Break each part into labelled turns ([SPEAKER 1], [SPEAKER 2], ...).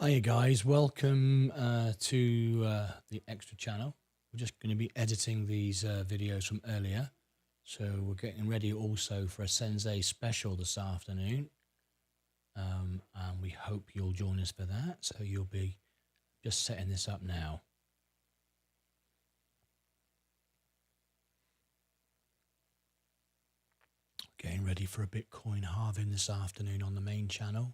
[SPEAKER 1] Hiya guys, welcome to the extra channel. We're just going to be editing these videos from earlier, so we're getting ready also for a Sensei special this afternoon, and we hope you'll join us for that. So you'll be just setting this up now. Getting ready for a Bitcoin halving this afternoon on the main channel.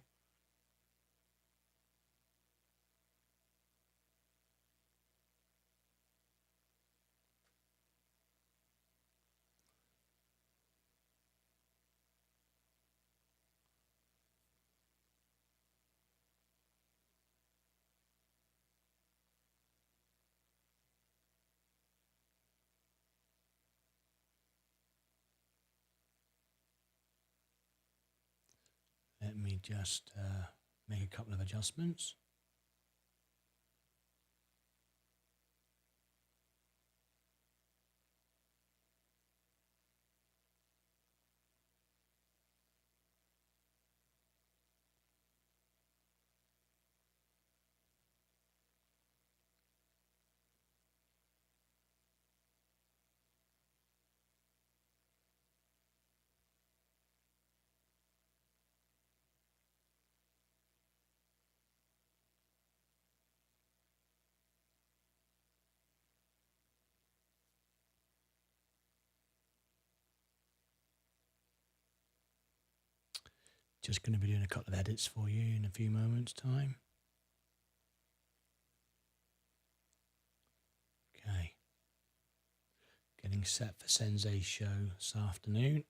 [SPEAKER 1] Let me just make a couple of adjustments. Just going to be doing a couple of edits for you in a few moments' time. Okay. Getting set for Sensei's show this afternoon.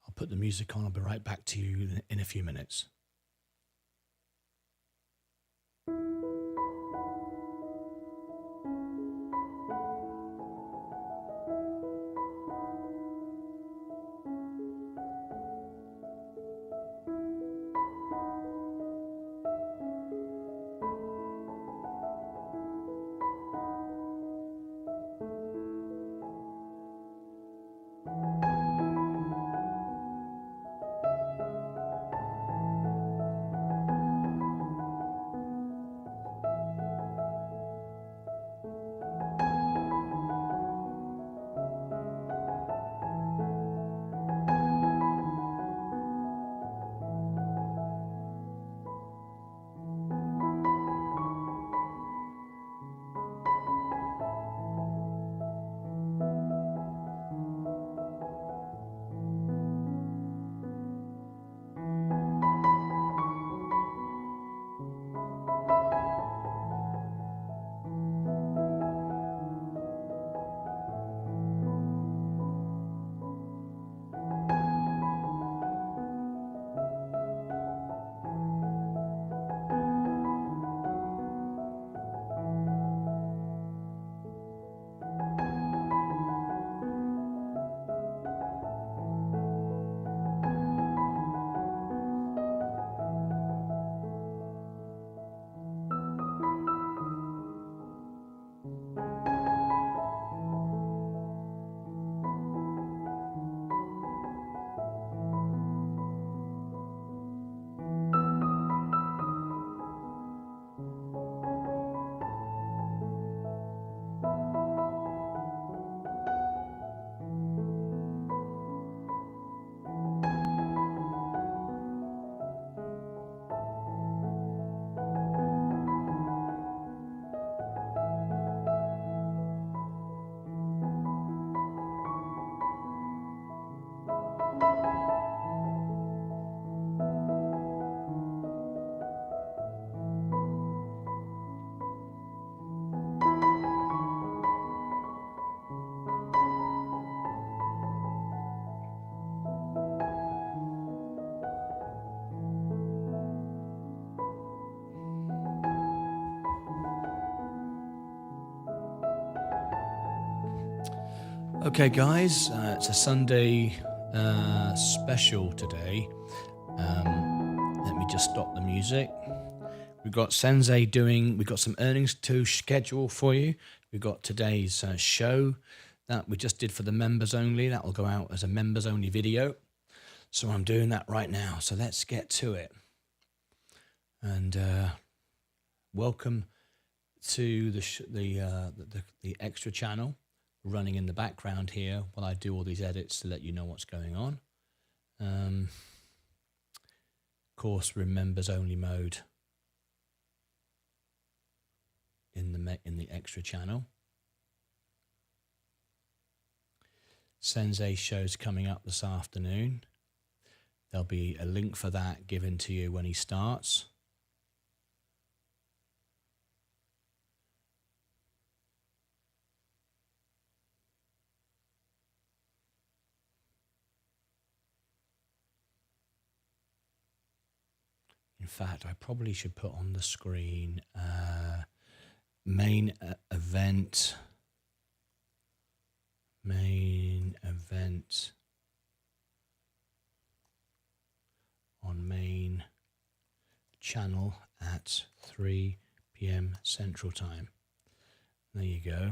[SPEAKER 1] I'll put the music on. I'll be right back to you in a few minutes. Okay guys, it's a Sunday special today. Let me just stop the music. We've got Sensei doing, we've got some earnings to schedule for you. We've got today's show that we just did for the members only. That will go out as a members only video. So I'm doing that right now. So let's get to it. And welcome to the extra channel running in the background here while I do all these edits to let you know what's going on. Of course, we're in members only mode in the extra channel. Sensei show's coming up this afternoon. There'll be a link for that given to you when he starts. In fact, I probably should put on the screen main event on main channel at 3 p.m. Central Time. There you go.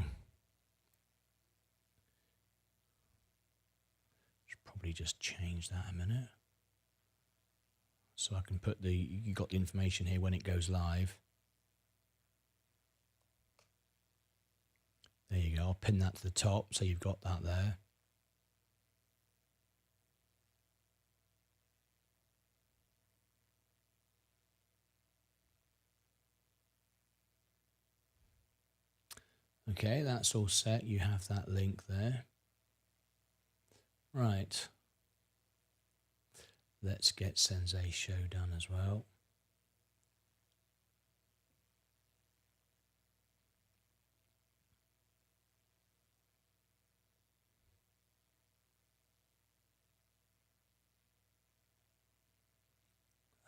[SPEAKER 1] Should probably just change that a minute. So I can put you got the information here when it goes live. There you go. I'll pin that to the top so you've got that there. Okay, that's all set. You have that link there. Right. Let's get Sensei show done as well.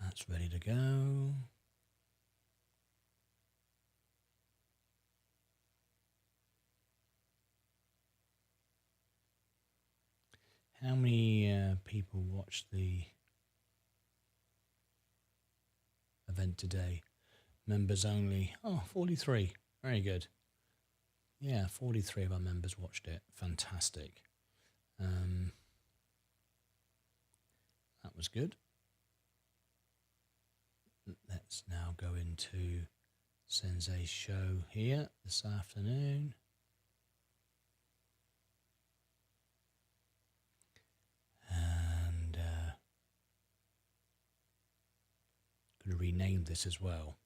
[SPEAKER 1] That's ready to go. How many people watched the event today? Members only. Oh, 43. Very good. Yeah, 43 of our members watched it. Fantastic. That was good. Let's now go into Sensei's show here this afternoon. And I'm going to rename this as well.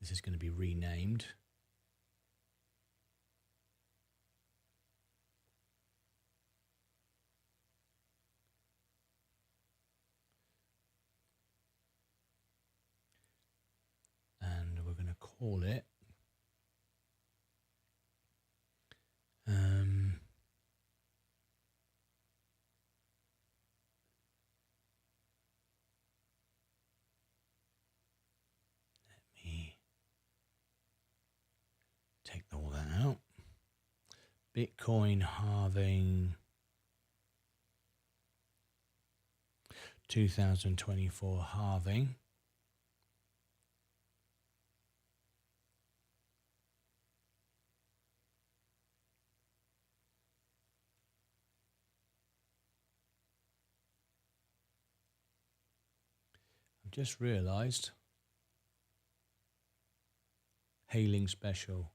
[SPEAKER 1] This is going to be renamed. And we're going to call it let me take all that out. Bitcoin halving 2024 halving. I've just realized hailing special.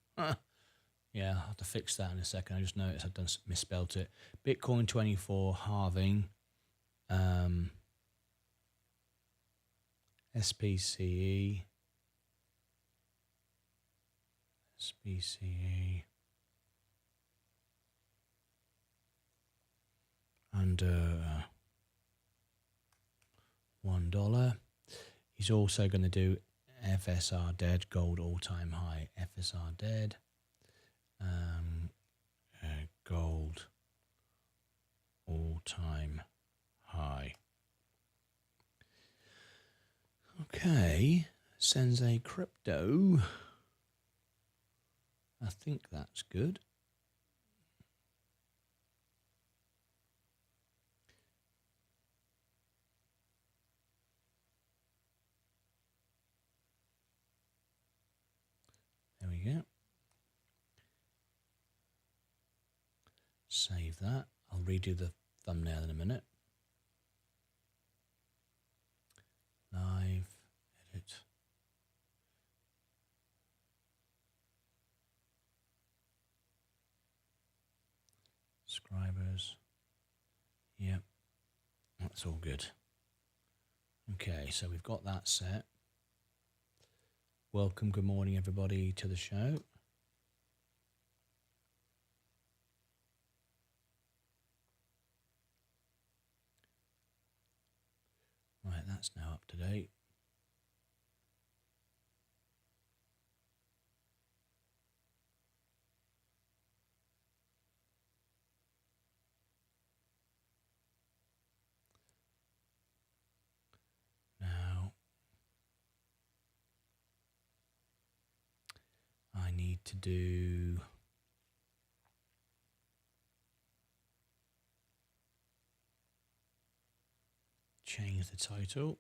[SPEAKER 1] Yeah, I'll have to fix that in a second. I just noticed I've misspelt it. Bitcoin 24 halving. SPCE. Under $1. He's also going to do FSR dead, gold all-time high. FSR dead, gold all-time high. Okay, Sensei Crypto. I think that's good. Save that. I'll redo the thumbnail in a minute. Live, edit. Subscribers. Yep, that's all good. Okay, so we've got that set. Welcome, good morning everybody to the show. Right, that's now up to date. Now, I need to change the title.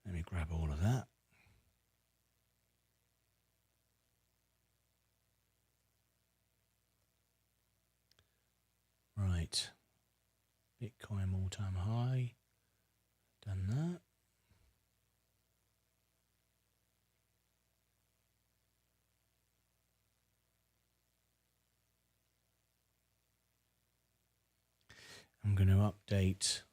[SPEAKER 1] Let me grab all of that. Right, Bitcoin all-time high, done that. I'm going to update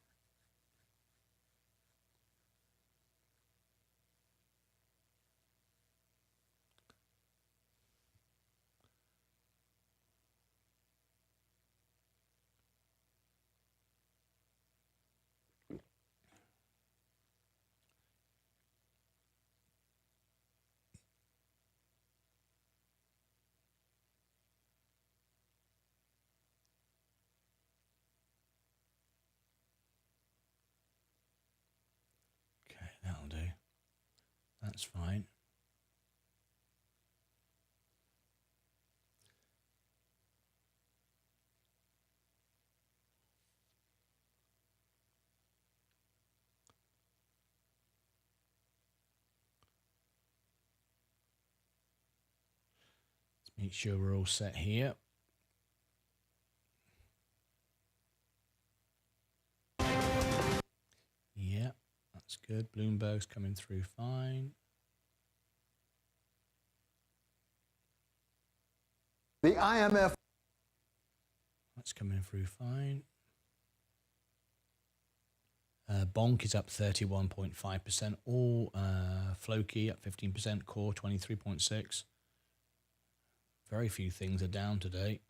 [SPEAKER 1] that'll do. That's fine. Let's make sure we're all set here. Yeah, that's good. Bloomberg's coming through fine.
[SPEAKER 2] The IMF.
[SPEAKER 1] That's coming through fine. Bonk is up 31.5%. All Floki up 15%. Core 23.6%. Very few things are down today.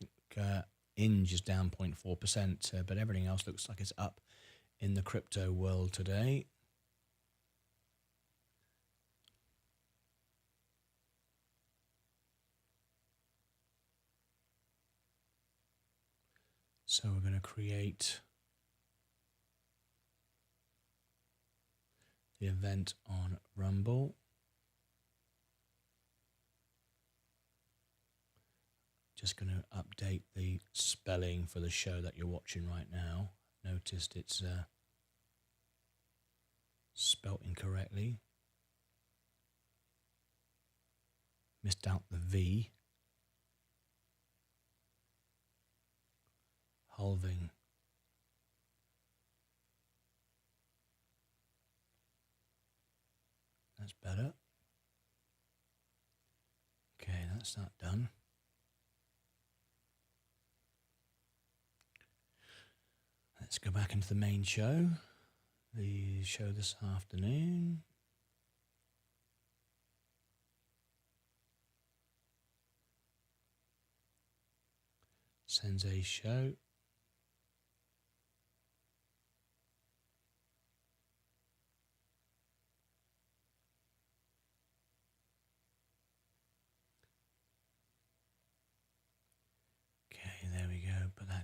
[SPEAKER 1] I think Inge is down 0.4%, but everything else looks like it's up in the crypto world today. So we're going to create the event on Rumble. Just going to update the spelling for the show that you're watching right now. Noticed it's spelt incorrectly. Missed out the V. Halving. That's better. Okay, that's that done. Let's go back into the main show. The show this afternoon. Sensei show.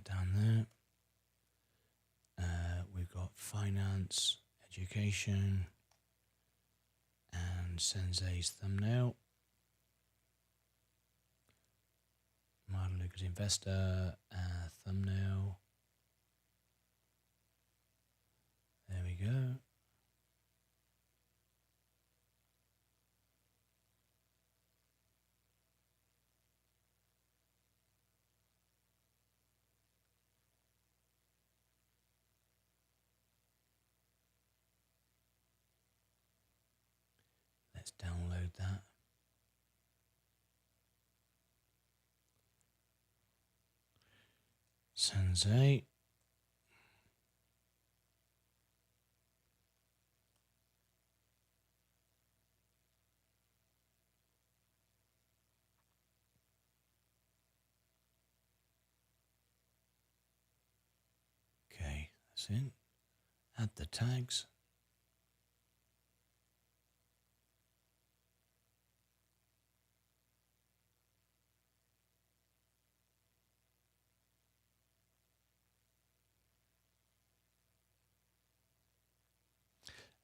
[SPEAKER 1] down there. We've got finance, education, and Sensei's thumbnail. Martyn Lucas Investor thumbnail. There we go. Let's download that. Sensei. Okay, that's it. Add the tags.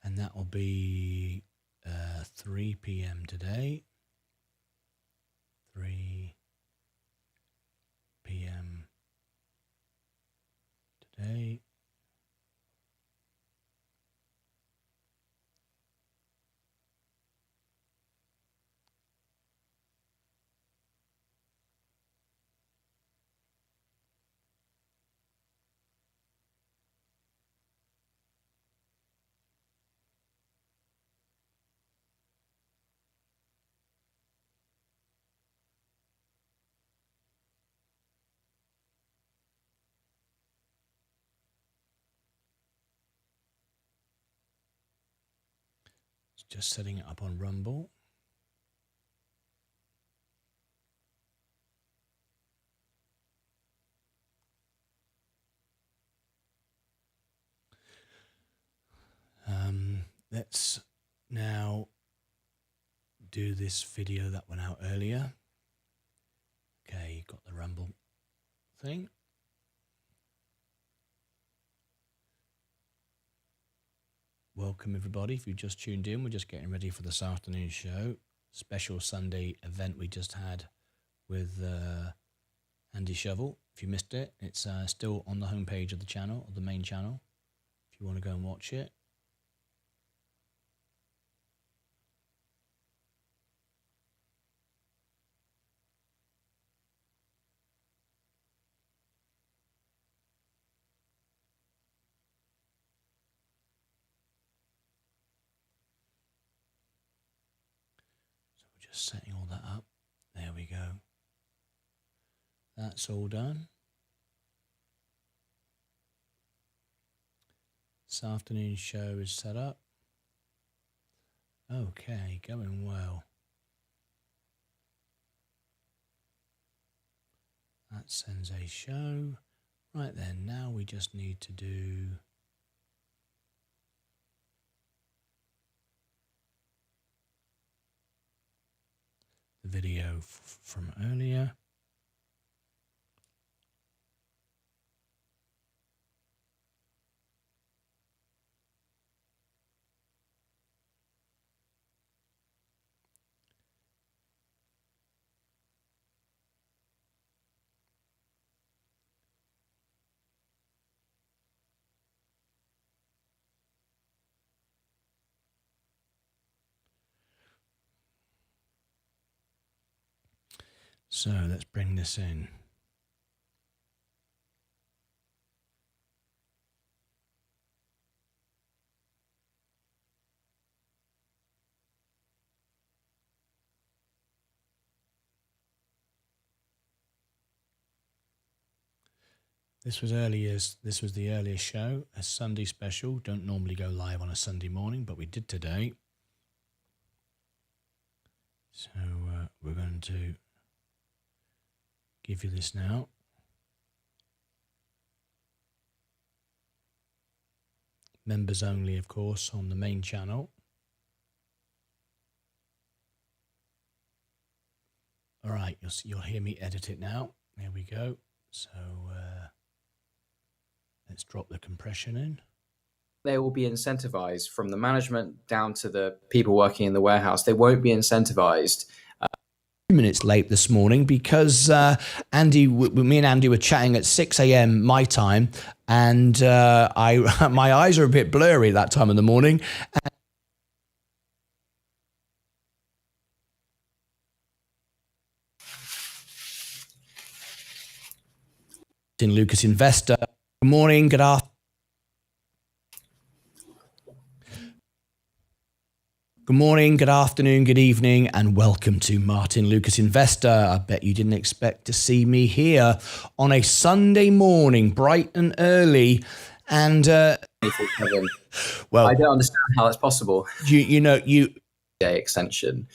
[SPEAKER 1] And that will be 3 p.m. today. 3 p.m. today. Just setting it up on Rumble. Let's now do this video that went out earlier. Okay, got the Rumble thing. Welcome everybody. If you just tuned in, we're just getting ready for this afternoon's show. Special Sunday event we just had with Andy Shovel. If you missed it, it's still on the homepage of the channel, of the main channel, if you want to go and watch it. Just setting all that up. There we go. That's all done. This afternoon's show is set up. Okay, going well. That's Sensei's show. Right then, now we just need to do the video from earlier. So let's bring this in. This was the earliest show, a Sunday special. Don't normally go live on a Sunday morning, but we did today. So we're going to give you this now. Members only, of course, on the main channel. All right, you'll hear me edit it now. There we go. So Let's drop the compression in.
[SPEAKER 3] They will be incentivized from the management down to the people working in the warehouse. They won't be incentivized.
[SPEAKER 1] Minutes late this morning because me and Andy were chatting at 6 a.m. my time, and my eyes are a bit blurry at that time of the morning. Martyn Lucas Investor. Good morning, good afternoon. Good morning, good afternoon, good evening, and welcome to Martyn Lucas Investor. I bet you didn't expect to see me here on a Sunday morning, bright and early. And
[SPEAKER 3] well, I don't understand how that's possible.
[SPEAKER 1] You
[SPEAKER 3] day extension.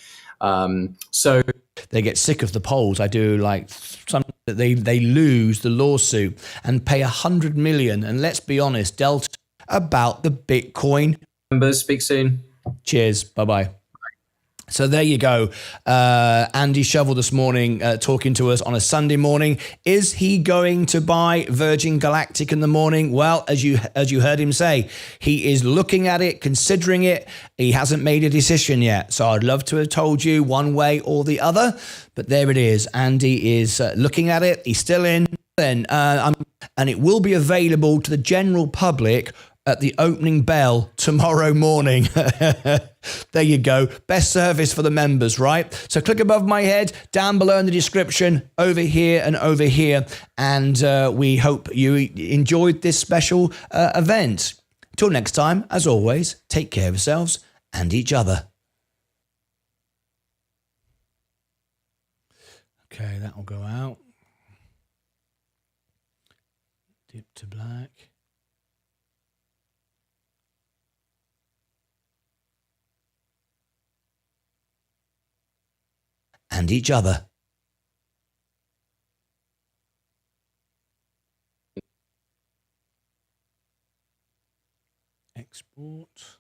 [SPEAKER 3] So
[SPEAKER 1] they get sick of the polls. I do like some they lose the lawsuit and pay 100 million. And let's be honest, Delta about the Bitcoin.
[SPEAKER 3] Members, speak soon.
[SPEAKER 1] Cheers. Bye-bye. So there you go. Andy Shovel this morning talking to us on a Sunday morning. Is he going to buy Virgin Galactic in the morning? Well, as you heard him say, he is looking at it, considering it. He hasn't made a decision yet. So I'd love to have told you one way or the other, but there it is. Andy is looking at it. He's still in. And it will be available to the general public at the opening bell tomorrow morning. There you go. Best service for the members, right? So click above my head, down below in the description, over here and over here. And we hope you enjoyed this special event. Till next time, as always, take care of yourselves and each other. Okay, that will go out. Dip to black. And each other. Export.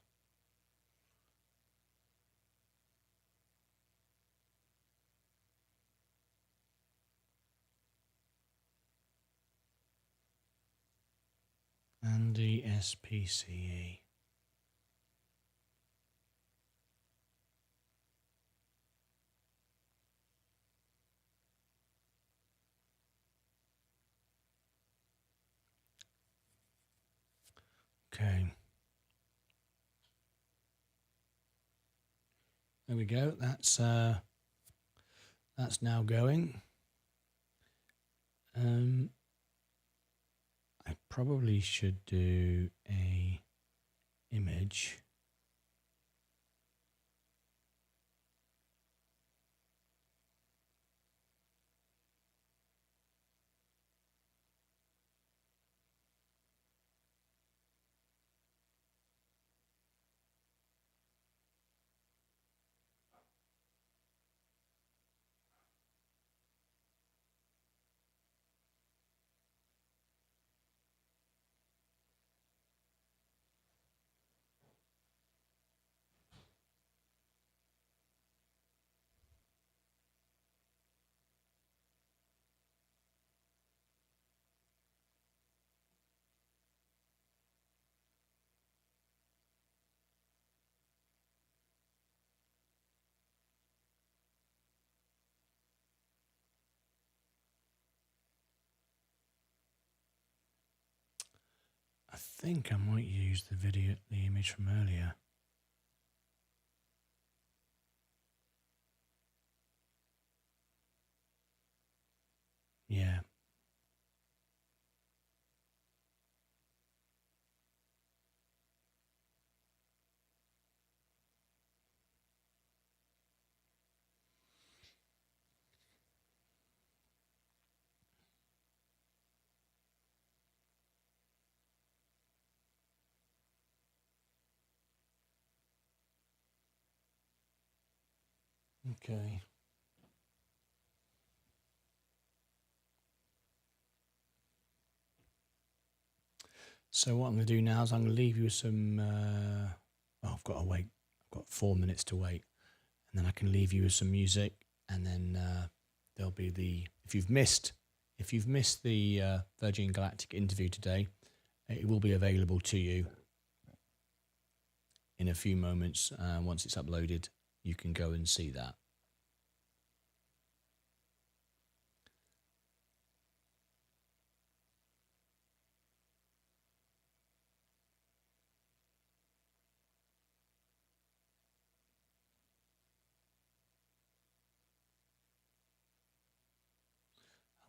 [SPEAKER 1] And the SPCE. Okay. There we go. That's now going. I probably should do a image. I think I might use the image from earlier. Yeah. Okay. So what I'm going to do now is I'm going to leave you with some, I've got to wait. I've got 4 minutes to wait. And then I can leave you with some music. And then there'll be if you've missed the Virgin Galactic interview today, It will be available to you in a few moments. Once it's uploaded, you can go and see that.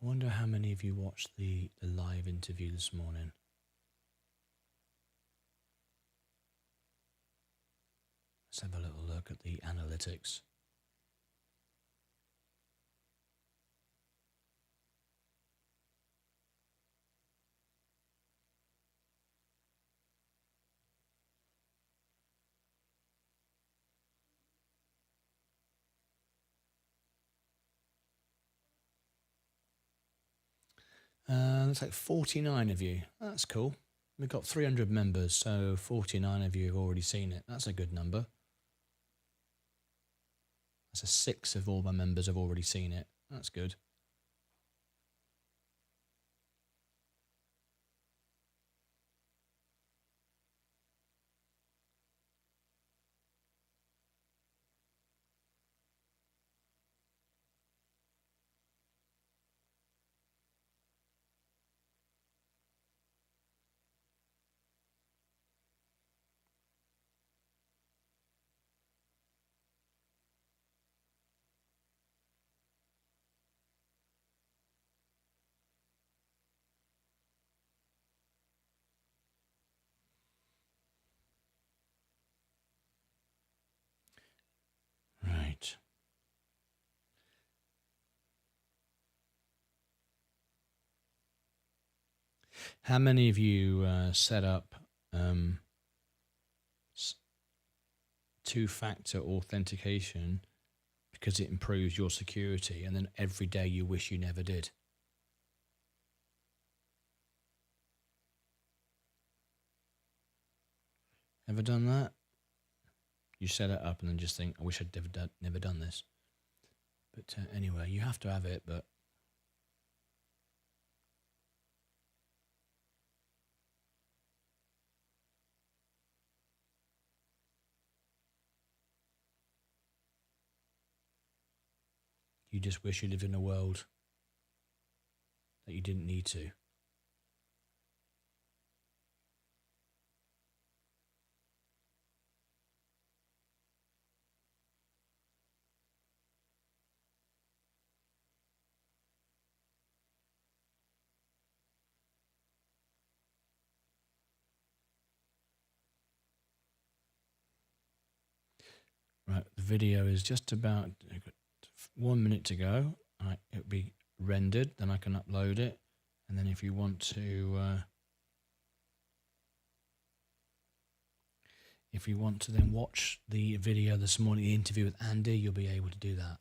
[SPEAKER 1] I wonder how many of you watched the live interview this morning. Let's have a little look at the analytics. Looks like 49 of you. That's cool. We've got 300 members, so 49 of you have already seen it. That's a good number. That's a 6 of all my members have already seen it. That's good. Right. How many of you set up two-factor authentication because it improves your security, and then every day you wish you never did? Ever done that? You set it up and then just think, I wish I'd never done this. But anyway, you have to have it, but you just wish you lived in a world that you didn't need to. Right, the video is just about 1 minute to go. It'll be rendered, then I can upload it. And then if you want to then watch the video this morning, the interview with Andy, you'll be able to do that.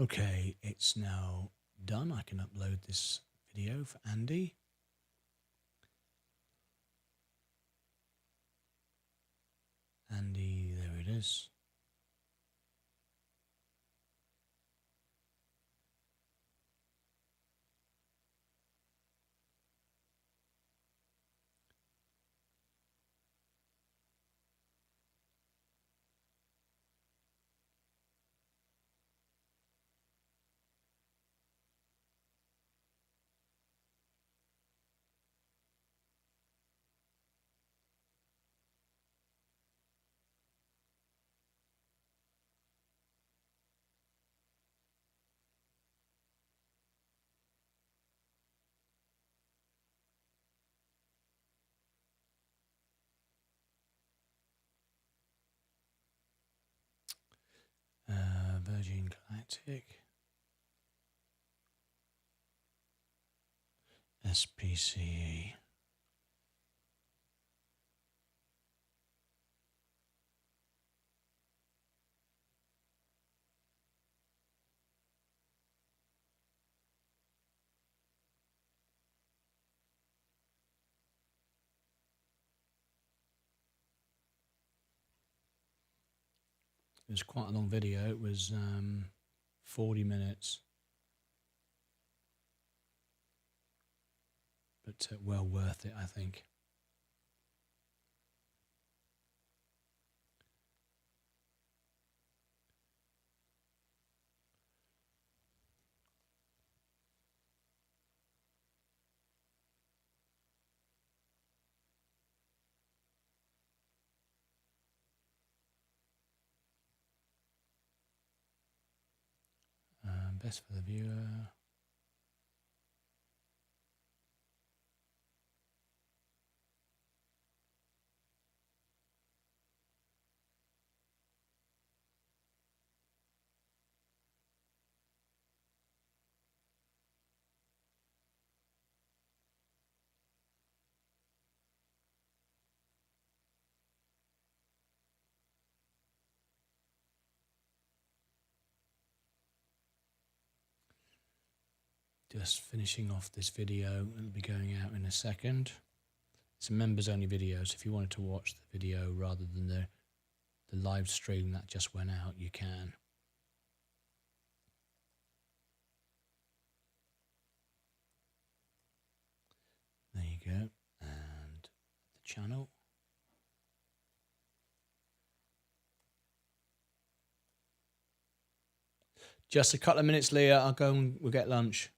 [SPEAKER 1] Okay, it's now done. I can upload this video for Andy. Andy, there it is. tick. SPCE. It was quite a long video. It was 40 minutes. But well worth it, I think. Best for the viewer. Just finishing off this video. It'll be going out in a second. It's a members only video, so if you wanted to watch the video rather than the live stream that just went out, you can. There you go. And the channel. Just a couple of minutes, Leah. I'll go and we'll get lunch.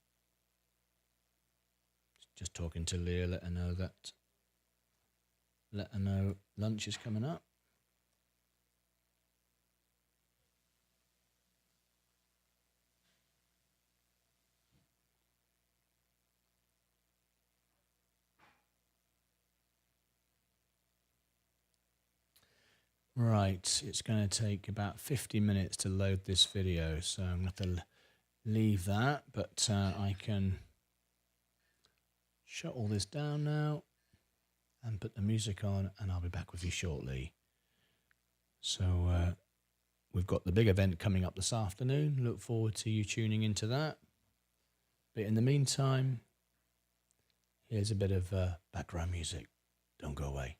[SPEAKER 1] Just talking to Leah, let her know lunch is coming up. Right, it's going to take about 50 minutes to load this video, so I'm going to have to leave that, but I can shut all this down now and put the music on, and I'll be back with you shortly. So we've got the big event coming up this afternoon. Look forward to you tuning into that. But in the meantime, here's a bit of background music. Don't go away.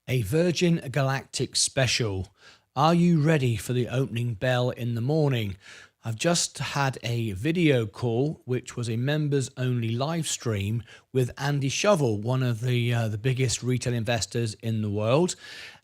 [SPEAKER 1] A Virgin Galactic special. Are you ready for the opening bell in the morning? I've just had a video call, which was a members only live stream with Andy Shovel, one of the biggest retail investors in the world.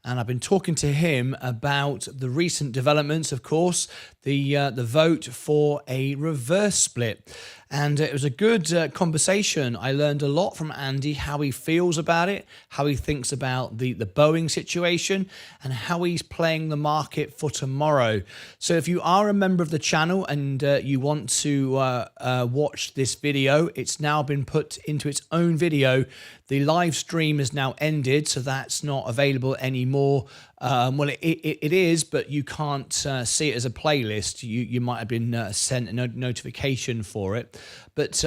[SPEAKER 1] And I've been talking to him about the recent developments, of course, the vote for a reverse split. And it was a good conversation. I learned a lot from Andy, how he feels about it, how he thinks about the Boeing situation, and how he's playing the market for tomorrow. So if you are a member of the channel and you want to watch this video, it's now been put into its own video. The live stream is now ended, so that's not available anymore. Well, it is, but you can't see it as a playlist. You might have been sent a notification for it. But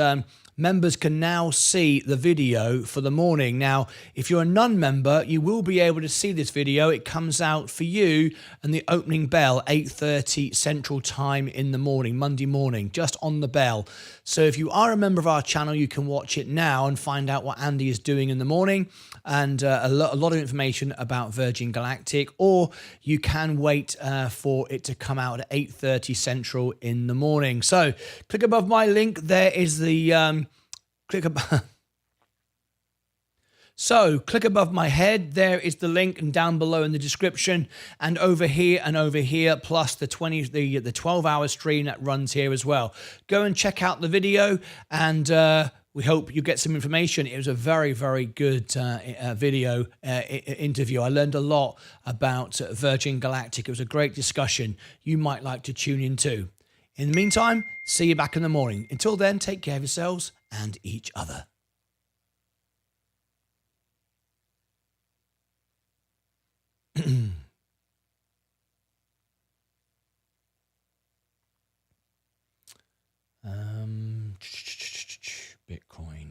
[SPEAKER 1] members can now see the video for the morning. Now, if you're a non-member, you will be able to see this video. It comes out for you and the opening bell, 8:30 Central Time in the morning, Monday morning, just on the bell. So if you are a member of our channel, you can watch it now and find out what Andy is doing in the morning and a lot of information about Virgin Galactic, or you can wait for it to come out at 8:30 Central in the morning. So click above my link. There is the click above my head. There is the link, and down below in the description, and over here, plus the 12-hour stream that runs here as well. Go and check out the video, and we hope you get some information. It was a very, very good video interview. I learned a lot about Virgin Galactic. It was a great discussion. You might like to tune in too. In the meantime, see you back in the morning. Until then, take care of yourselves and each other. Bitcoin.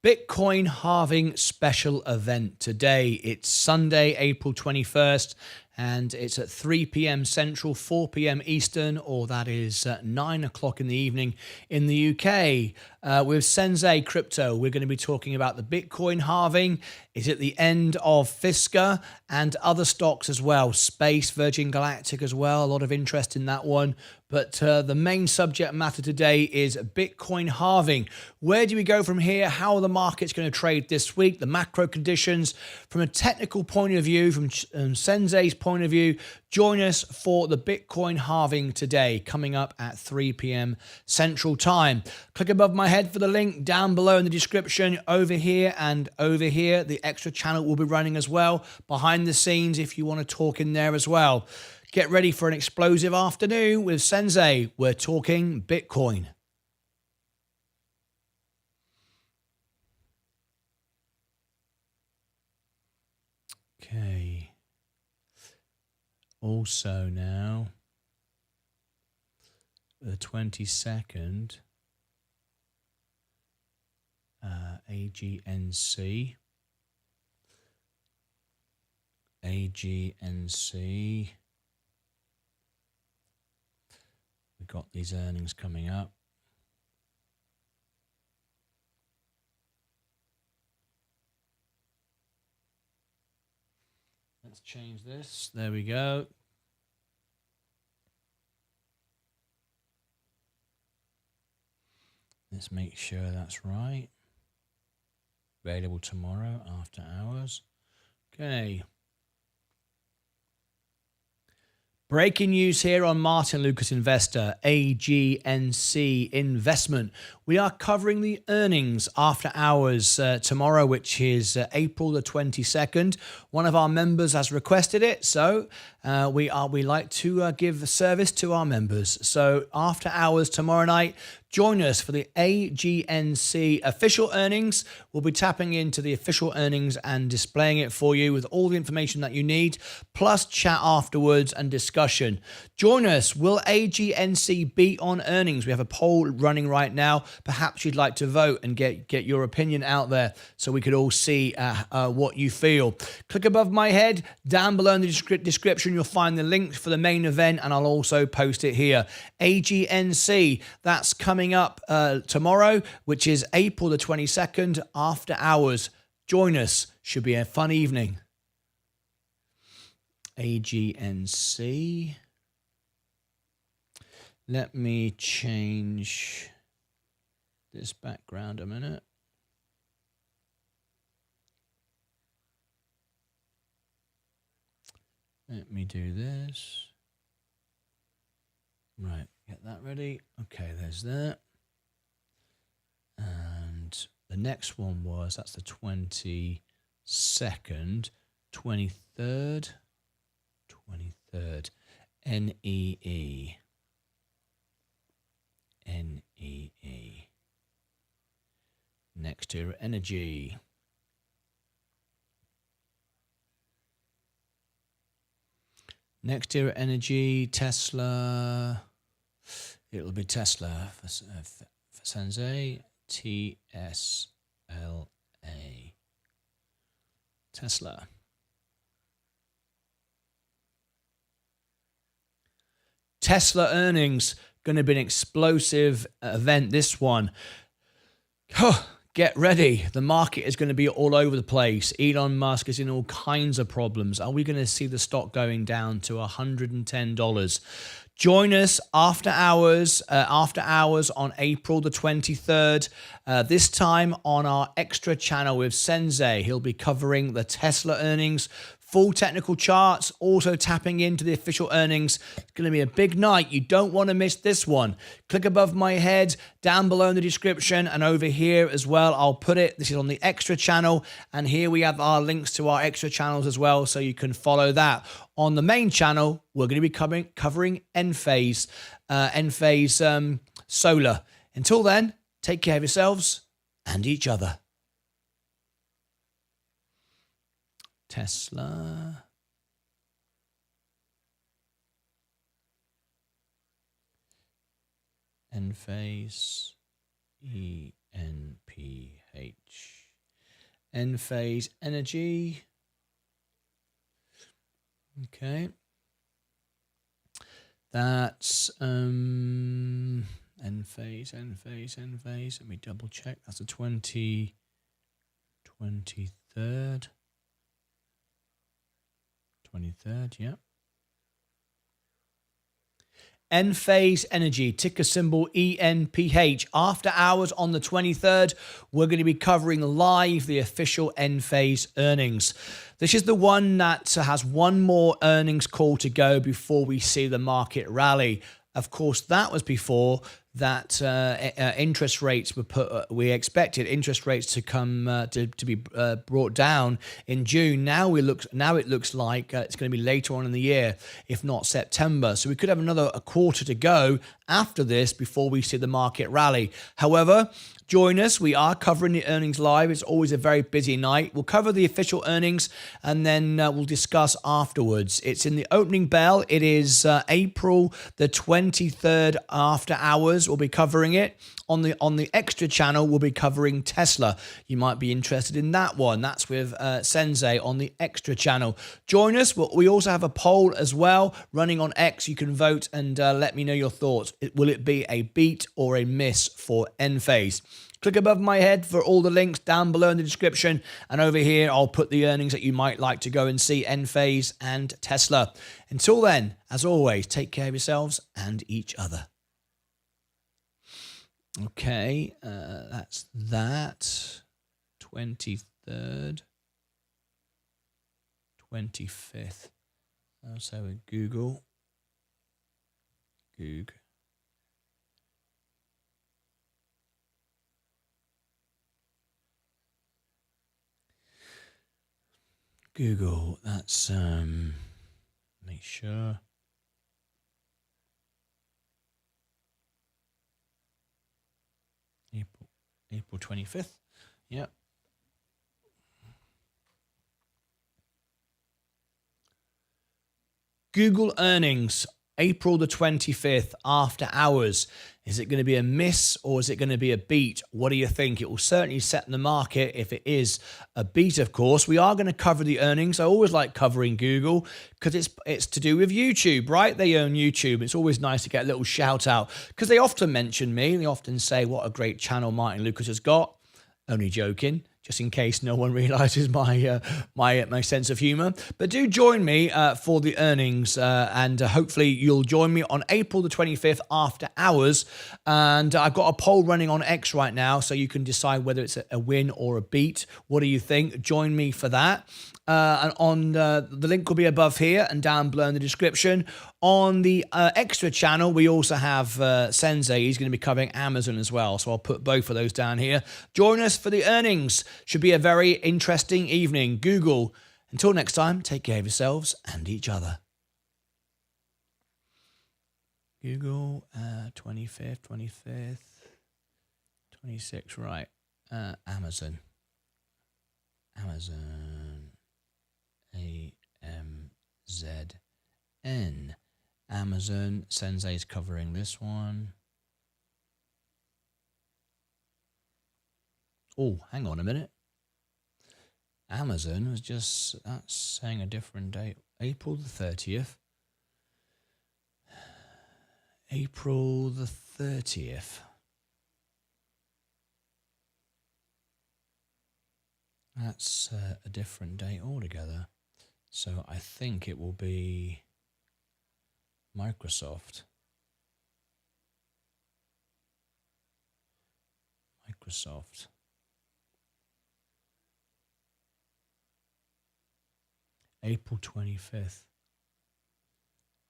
[SPEAKER 1] Bitcoin halving special event today. It's Sunday, April 21st, and it's at 3 p.m. Central, 4 p.m. Eastern, or that is 9 o'clock in the evening in the UK. With Sensei Crypto, we're going to be talking about the Bitcoin halving. Is it the end of FSR and other stocks as well? Space, Virgin Galactic as well. A lot of interest in that one. But the main subject matter today is Bitcoin halving. Where do we go from here? How are the markets going to trade this week? The macro conditions from a technical point of view, from Sensei's point of view. Join us for the Bitcoin halving today, coming up at 3 p.m. Central Time. Click above my head for the link down below in the description. Over here and over here, the extra channel will be running as well. Behind the scenes, if you want to talk in there as well. Get ready for an explosive afternoon with Sensei. We're talking Bitcoin. Okay. Also now, the 22nd, AGNC. We've got these earnings coming up. Let's change this. There we go. Let's make sure that's right. Available tomorrow after hours. Okay. Breaking news here on Martyn Lucas Investor, AGNC Investment. We are covering the earnings after hours tomorrow, which is April the 22nd. One of our members has requested it, so we like to give service to our members. So after hours tomorrow night, Join us for the AGNC official earnings. We'll be tapping into the official earnings and displaying it for you with all the information that you need, plus chat afterwards and discussion. Join us. Will AGNC beat on earnings? We have a poll running right now. Perhaps you'd like to vote and get your opinion out there so we could all see what you feel. Click above my head. Down below in the description, you'll find the link for the main event, and I'll also post it here. AGNC, that's coming up tomorrow, which is April the 22nd, after hours. Join us. Should be a fun evening. AGNC. Let me change this background a minute. Let me do this. Right, get that ready. Okay, there's that. And the next one was, that's the 22nd, 23rd, 23rd, NEE. NEE. Next to energy. Next tier energy, Tesla. It'll be Tesla for Sensei. TSLA. Tesla. Tesla earnings. Going to be an explosive event, this one. Get ready. The market is going to be all over the place. Elon Musk is in all kinds of problems. Are we going to see the stock going down to $110? Join us after hours on April the 23rd. This time on our extra channel with Sensei. He'll be covering the Tesla earnings, full technical charts, also tapping into the official earnings. It's going to be a big night. You don't want to miss this one. Click above my head, down below in the description, and over here as well. I'll put it. This is on the extra channel, and here we have our links to our extra channels as well, so you can follow that. On the main channel, we're going to be covering Enphase, Solar. Until then, take care of yourselves and each other. Tesla. Enphase. ENPH. Enphase Energy. Okay. That's Enphase. Let me double check. That's the 23rd. 23rd, yeah. Enphase Energy, ticker symbol ENPH. After hours on the 23rd, we're going to be covering live the official Enphase earnings. This is the one that has one more earnings call to go before we see the market rally. Of course, that was before that interest rates were put. We expected interest rates to come to be brought down in June. Now it looks like it's going to be later on in the year, if not September. So we could have a quarter to go after this before we see the market rally. However, join us. We are covering the earnings live. It's always a very busy night. We'll cover the official earnings, and then we'll discuss afterwards. It's in the opening bell. It is April the 23rd after hours. We'll be covering it. On the extra channel, we'll be covering Tesla. You might be interested in that one. That's with Sensei on the extra channel. Join us. We also have a poll as well running on X. You can vote and let me know your thoughts. Will it be a beat or a miss for Enphase? Click above my head for all the links down below in the description. And over here, I'll put the earnings that you might like to go and see, Enphase and Tesla. Until then, as always, take care of yourselves and each other. Okay, that's that. 23rd, 25th. So with Google. Google, that's make sure. April 25th. Yep. Google earnings, April the 25th, after hours. Is it going to be a miss or is it going to be a beat? What do you think? It will certainly set the market if it is a beat, of course. We are going to cover the earnings. I always like covering Google because it's to do with YouTube, right? They own YouTube. It's always nice to get a little shout out because they often mention me. They often say what a great channel Martyn Lucas has got. Only joking, just in case no one realizes my sense of humor. But do join me for the earnings, and hopefully you'll join me on April the 25th after hours. And I've got a poll running on X right now, so you can decide whether it's a win or a beat. What do you think? Join me for that. And on the link will be above here and down below in the description. On the extra channel, we also have Sensei. He's going to be covering Amazon as well, so I'll put both of those down here. Join us for the earnings. Should be a very interesting evening. Google. Until next time, take care of yourselves and each other. Google, 25th, 26th, right. Amazon. AMZN. Amazon. Sensei's covering this one. Oh, hang on a minute. Amazon was just, that's saying a different date. April the 30th. April the 30th. That's a different date altogether. So I think it will be Microsoft. April 25th.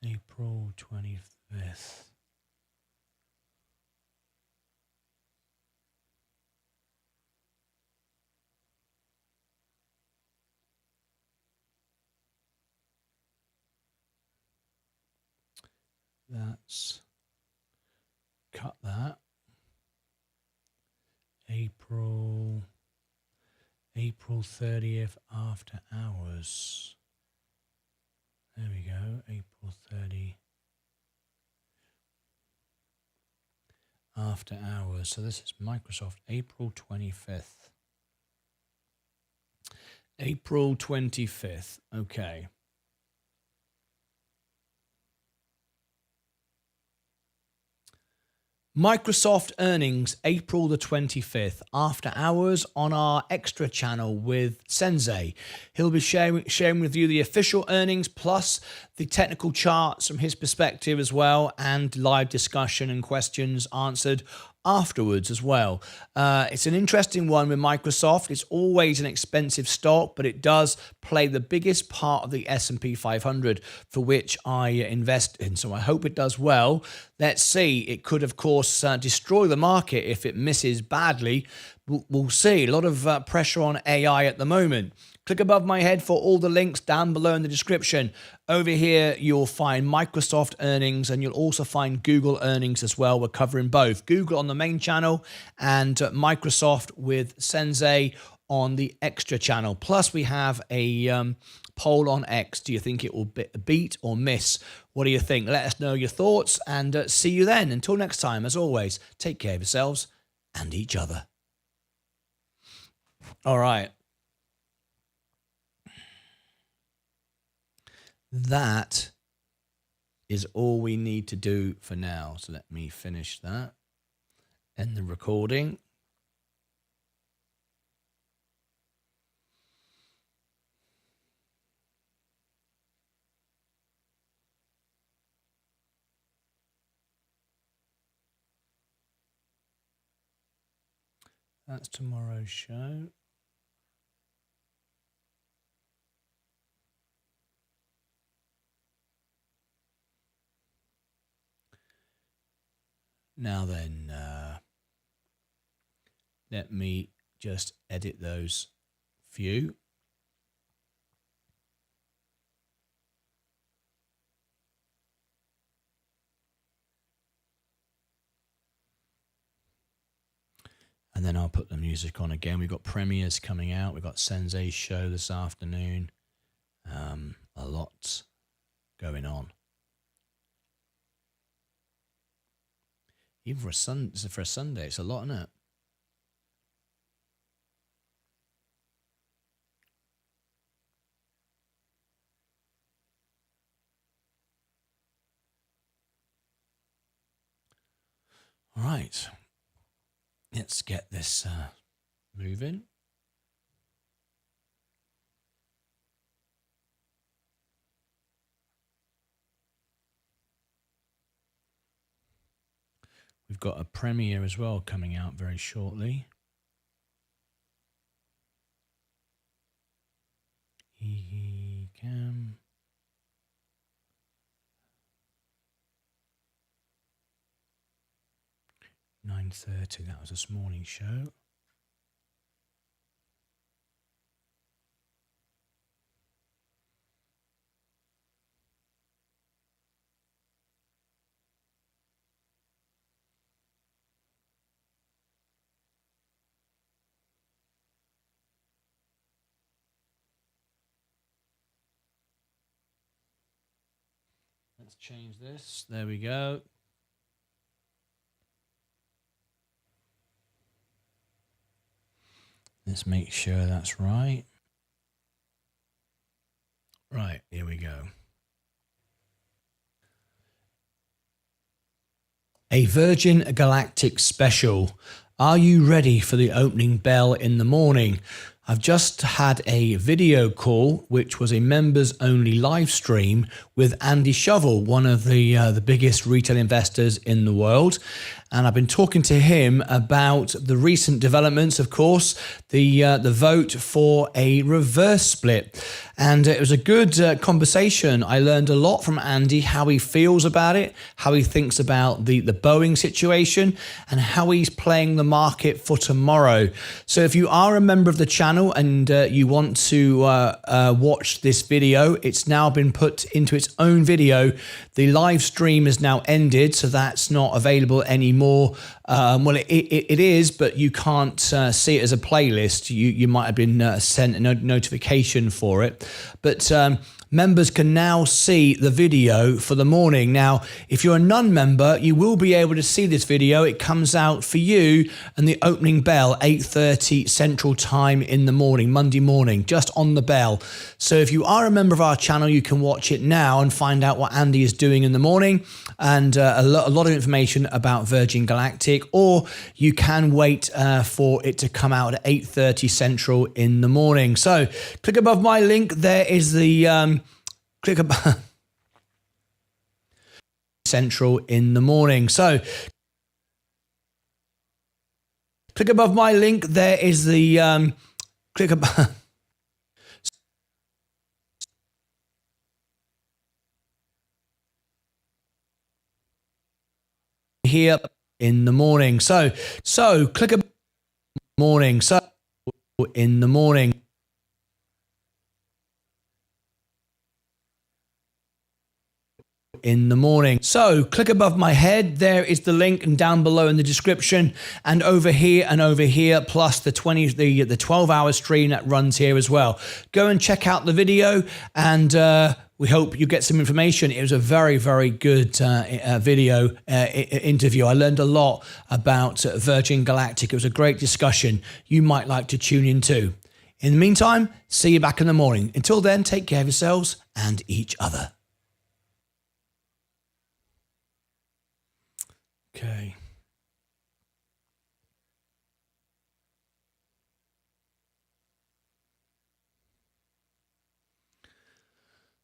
[SPEAKER 1] April 25th. That's, cut that. April 30th after hours. There we go, April 30 after hours. So this is Microsoft, April 25th. April 25th, okay. Microsoft earnings, April the 25th, after hours on our extra channel with Sensei. He'll be sharing with you the official earnings plus the technical charts from his perspective as well, and live discussion and questions answered afterwards as well. It's an interesting one with Microsoft. It's always an expensive stock, but it does play the biggest part of the S&P 500 for which I invest in. So I hope it does well. Let's see. It could, of course, destroy the market if it misses badly. We'll see. A lot of pressure on AI at the moment. Click above my head for all the links down below in the description. Over here, you'll find Microsoft earnings, and you'll also find Google earnings as well. We're covering both. Google on the main channel and Microsoft with Sensei on the extra channel. Plus, we have a poll on X. Do you think it will beat or miss? What do you think? Let us know your thoughts, and see you then. Until next time, as always, take care of yourselves and each other. All right. That is all we need to do for now. So let me finish that. End the recording. That's tomorrow's show. Now then, let me just edit those few. And And then I'll put the music on again. We've got premieres coming out. We've got Sensei's show this afternoon. A lot going on. Even for a Sunday, it's a lot, isn't it? All right. Let's get this moving. We've got a premiere as well coming out very shortly. Cam. $9:30. That was this morning's show. Let's change this. There we go. Let's make sure that's right. Right, here we go. A Virgin Galactic special. Are you ready for the opening bell in the morning? I've just had a video call, which was a members-only live stream with Andy Shovel, one of the biggest retail investors in the world. And I've been talking to him about the recent developments, of course, the vote for a reverse split. And it was a good conversation. I learned a lot from Andy, how he feels about it, how he thinks about the Boeing situation, and how he's playing the market for tomorrow. So if you are a member of the channel and you want to watch this video, it's now been put into its own video. The live stream is now ended, so that's not available anymore. Well, it is, but you can't see it as a playlist. You might have been sent a notification for it. But members can now see the video for the morning. Now, if you're a non-member, you will be able to see this video. It comes out for you and the opening bell, 8:30 Central Time in the morning, Monday morning, just on the bell. So if you are a member of our channel, you can watch it now and find out what Andy is doing in the morning and a lot of information about Virgin Galactic, or you can wait for it to come out at 8:30 Central in the morning. So click above my link. There is the click above Central in the morning. So click above my link. There is the click above. Here in the morning. So click a morning. So in the morning. In the morning. So click above my head. There is the link, and down below in the description, and over here, plus the 12-hour stream that runs here as well. Go and check out the video, and we hope you get some information. It was a very, very good video interview. I learned a lot about Virgin Galactic. It was a great discussion. You might like to tune in too. In the meantime, see you back in the morning. Until then, take care of yourselves and each other. Okay.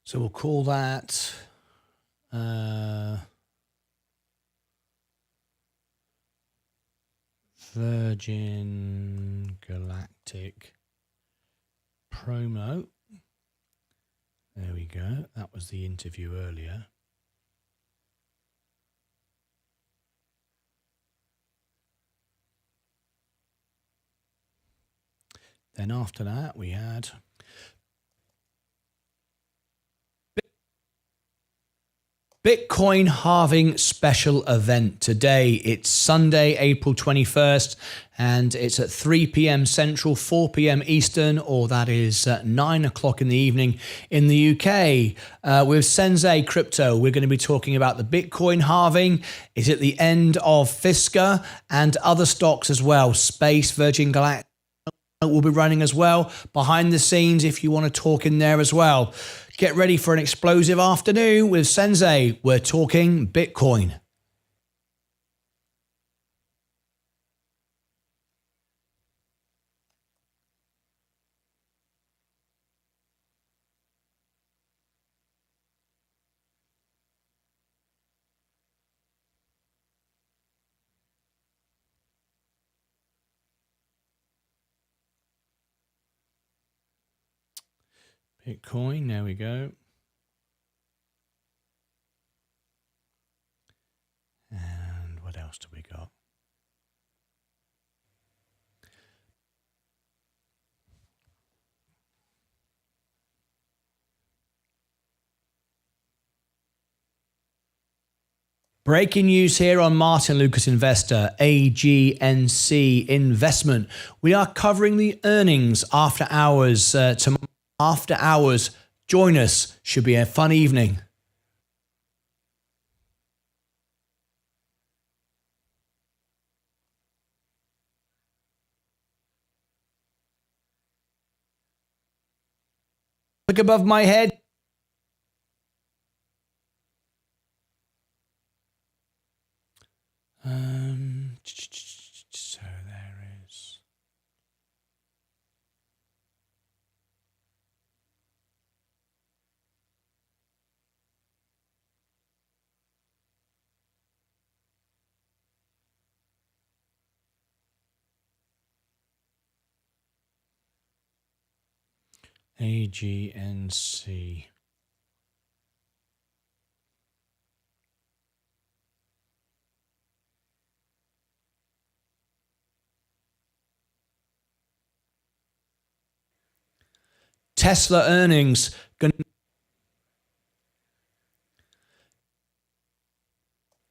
[SPEAKER 1] So we'll call that Virgin Galactic promo. There we go. That was the interview earlier. Then after that, we had Bitcoin halving special event today. It's Sunday, April 21st, and it's at 3 p.m. Central, 4 p.m. Eastern, or that is 9 o'clock in the evening in the UK. With Sensei Crypto, we're going to be talking about the Bitcoin halving. Is it the end of FSR and other stocks as well? Space, Virgin Galactic will be running as well behind the scenes if you want to talk in there as well. Get ready for an explosive afternoon with Sensei. We're talking Bitcoin. Bitcoin, there we go. And what else do we got? Breaking news here on Martyn Lucas Investor, AGNC Investment. We are covering the earnings after hours. After hours, join us. Should be a fun evening. Look above my head. So there is. AGNC. Tesla earnings.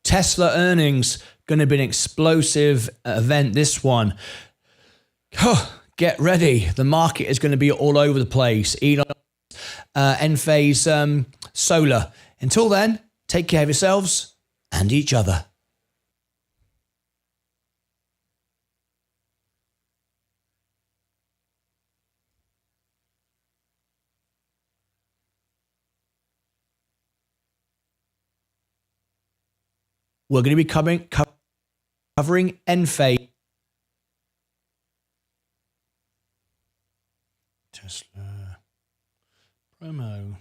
[SPEAKER 1] Tesla earnings going to be an explosive event. This one. Get ready. The market is going to be all over the place. Elon, Enphase, solar. Until then, take care of yourselves and each other. We're going to be covering Enphase. Tesla promo.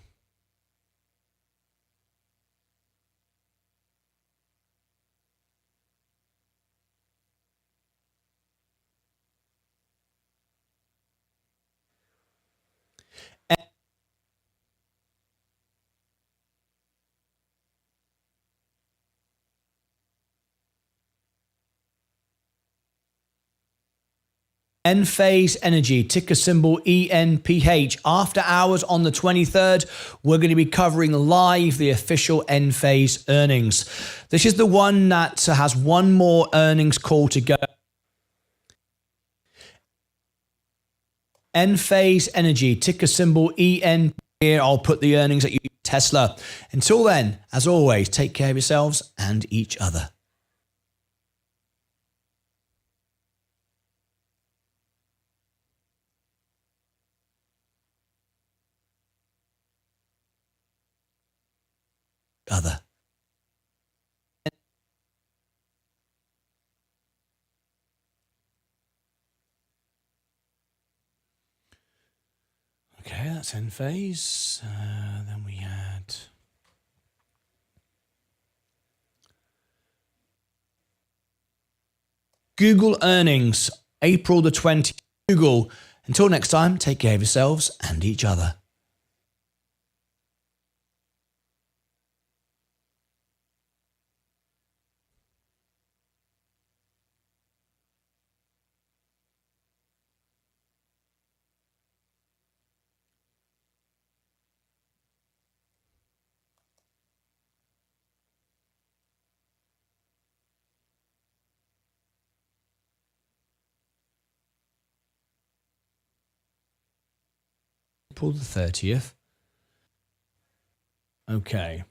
[SPEAKER 1] Enphase Energy, ticker symbol ENPH. After hours on the 23rd, we're going to be covering live the official Enphase earnings. This is the one that has one more earnings call to go. Enphase Energy, ticker symbol EN. Here, I'll put the earnings at you, Tesla. Until then, as always, take care of yourselves and each other. Okay, that's Enphase. Then we had Google earnings, April the 20th. Google. Until next time, take care of yourselves and each other. April the 30th. Okay.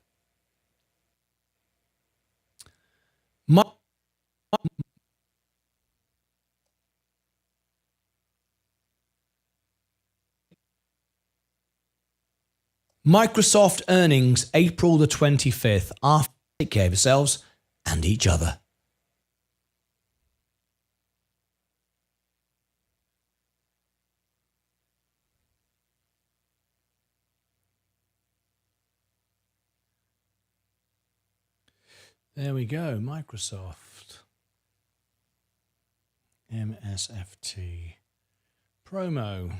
[SPEAKER 1] Microsoft earnings April the 25th after they take care of themselves and each other. There we go, Microsoft. MSFT. Promo.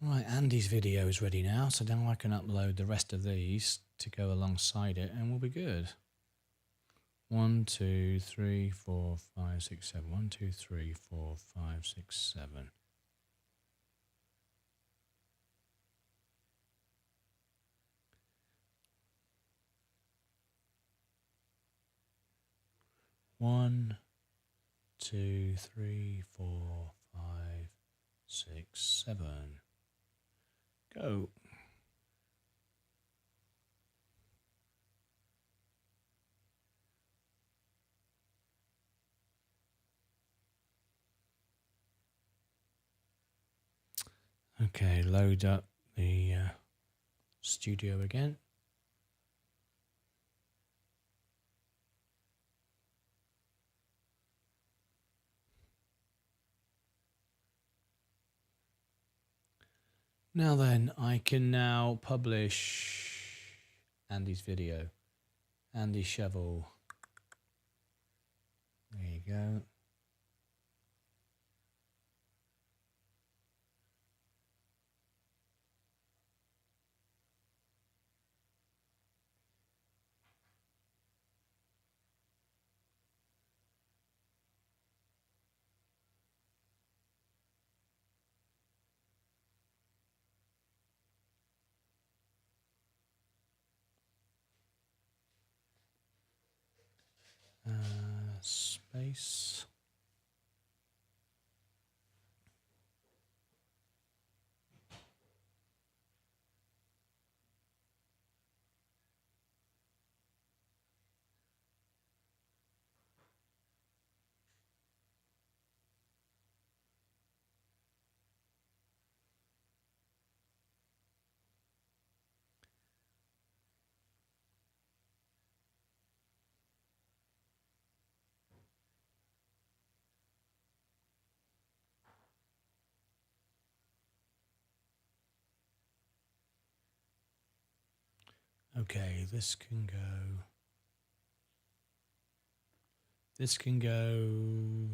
[SPEAKER 1] Right, Andy's video is ready now, so now I can upload the rest of these to go alongside it and we'll be good. 1, 2, 3, 4, 5, 6, 7. 1, 2, 3, 4, 5, 6, 7. One, 2, 3, 4, 5, 6, 7. Go. Okay, load up the studio again. Now then, I can now publish Andy's video. Andy Shovel. There you go. Space. Okay, this can go. This can go.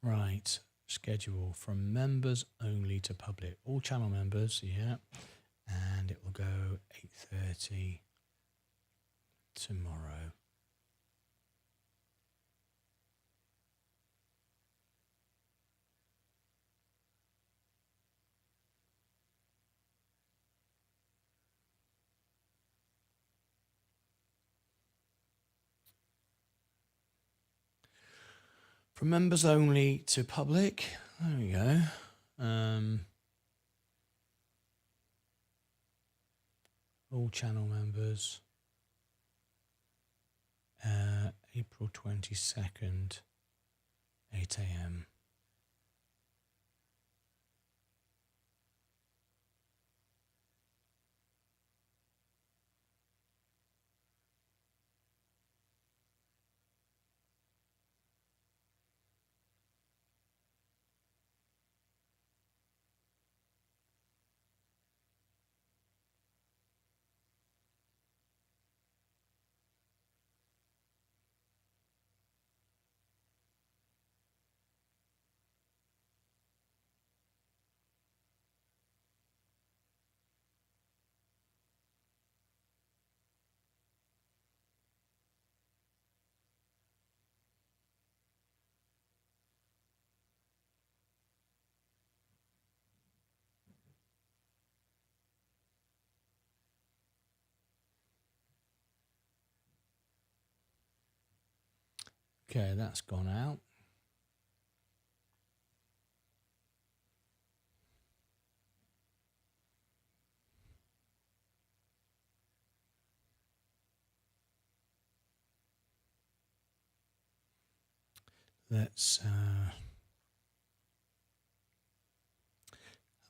[SPEAKER 1] Right, schedule from members only to public. All channel members, yeah. And it will go 8:30 tomorrow. From members only to public. There we go. All channel members. April 22nd, 8 a.m. Okay, that's gone out. Let's I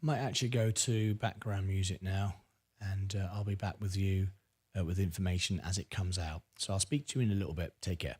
[SPEAKER 1] might actually go to background music now, and I'll be back with you with information as it comes out. So I'll speak to you in a little bit. Take care.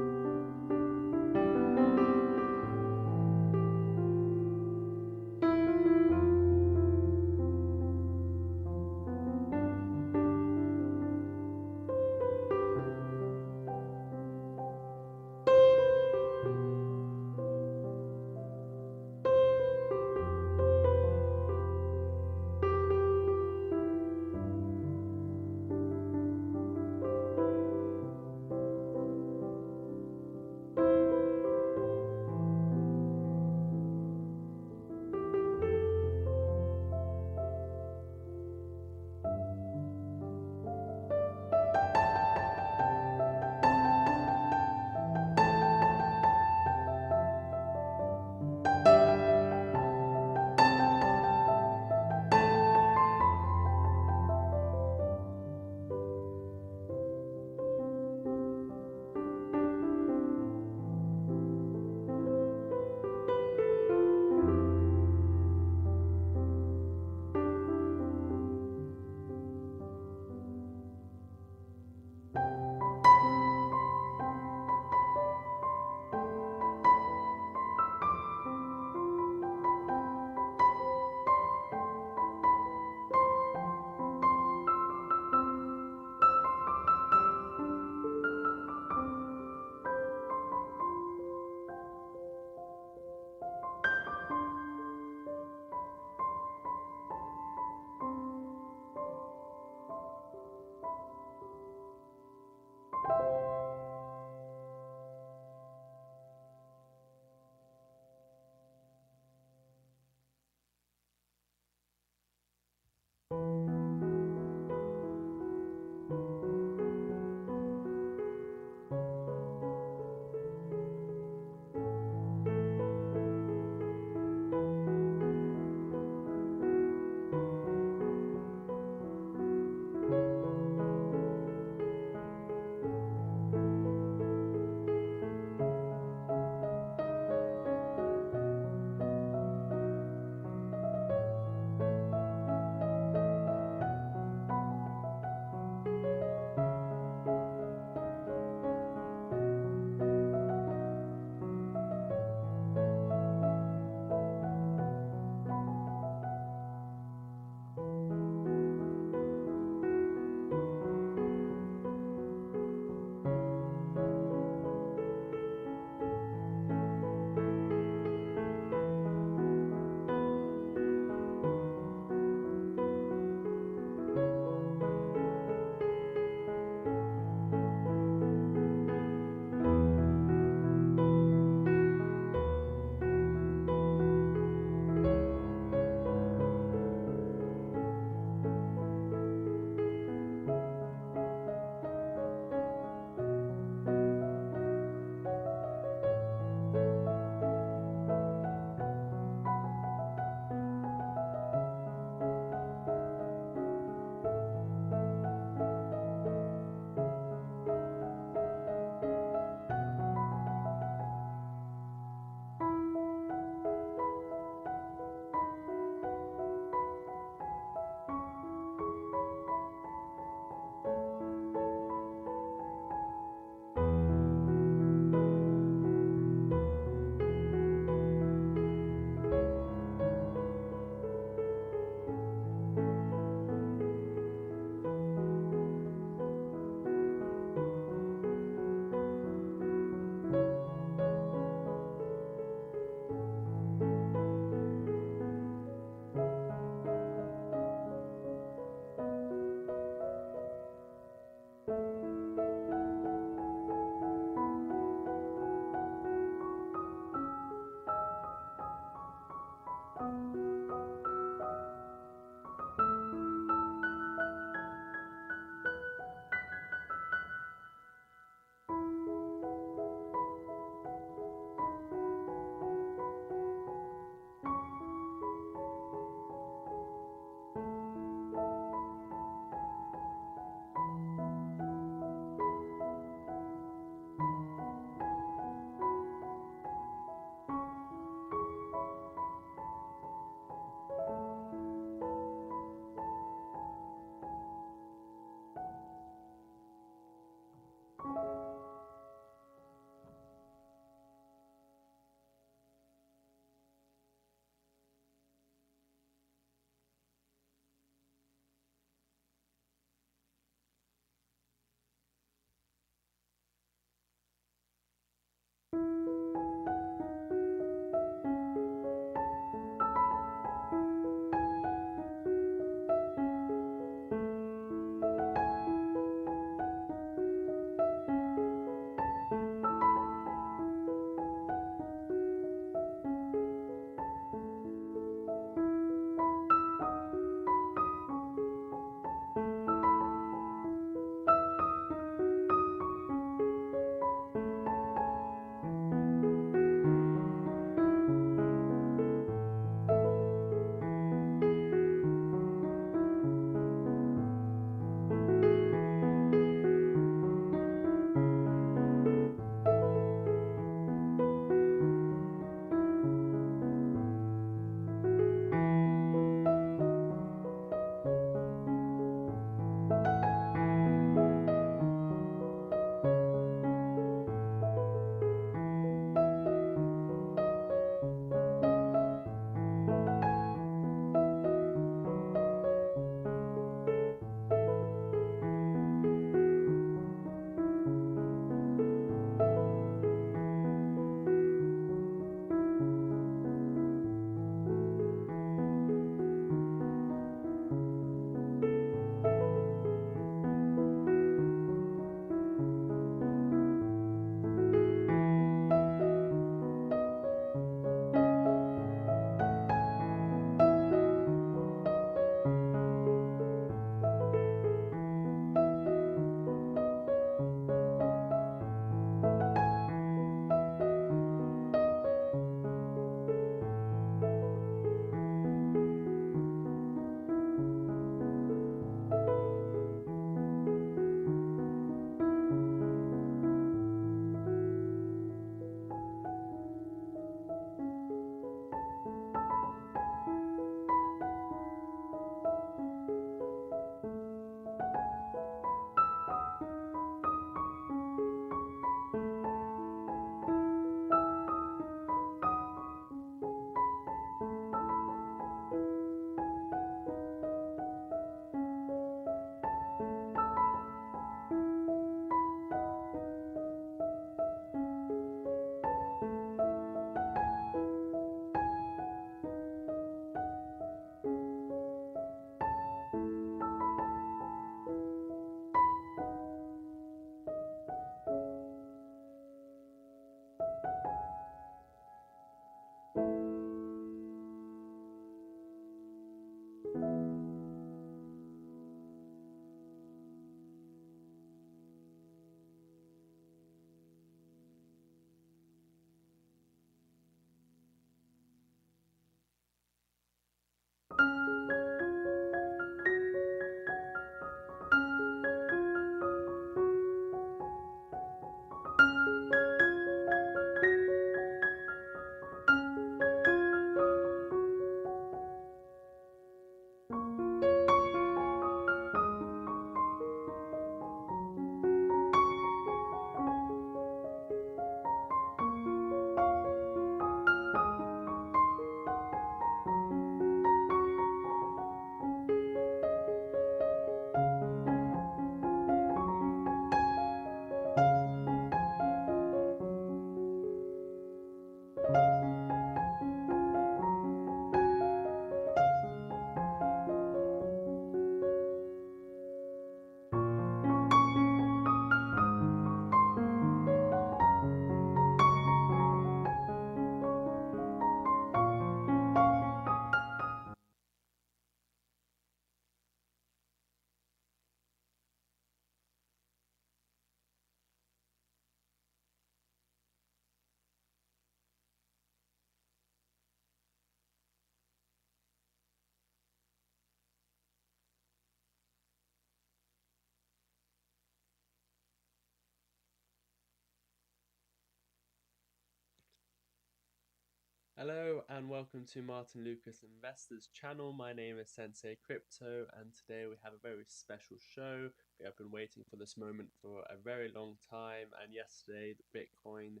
[SPEAKER 4] Hello and welcome to Martyn Lucas Investors Channel. My name is Sensei Crypto and today we have a very special show. We have been waiting for this moment for a very long time, and yesterday the Bitcoin,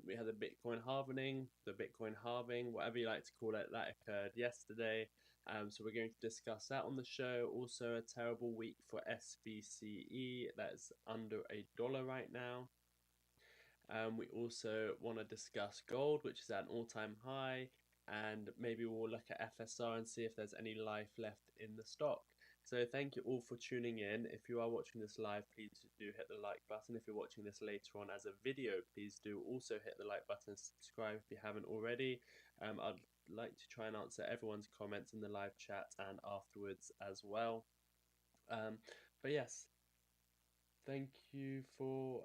[SPEAKER 4] we had the Bitcoin halving, whatever you like to call it, that occurred yesterday. So we're going to discuss that on the show. Also a terrible week for SPCE, that's under $1 right now. We also want to discuss gold, which is at an all-time high, and maybe we'll look at FSR and see if there's any life left in the stock. So thank you all for tuning in. If you are watching this live, please do hit the like button. If you're watching this later on as a video, please do also hit the like button and subscribe if you haven't already. I'd like to try and answer everyone's comments in the live chat and afterwards as well. But yes, thank you for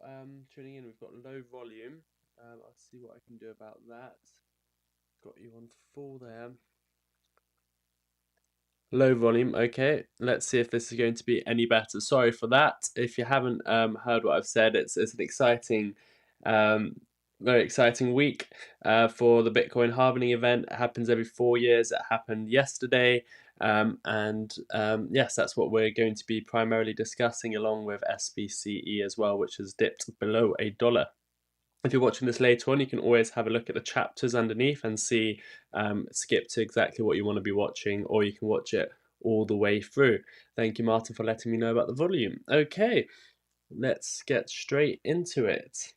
[SPEAKER 4] tuning in. We've got low volume. I'll see what I can do about that. Got you on full there. Low volume. Okay, let's see if this is going to be any better. Sorry for that. If you haven't heard what I've said, it's an exciting, very exciting week for the Bitcoin halving event. It happens every 4 years. It happened yesterday. Yes, that's what we're going to be primarily discussing, along with SPCE as well, which has dipped below $1. If you're watching this later on, you can always have a look at the chapters underneath and see, skip to exactly what you want to be watching, or you can watch it all the way through. Thank you, Martyn, for letting me know about the volume. Okay, let's get straight into it.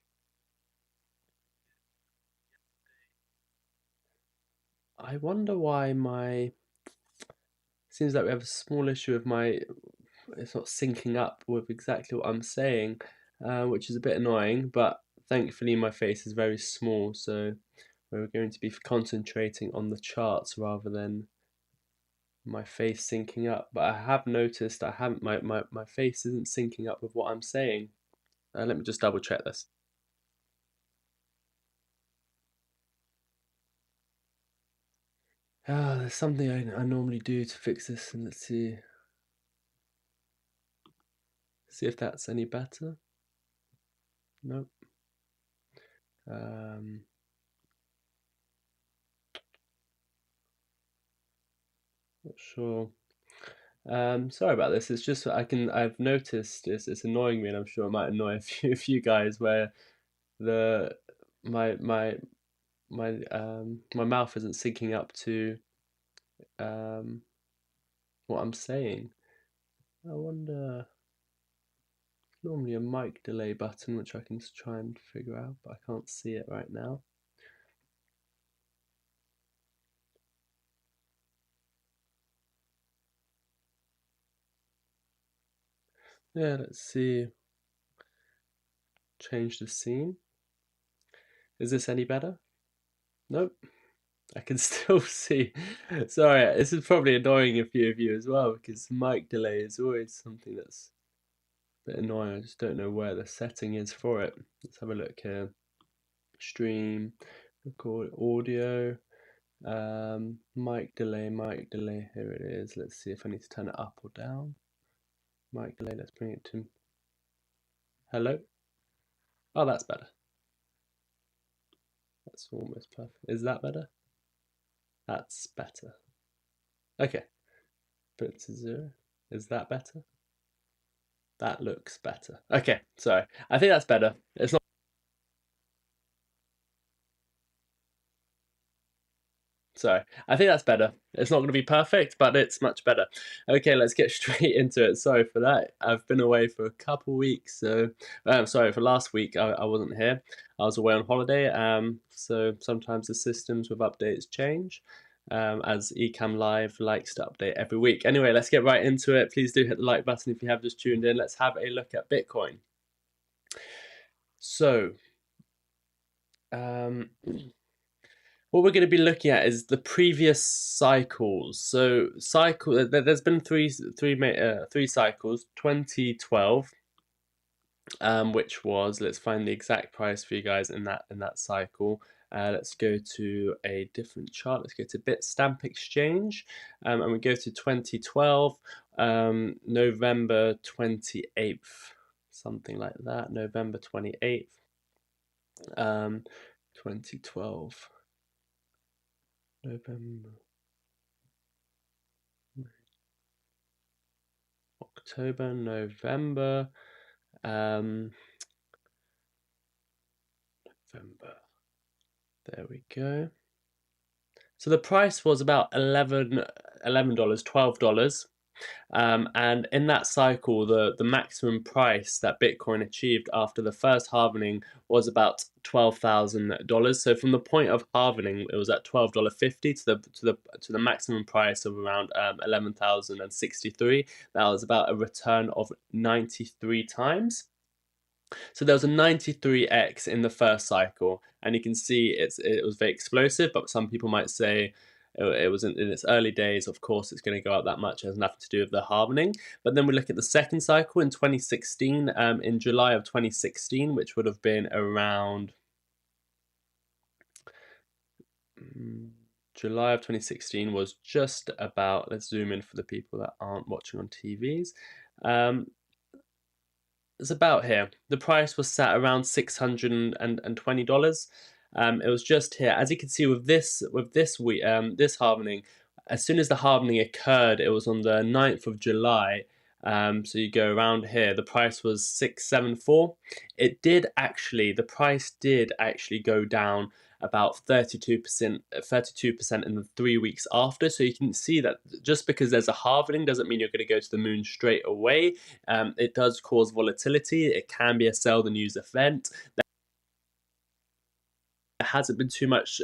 [SPEAKER 4] I wonder why seems like we have a small issue with it's not syncing up with exactly what I'm saying, which is a bit annoying, but thankfully my face is very small, so we're going to be concentrating on the charts rather than my face syncing up. But I have noticed my face isn't syncing up with what I'm saying. Let me just double check this. There's something I normally do to fix this, and let's see if that's any better. Nope. Not sure. Sorry about this. It's just I've noticed it's annoying me, and I'm sure it might annoy a few guys where my mouth isn't syncing up to what I'm saying. I wonder. Normally a mic delay button, which I can try and figure out, but I can't see it right now. Yeah, let's see. Change the scene. Is this any better? Nope. I can still see. Sorry, this is probably annoying a few of you as well, because mic delay is always something that's a bit annoying. I just don't know where the setting is for it. Let's have a look here. Stream, record audio, mic delay, here it is. Let's see if I need to turn it up or down. Mic delay, let's bring it to hello. Oh, that's better. That's almost perfect. Is that better? That's better. Okay, put it to 0. Is that better? That looks better. Okay, sorry. I think that's better. It's not. Sorry, I think that's better. It's not going to be perfect, but it's much better. Okay, let's get straight into it. Sorry for that. I've been away for a couple weeks, so sorry for last week. I wasn't here. I was away on holiday. So sometimes the systems with updates change, as Ecamm Live likes to update every week. Anyway, let's get right into it. Please do hit the like button if you have just tuned in. Let's have a look at Bitcoin. So, what we're going to be looking at is the previous cycles. So there's been three cycles. 2012, which was, let's find the exact price for you guys in that cycle. Let's go to a different chart. Let's go to Bitstamp Exchange, and we go to 2012, November 28th, something like that. November 28th, 2012. November, October, November, November. There we go. So the price was about $11, $12. And in that cycle, the maximum price that Bitcoin achieved after the first halving was about $12,000. So from the point of halving, it was at $12.50 to the maximum price of around 11,063. That was about a return of 93 times. So there was a 93x in the first cycle, and you can see it was very explosive, but some people might say it was in its early days. Of course, it's going to go up that much. It has nothing to do with the halvening. But then we look at the second cycle in 2016, in July of 2016, which would have been around July of 2016 was just about, let's zoom in for the people that aren't watching on TVs. It's about here. The price was sat around $620. It was just here. As you can see with this halvening, as soon as the halvening occurred, it was on the 9th of July. So you go around here, the price was $674. The price did actually go down about 32% in the 3 weeks after. So you can see that just because there's a halvening doesn't mean you're going to go to the moon straight away. It does cause volatility. It can be a sell the news event. There hasn't been too much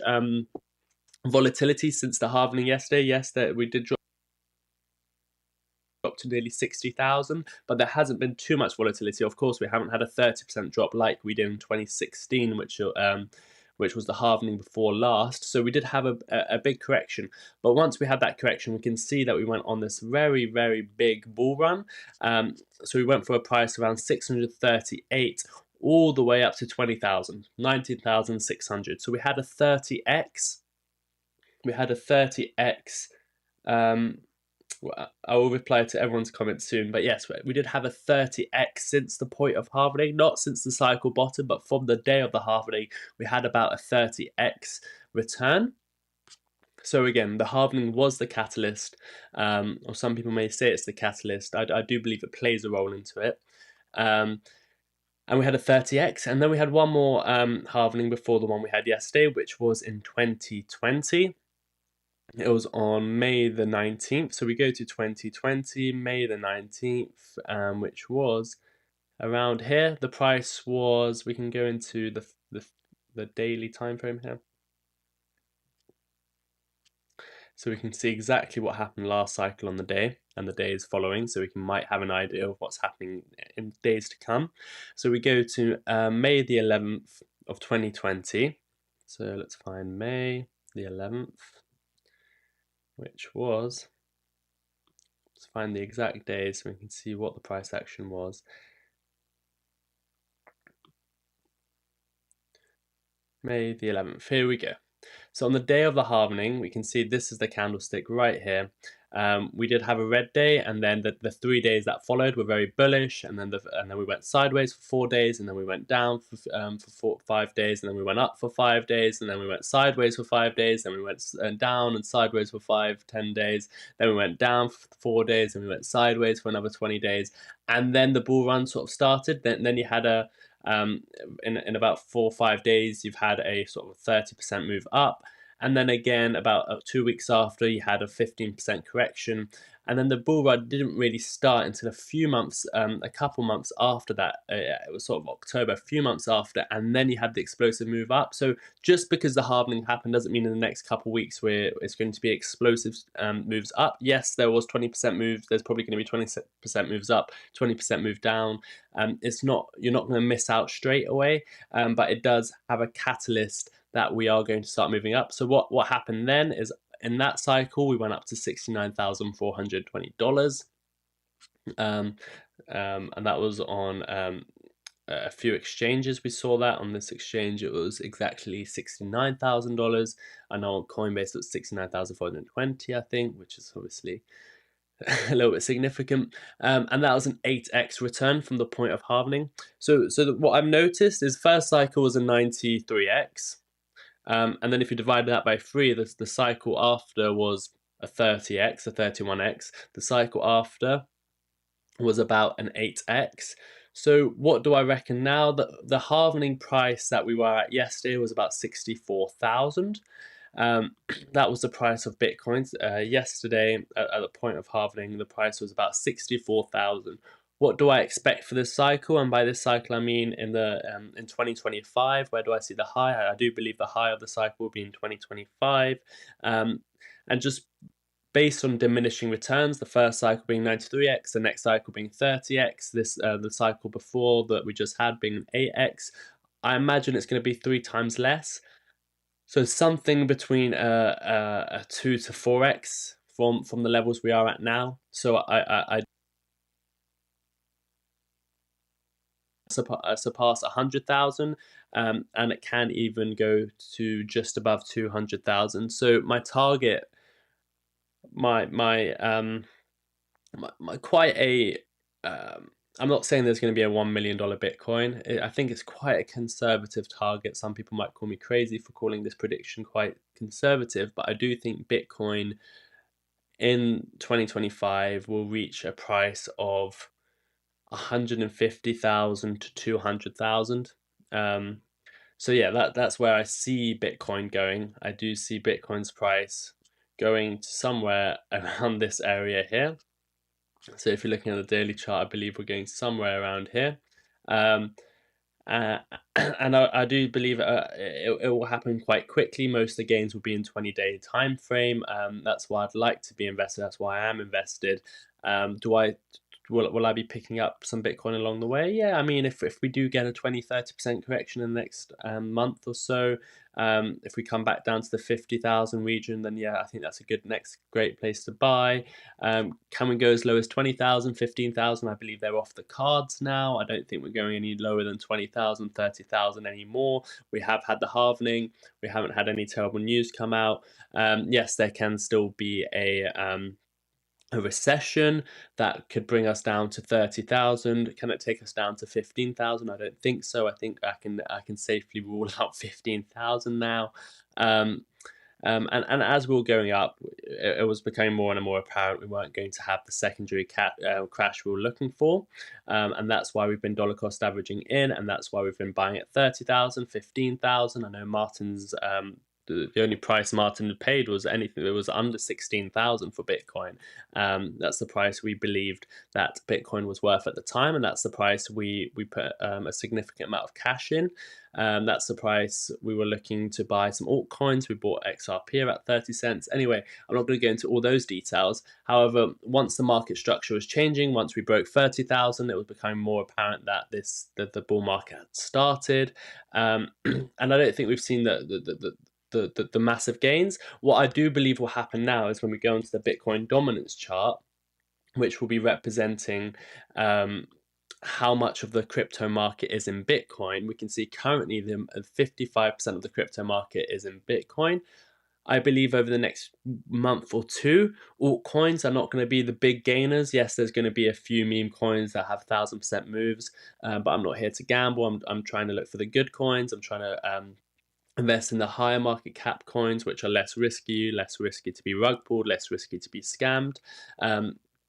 [SPEAKER 4] volatility since the halvening yesterday. Yes, that we did drop to nearly 60,000, but there hasn't been too much volatility. Of course, we haven't had a 30% drop like we did in 2016, which was the halvening before last. So we did have a big correction. But once we had that correction, we can see that we went on this very, very big bull run. So we went for a price around 638 all the way up to 20,000, 19,600. So we had a 30x. I will reply to everyone's comments soon, but yes, we did have a 30x since the point of halvening, not since the cycle bottom, but from the day of the halvening, we had about a 30x return. So again, the halvening was the catalyst, or some people may say it's the catalyst. I do believe it plays a role into it. And we had a 30x, and then we had one more halvening before the one we had yesterday, which was in 2020. It was on May the 19th. So we go to 2020, May the 19th, which was around here. The price was, we can go into the daily time frame here. So we can see exactly what happened last cycle on the day and the days following. So we might have an idea of what's happening in days to come. So we go to May the 11th of 2020. So let's find May the 11th. Which was, let's find the exact day so we can see what the price action was. May the 11th, here we go. So on the day of the halvening, we can see this is the candlestick right here. We did have a red day, and then the 3 days that followed were very bullish, and then we went sideways for 4 days, and then we went down for 5 days, and then we went up for 5 days, and then we went sideways for 5 days, then we went down and sideways for 10 days, then we went down for 4 days, and we went sideways for another 20 days, and then the bull run sort of started. Then you had in about 4 or 5 days, you've had a sort of 30% move up. And then again, about 2 weeks after, you had a 15% correction. And then the bull run didn't really start until a couple months after that. It was sort of October, a few months after, and then you had the explosive move up. So just because the halvening happened doesn't mean in the next couple of weeks where it's going to be explosive moves up. Yes, there was 20% moves. There's probably going to be 20% moves up, 20% move down. You're not going to miss out straight away, but it does have a catalyst that we are going to start moving up. So what happened then is, in that cycle, we went up to $69,420. And that was on a few exchanges. We saw that on this exchange, it was exactly $69,000. I know on Coinbase it was $69,420, I think, which is obviously a little bit significant. And that was an 8x return from the point of halvening. So what I've noticed is first cycle was a 93x. And then if you divide that by 3, the cycle after was a 30x, a 31x. The cycle after was about an 8x. So what do I reckon now? The halving price that we were at yesterday was about 64,000. That was the price of Bitcoins. Yesterday, at the point of halving, the price was about 64,000. What do I expect for this cycle? And by this cycle, I mean in 2025. Where do I see the high? I do believe the high of the cycle will be in 2025. And just based on diminishing returns, the first cycle being 93x, the next cycle being 30x, the cycle before that we just had being 8x, I imagine it's going to be 3 times less. So something between a 2 to 4x from the levels we are at now. So I surpass 100,000, and it can even go to just above 200,000. So my target, my quite a I'm not saying there's going to be a $1 million Bitcoin. I think it's quite a conservative target. Some people might call me crazy for calling this prediction quite conservative, but I do think Bitcoin in 2025 will reach a price of 150,000 to 200,000. So yeah, that's where I see Bitcoin going. I do see Bitcoin's price going to somewhere around this area here. So if you're looking at the daily chart, I believe we're going somewhere around here. And I do believe it will happen quite quickly. Most of the gains will be in 20-day time frame. That's why I'd like to be invested. That's why I am invested. Will I be picking up some Bitcoin along the way? Yeah, I mean, if we do get a 20-30% correction in the next month or so, if we come back down to the 50,000 region, then yeah, I think that's a good next great place to buy. Can we go as low as 20,000, 15,000? I believe they're off the cards now. I don't think we're going any lower than 20,000, 30,000 anymore. We have had the halving. We haven't had any terrible news come out. Yes, there can still be a recession that could bring us down to 30,000. Can it take us down to 15,000? I don't think so. I think I can safely rule out 15,000 now. And as we were going up, it was becoming more and more apparent we weren't going to have the secondary crash we were looking for. And that's why we've been dollar cost averaging in, and that's why we've been buying at 30,000, 15,000. I know Martyn's the only price Martyn had paid was anything that was under 16,000 for Bitcoin. That's the price we believed that Bitcoin was worth at the time, and that's the price we put a significant amount of cash in. That's the price we were looking to buy some altcoins. We bought XRP at 30 cents. Anyway, I'm not going to go into all those details. However, once the market structure was changing, once we broke 30,000, it was becoming more apparent that the bull market had started. And I don't think we've seen the massive gains. What I do believe will happen now is when we go into the Bitcoin dominance chart, which will be representing how much of the crypto market is in Bitcoin. We can see currently 55% of the crypto market is in Bitcoin. I believe over the next month or two, altcoins are not going to be the big gainers. Yes, there's going to be a few meme coins that have 1,000% moves, but I'm not here to gamble. I'm trying to look for the good coins. I'm trying to invest in the higher market cap coins, which are less risky to be rug pulled, less risky to be scammed.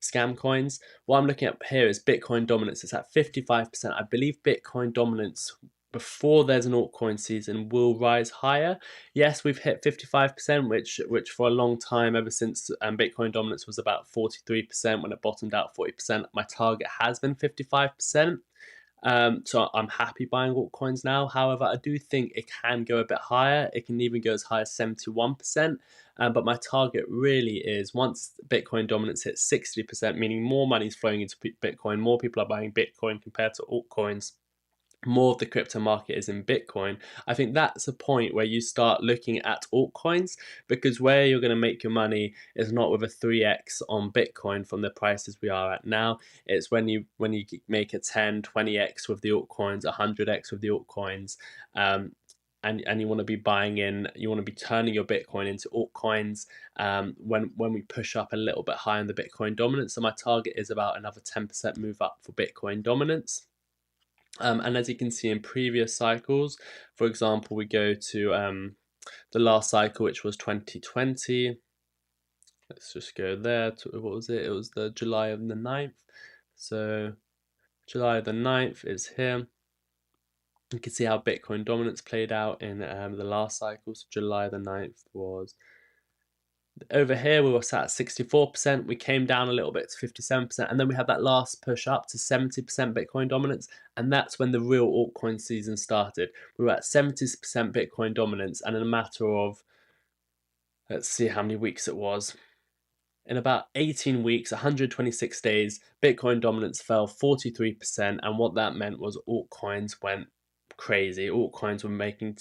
[SPEAKER 4] Scam coins. What I'm looking at here is Bitcoin dominance. It's at 55%. I believe Bitcoin dominance before there's an altcoin season will rise higher. Yes, we've hit 55%, which for a long time, ever since Bitcoin dominance was about 43%, when it bottomed out 40%, my target has been 55%. So I'm happy buying altcoins now. However, I do think it can go a bit higher. It can even go as high as 71%. But my target really is once Bitcoin dominance hits 60%, meaning more money is flowing into Bitcoin, more people are buying Bitcoin compared to altcoins, more of the crypto market is in Bitcoin. I think that's a point where you start looking at altcoins, because where you're going to make your money is not with a 3x on Bitcoin from the prices we are at now. It's when you make a 10, 20x with the altcoins, 100x with the altcoins, and you want to be buying in, you want to be turning your Bitcoin into altcoins when we push up a little bit higher in the Bitcoin dominance. So my target is about another 10% move up for Bitcoin dominance. And as you can see in previous cycles, for example, we go to the last cycle, which was 2020. Let's just go there to, what was it? It was the July of the 9th. So July the 9th is here. You can see how Bitcoin dominance played out in the last cycle. So July the 9th was over here. We were sat at 64%. We came down a little bit to 57%. And then we had that last push up to 70% Bitcoin dominance. And that's when the real altcoin season started. We were at 70% Bitcoin dominance. And in a matter of, let's see how many weeks it was. In about 18 weeks, 126 days, Bitcoin dominance fell 43%, and what that meant was altcoins went crazy. Altcoins were making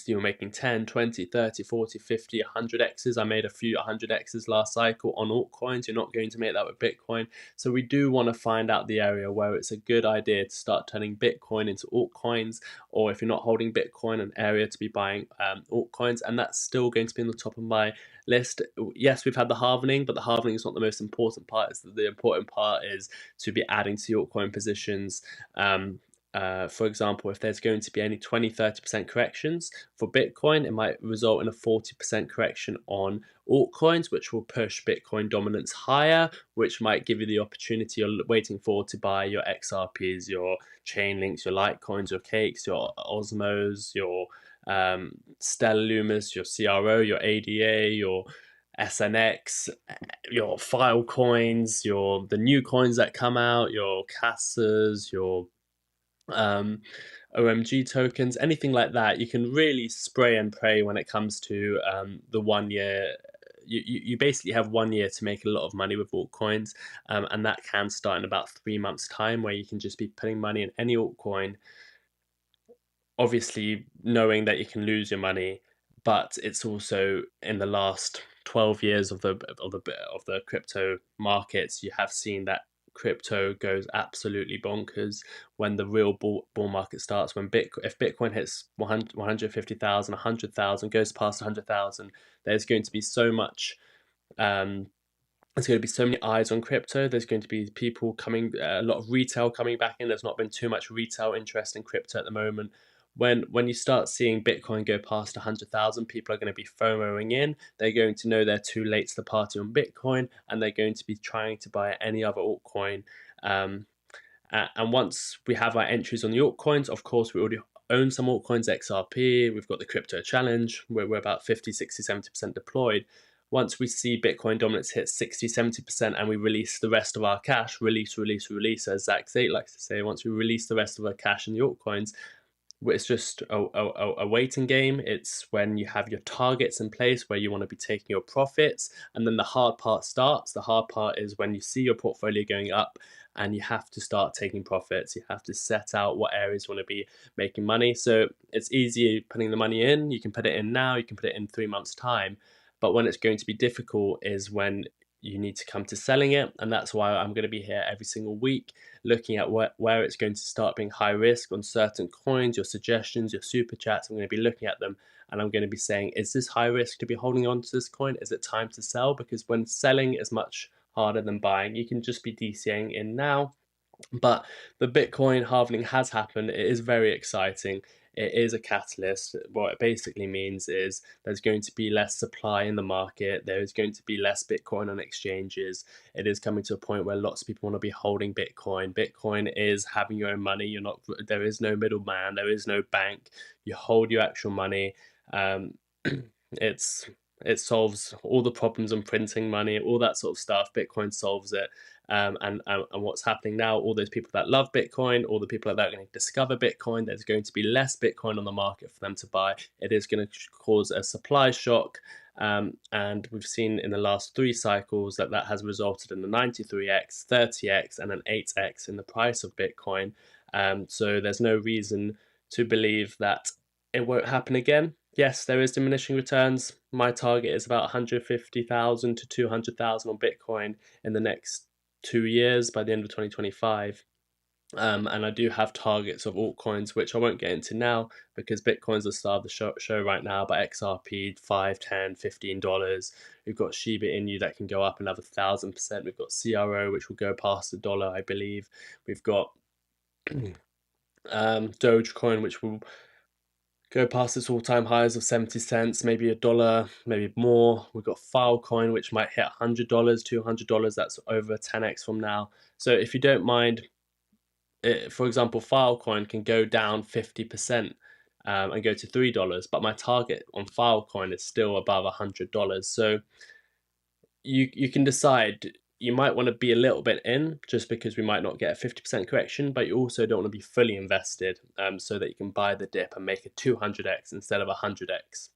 [SPEAKER 4] 10, 20, 30, 40, 50, 100x's. I made a few 100x's last cycle on altcoins. You're not going to make that with Bitcoin. So we do want to find out the area where it's a good idea to start turning Bitcoin into altcoins, or if you're not holding Bitcoin, an area to be buying altcoins, and that's still going to be on the top of my list. Yes, we've had the halving, but the halving is not the most important part. The important part is to be adding to your altcoin positions. For example, if there's going to be any 20-30% corrections for Bitcoin, it might result in a 40% correction on altcoins, which will push Bitcoin dominance higher, which might give you the opportunity you're waiting for to buy your XRPs, your Chainlinks, your Litecoins, your Cakes, your Osmos, your Stellar Lumis, your CRO, your ADA, your SNX, your Filecoins, the new coins that come out, your Casas, your OMG tokens, anything like that. You can really spray and pray when it comes to the 1 year. You basically have 1 year to make a lot of money with altcoins, and that can start in about 3 months' time, where you can just be putting money in any altcoin, obviously knowing that you can lose your money. But it's also in the last 12 years of the crypto markets, you have seen that crypto goes absolutely bonkers when the real bull market starts. If Bitcoin hits 150,000, 100,000, goes past 100,000, there's going to be so much. There's going to be so many eyes on crypto. There's going to be people coming, a lot of retail coming back in. There's not been too much retail interest in crypto at the moment. When you start seeing Bitcoin go past 100,000, people are going to be FOMOing in. They're going to know they're too late to the party on Bitcoin, and they're going to be trying to buy any other altcoin. And once we have our entries on the altcoins, of course, we already own some altcoins, XRP. We've got the crypto challenge, where we're about 50, 60, 70% deployed. Once we see Bitcoin dominance hit 60, 70% and we release the rest of our cash, release, as Zach Zate likes to say, once we release the rest of our cash in the altcoins, it's just a waiting game. It's when you have your targets in place where you want to be taking your profits, and then the hard part starts. The hard part is when you see your portfolio going up and you have to start taking profits. You have to set out what areas you want to be making money. So it's easy putting the money in. You can put it in now, you can put it in 3 months' time. But when it's going to be difficult is when you need to come to selling it. And that's why I'm going to be here every single week looking at where it's going to start being high risk on certain coins, your suggestions, your super chats. I'm going to be looking at them and I'm going to be saying, is this high risk to be holding on to this coin? Is it time to sell? Because when selling is much harder than buying, you can just be DCAing in now. But the Bitcoin halving has happened. It is very exciting. It is a catalyst. What it basically means is there's going to be less supply in the market. There is going to be less Bitcoin on exchanges. It is coming to a point where lots of people want to be holding Bitcoin. Bitcoin is having your own money. There is no middleman. There is no bank. You hold your actual money. It solves all the problems on printing money, all that sort of stuff. Bitcoin solves it. And what's happening now, all those people that love Bitcoin, all the people that are going to discover Bitcoin, there's going to be less Bitcoin on the market for them to buy. It is going to cause a supply shock. And we've seen in the last 3 cycles that has resulted in the 93x, 30x, and an 8x in the price of Bitcoin. So there's no reason to believe that it won't happen again. Yes, there is diminishing returns. My target is about 150,000 to 200,000 on Bitcoin in the next 2 years by the end of 2025. And I do have targets of altcoins, which I won't get into now because Bitcoin's the star of the show right now. But XRP, $5, $10, $15. We've got Shiba Inu that can go up another 1,000%. We've got CRO, which will go past $1, I believe. We've got Dogecoin, which will go past its all-time highs of 70 cents, maybe $1, maybe more. We've got Filecoin, which might hit $100, $200. That's over 10x from now. So if you don't mind, for example, Filecoin can go down 50% and go to $3, but my target on Filecoin is still above $100. So you can decide. You might want to be a little bit in just because we might not get a 50% correction, but you also don't want to be fully invested so that you can buy the dip and make a 200x instead of 100x.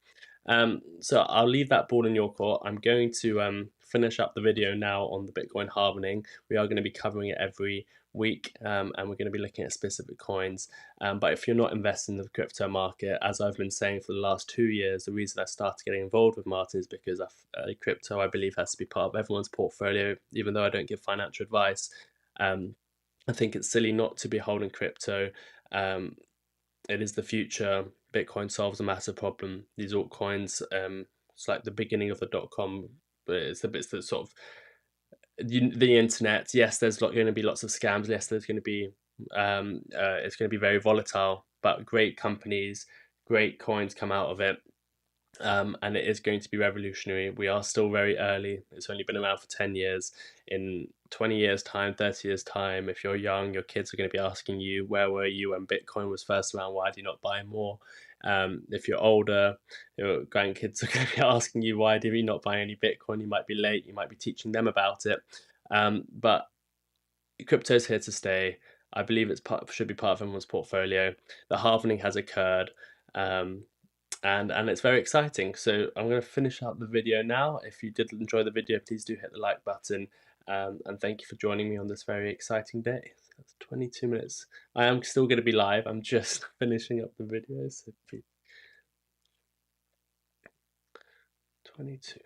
[SPEAKER 4] So I'll leave that ball in your court. I'm going to finish up the video now on the Bitcoin halvening. We are going to be covering it every week and we're going to be looking at specific coins. But if you're not investing in the crypto market, as I've been saying for the last 2 years, the reason I started getting involved with Martyn is because crypto, I believe, has to be part of everyone's portfolio, even though I don't give financial advice. I think it's silly not to be holding crypto. It is the future. Bitcoin solves a massive problem. These altcoins, it's like the beginning of the .com, but it's the sort of the internet. Yes, there's going to be lots of scams. Yes, there's going to be it's going to be very volatile, but great companies, great coins come out of it. And it is going to be revolutionary. We are still very early. It's only been around for 10 years. In 20 years time, 30 years time, if you're young, your kids are going to be asking you, where were you when Bitcoin was first around? Why do you not buy more? If you're older, your grandkids are going to be asking you, why did you not buy any Bitcoin? You might be late. You might be teaching them about it. But crypto is here to stay. I believe it should be part of everyone's portfolio. The halvening has occurred. And it's very exciting. So I'm going to finish up the video now. If you did enjoy the video, please do hit the like button. And thank you for joining me on this very exciting day. That's 22 minutes. I am still going to be live. I'm just finishing up the video. So 22.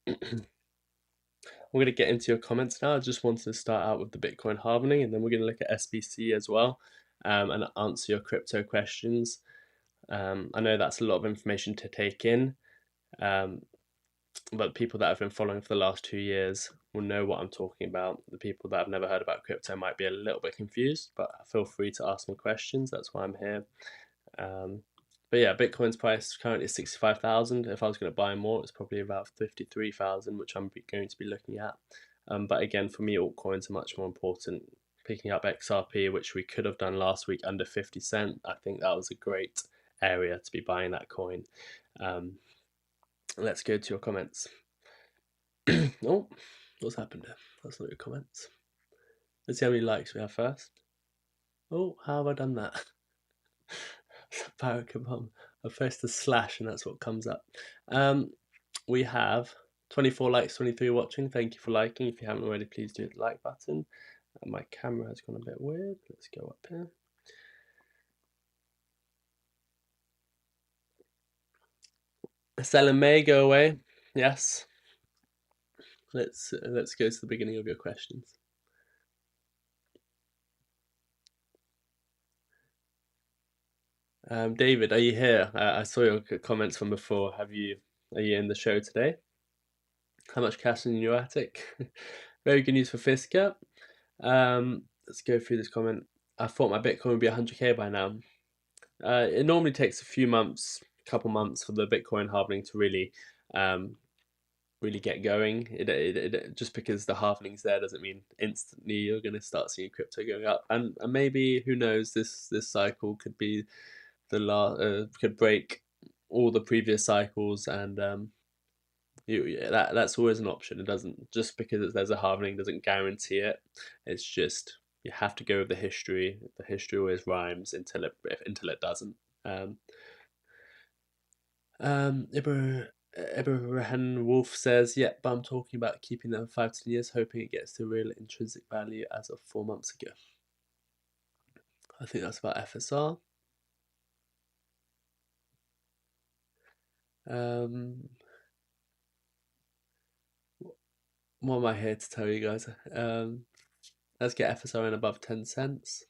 [SPEAKER 4] We're going to get into your comments now. I just wanted to start out with the Bitcoin halvening, and then we're going to look at SPCE as well and answer your crypto questions. I know that's a lot of information to take in, but people that have been following for the last 2 years will know what I'm talking about. The people that have never heard about crypto might be a little bit confused, but feel free to ask me questions. That's why I'm here. But yeah, Bitcoin's price currently is 65,000. If I was going to buy more, it's probably about 53,000, which I'm going to be looking at. But again, for me, altcoins are much more important. Picking up XRP, which we could have done last week under 50 cent, I think that was a great area to be buying that coin. Let's go to your comments. Oh, what's happened there? That's not your comments. Let's see how many likes we have first. Oh, how have I done that? I pressed the slash and that's what comes up. We have 24 likes, 23 watching. Thank you for liking. If you haven't already, please do hit the like button. My camera has gone a bit weird. Let's go up here. Sell and May, go away. Yes. Let's go to the beginning of your questions. David, are you here? I saw your comments from before. Are you in the show today? How much cash in your attic? Very good news for Fisker. Let's go through this comment. I thought my Bitcoin would be 100k by now. It normally takes a few months, couple months for the Bitcoin halvening to really get going. It just because the halvening's there doesn't mean instantly you're going to start seeing crypto going up. And maybe, who knows, this cycle could be could break all the previous cycles, and that's always an option. It doesn't, just because there's a halvening doesn't guarantee it. It's just, you have to go with the history. The history always rhymes until it doesn't. Ibrahim Wolf says, yeah, but I'm talking about keeping them 5 to 10 years, hoping it gets to real intrinsic value as of 4 months ago. I think that's about FSR. What am I here to tell you guys? Let's get FSR in above 10 cents.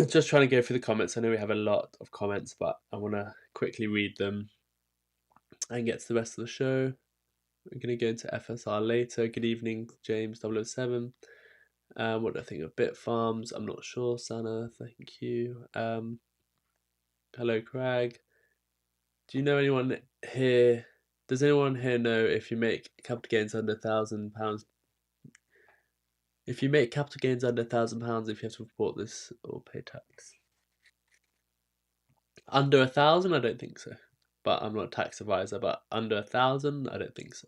[SPEAKER 4] Just trying to go through the comments. I know we have a lot of comments, but I want to quickly read them. and get to the rest of the show. We're going to go into FSR later. Good evening, James 007. What do I think of Bit Farms? I'm not sure. Sana, thank you. Hello, Craig. Do you know anyone here? Does anyone here know if you make capital gains under £1,000? If you make capital gains under £1,000, if you have to report this or pay tax? Under 1,000, I don't think so. But I'm not a tax advisor. But under 1,000, I don't think so.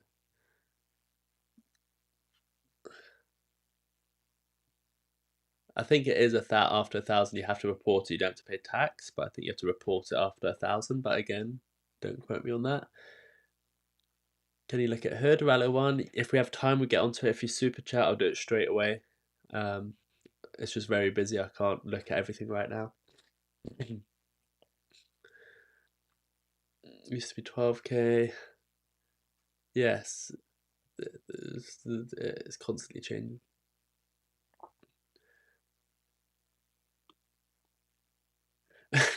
[SPEAKER 4] I think it is after 1,000 you have to report it. You don't have to pay tax, but I think you have to report it after 1,000. But again, don't quote me on that. Can you look at Hood, Rallo 1? If we have time, we get onto it. If you super chat, I'll do it straight away. It's just very busy. I can't look at everything right now. Used to be 12k. Yes, it's constantly changing.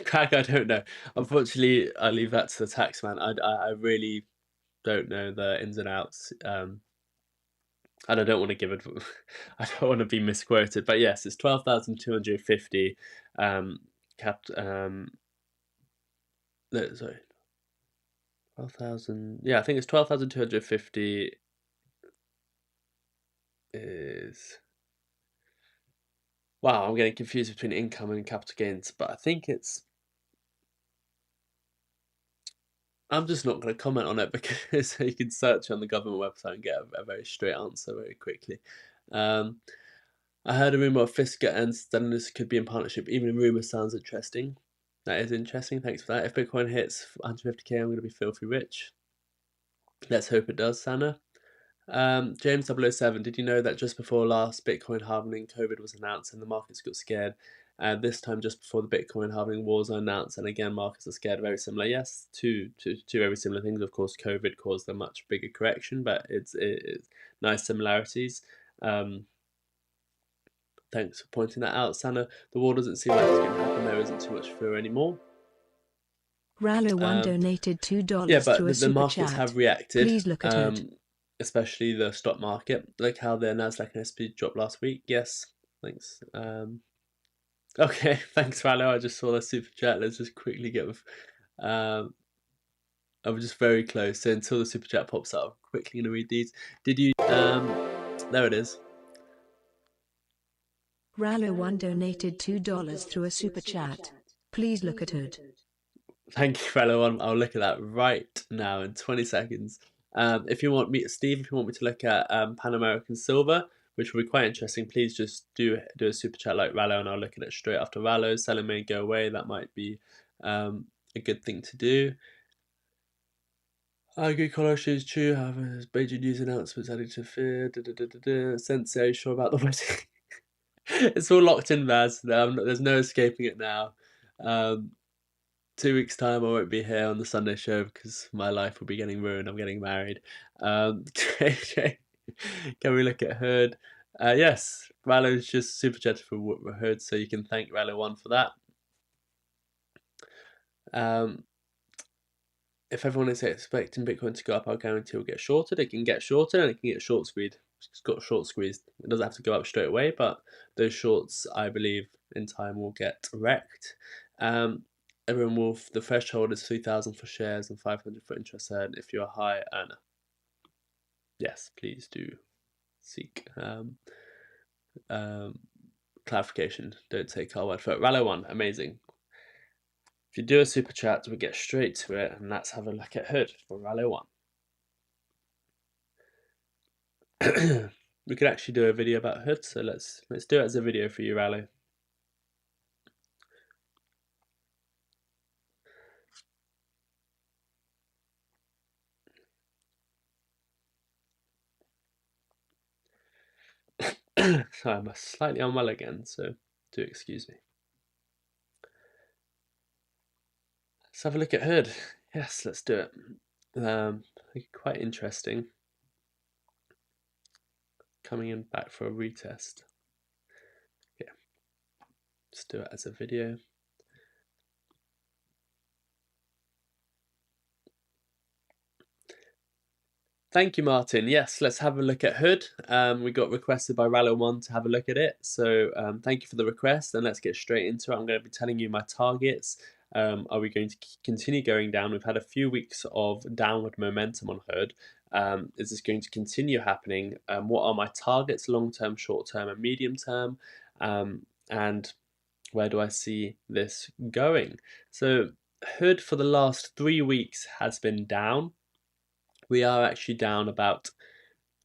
[SPEAKER 4] Craig, I don't know. Unfortunately, I leave that to the tax man. I really don't know the ins and outs. And I don't want to give it. I don't want to be misquoted. But yes, it's 12,250. Capped. No, sorry. 12,000. Yeah, I think it's 12,250. Is. Wow, I'm getting confused between income and capital gains, but I think it's. I'm just not going to comment on it because you can search on the government website and get a very straight answer very quickly. I heard a rumor of Fisker and Stellantis could be in partnership. Even a rumor sounds interesting. That is interesting. Thanks for that. If Bitcoin hits 150k, I'm going to be filthy rich. Let's hope it does, Sana. James 007, did you know that just before last Bitcoin halving, COVID was announced and the markets got scared? This time, just before the Bitcoin halving wars are announced, and again, markets are scared. Very similar. Yes, two very similar things. Of course, COVID caused a much bigger correction, but it's nice similarities. Thanks for pointing that out, Sana. The war doesn't seem like it's going to happen. There isn't too much fear anymore.
[SPEAKER 5] Rallo1 donated $2
[SPEAKER 4] yeah, but
[SPEAKER 5] through a
[SPEAKER 4] the
[SPEAKER 5] super
[SPEAKER 4] markets
[SPEAKER 5] chat.
[SPEAKER 4] have reacted.
[SPEAKER 5] Please look at it.
[SPEAKER 4] Especially the stock market. Look how the Nasdaq and SP dropped last week. Yes, thanks. Okay, thanks, Rallo. I just saw the super chat. Let's just quickly get with. I was just very close. So until the super chat pops up, I'm quickly gonna read these. Did you? There it is.
[SPEAKER 5] Rallo1 donated $2 through a super chat. Please look at it.
[SPEAKER 4] Thank you, Rallo. I'll look at that right now in 20 seconds. If you want me, Steve, if you want me to look at Pan American Silver, which will be quite interesting, please just do a super chat like Rallo, and I'll look at it straight after Rallo. Selling may go away. That might be a good thing to do. I agree, collage is true. However, Beijing news announcements adding to fear. Sensei, are you sure about the wedding? It's all locked in, Vaz. There's no escaping it now. 2 weeks' time, I won't be here on the Sunday show because my life will be getting ruined. I'm getting married. Can we look at Hood? Yes, Rallo's just super chatted for Hood, so you can thank Rallo1 for that. If everyone is expecting Bitcoin to go up, I'll guarantee it will get shorted. It can get shorted and it can get short squeezed. It's got short squeezed. It doesn't have to go up straight away, but those shorts, I believe, in time will get wrecked. Everyone will. The threshold is 3,000 for shares and 500 for interest earned. If you're a high earner, yes, please do seek clarification. Don't take our word for it. Rallo1, amazing. If you do a super chat, we get straight to it, and let's have a look at Hood for Rallo1. We could actually do a video about Hood, so let's do it as a video for you, Rallo. Sorry, I'm slightly unwell again, so do excuse me. Let's have a look at Hood. Yes, let's do it. Quite interesting. Coming in back for a retest. Yeah, let's do it as a video. Thank you, Martin. Yes, let's have a look at Hood. We got requested by Rallo1 to have a look at it. So thank you for the request, and let's get straight into it. I'm going to be telling you my targets. Are we going to continue going down? We've had a few weeks of downward momentum on Hood. Is this going to continue happening? What are my targets, long-term, short-term, and medium-term? And where do I see this going? So Hood for the last 3 weeks has been down. We are actually down about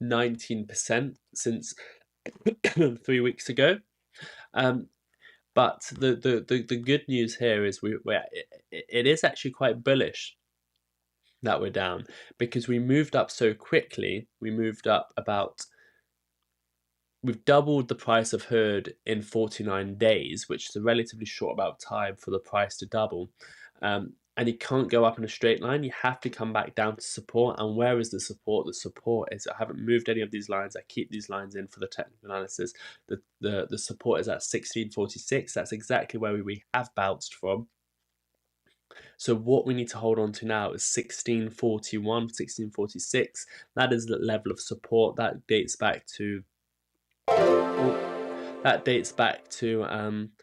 [SPEAKER 4] 19% since 3 weeks ago. But the good news here is it is actually quite bullish that we're down, because we moved up so quickly. We moved up we've doubled the price of Hood in 49 days, which is a relatively short amount of time for the price to double. And you can't go up in a straight line. You have to come back down to support. And where is the support? The support is, I haven't moved any of these lines. I keep these lines in for the technical analysis. The support is at 1646. That's exactly where we have bounced from. So what we need to hold on to now is 1641, 1646. That is the level of support. That dates back to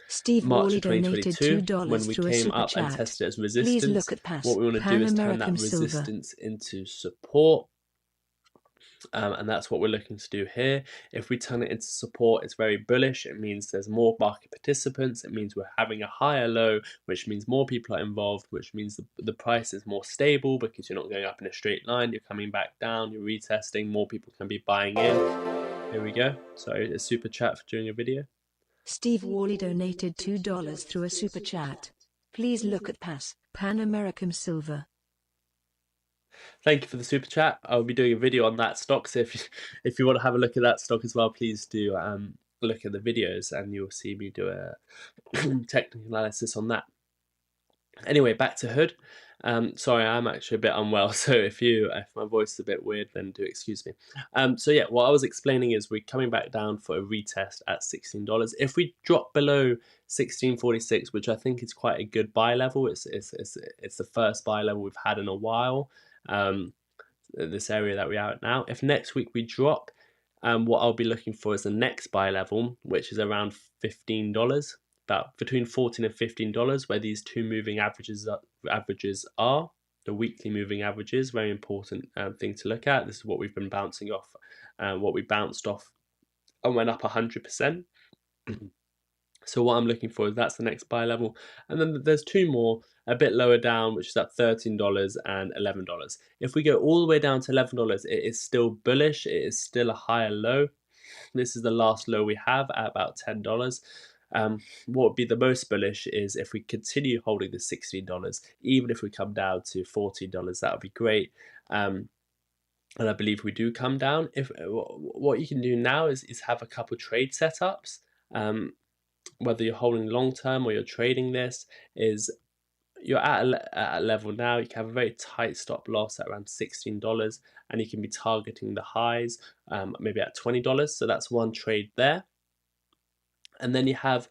[SPEAKER 5] Steve
[SPEAKER 4] March
[SPEAKER 5] Worley
[SPEAKER 4] of
[SPEAKER 5] donated
[SPEAKER 4] 2022, when we
[SPEAKER 5] $2 through a
[SPEAKER 4] came
[SPEAKER 5] super
[SPEAKER 4] up and
[SPEAKER 5] chat.
[SPEAKER 4] tested it as
[SPEAKER 5] Please
[SPEAKER 4] resistance.
[SPEAKER 5] look at PAS,
[SPEAKER 4] What we want to do is turn that
[SPEAKER 5] Pan-American Silver.
[SPEAKER 4] resistance into support. And that's what we're looking to do here. If we turn it into support, it's very bullish. It means there's more market participants. It means we're having a higher low, which means more people are involved, which means the price is more stable, because you're not going up in a straight line. You're coming back down, you're retesting, more people can be buying in. Here we go. Sorry, a super chat for doing a video.
[SPEAKER 5] Steve Worley donated $2 through a super chat. Please look at PAS, Pan-American Silver.
[SPEAKER 4] Thank you for the super chat. I'll be doing a video on that stock. So if you want to have a look at that stock as well, please do look at the videos, and you'll see me do a technical analysis on that. Anyway, back to Hood. Sorry, I'm actually a bit unwell, so if my voice is a bit weird, then do excuse me. So yeah, what I was explaining is we're coming back down for a retest at $16. If we drop below 1646, which I think is quite a good buy level, it's the first buy level we've had in a while. This area that we're at now. If next week we drop, what I'll be looking for is the next buy level, which is around $15, about between $14 and $15, where these two moving averages are. The weekly moving averages, very important thing to look at. This is what we've been bouncing off, what we bounced off and went up 100%. So what I'm looking for is that's the next buy level. And then there's two more a bit lower down, which is at $13 and $11. If we go all the way down to $11, it is still bullish. It is still a higher low. This is the last low we have at about $10. What would be the most bullish is if we continue holding the $16, even if we come down to $14, that would be great. And I believe we do come down. If what you can do now is have a couple trade setups. Whether you're holding long term or you're trading this, is you're at a level now. You can have a very tight stop loss at around $16, and you can be targeting the highs, maybe at $20. So that's one trade there. And then you have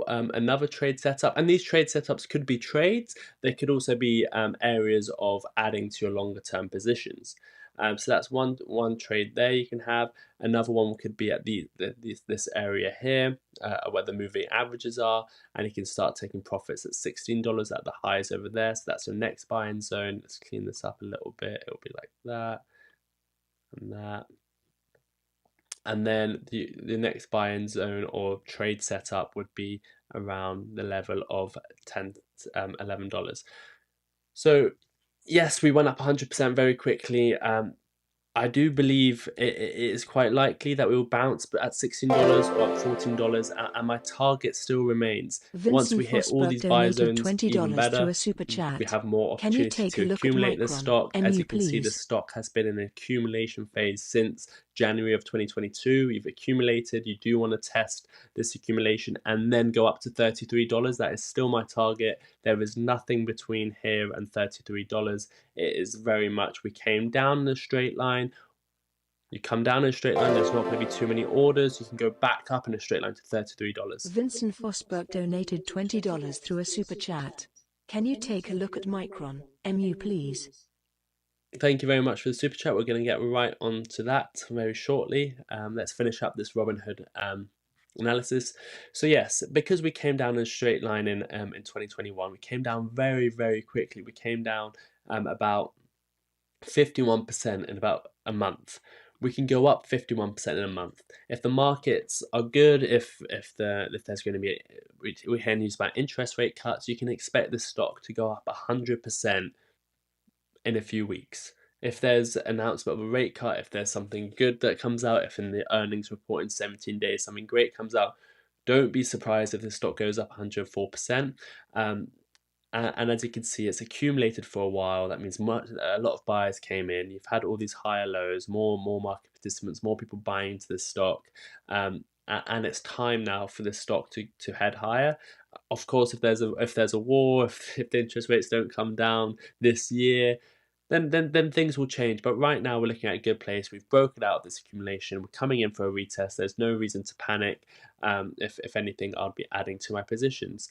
[SPEAKER 4] another trade setup, and these trade setups could be trades. They could also be areas of adding to your longer term positions. So that's one trade there you can have. Another one could be at this area here, where the moving averages are, and you can start taking profits at $16 at the highs over there. So that's your next buying zone. Let's clean this up a little bit. It'll be like that and that. And then the next buy-in zone or trade setup would be around the level of $11. So yes, we went up 100% very quickly. I do believe it is quite likely that we will bounce at $16 or at $14, and my target still remains. Once we hit all these buy zones, even better, we have more opportunity to accumulate this stock. As you can see, the stock has been in an accumulation phase since January of 2022. We've accumulated. You do want to test this accumulation and then go up to $33. That is still my target. There is nothing between here and $33. It is very much, we came down in a straight line. You come down in a straight line, there's not going to be too many orders. You can go back up in a straight line to $33.
[SPEAKER 5] Vincent Fosberg donated $20 through a super chat. Can you take a look at Micron, MU please?
[SPEAKER 4] thank you very much for the super chat. We're going to get right on to that very shortly. Let's finish up this Robinhood analysis. So yes, because we came down in a straight line in 2021, we came down very, very quickly. We came down about 51% in about a month. We can go up 51% in a month if the markets are good. If there's going to be we hear news about interest rate cuts, you can expect the stock to go up 100% in a few weeks. If there's an announcement of a rate cut, if there's something good that comes out, if in the earnings report in 17 days something great comes out, don't be surprised if the stock goes up 104%. And as you can see, it's accumulated for a while. That means a lot of buyers came in. You've had all these higher lows, more market participants, more people buying into this stock. And it's time now for this stock to head higher. Of course, if there's a war, if the interest rates don't come down this year, then things will change. But right now we're looking at a good place. We've broken out this accumulation. We're coming in for a retest. There's no reason to panic. If anything, I'll be adding to my positions.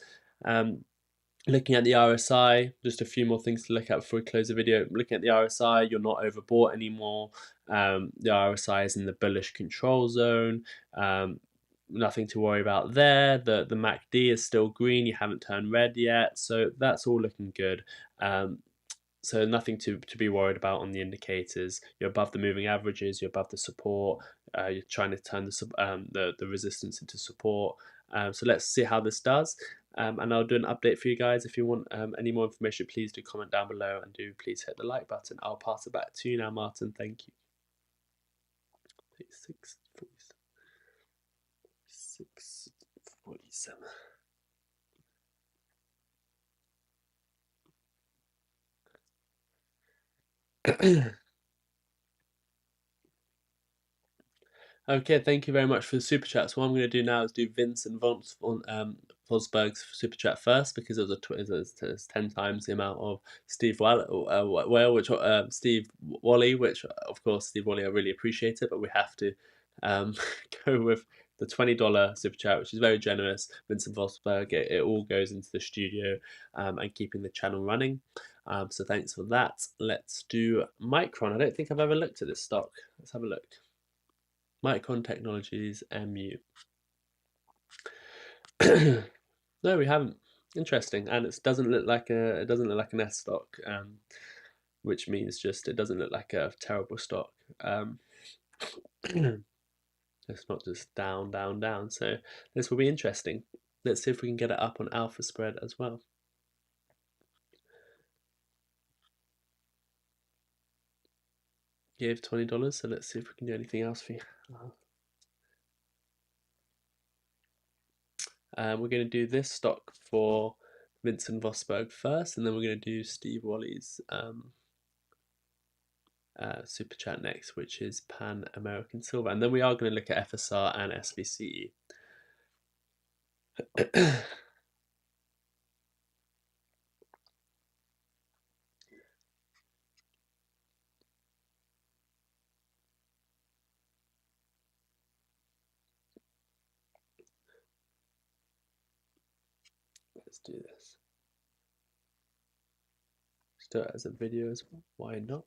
[SPEAKER 4] Looking at the RSI, just a few more things to look at before we close the video. Looking at the RSI, you're not overbought anymore. The RSI is in the bullish control zone. Nothing to worry about there. The MACD is still green. You haven't turned red yet, so that's all looking good. So nothing to be worried about on the indicators. You're above the moving averages. You're above the support. You're trying to turn the resistance into support. So let's see how this does. And I'll do an update for you guys. If you want any more information, please do comment down below, and do please hit the like button. I'll pass it back to you now, Martyn. Thank you. 6:47. Okay, thank you very much for the super chat. So what I'm going to do now is do Vincent Vosberg's super chat first, because it was 10 times the amount of Steve Wally, which of course Steve Wally, I really appreciate it, but we have to go with the $20 super chat, which is very generous. Vincent Vosberg, it all goes into the studio and keeping the channel running. So thanks for that. Let's do Micron. I don't think I've ever looked at this stock. Let's have a look. Micron Technologies MU. No, we haven't. Interesting, and it doesn't look like an S stock, which means just it doesn't look like a terrible stock. It's not just down, down, down. So this will be interesting. Let's see if we can get it up on alpha spread as well. Gave $20, so let's see if we can do anything else for you. We're going to do this stock for Vincent Vosberg first, and then we're going to do Steve Wally's super chat next, which is Pan American Silver, and then we are going to look at FSR and SPCE. Let's do this. Let's do it as a video as well. Why not?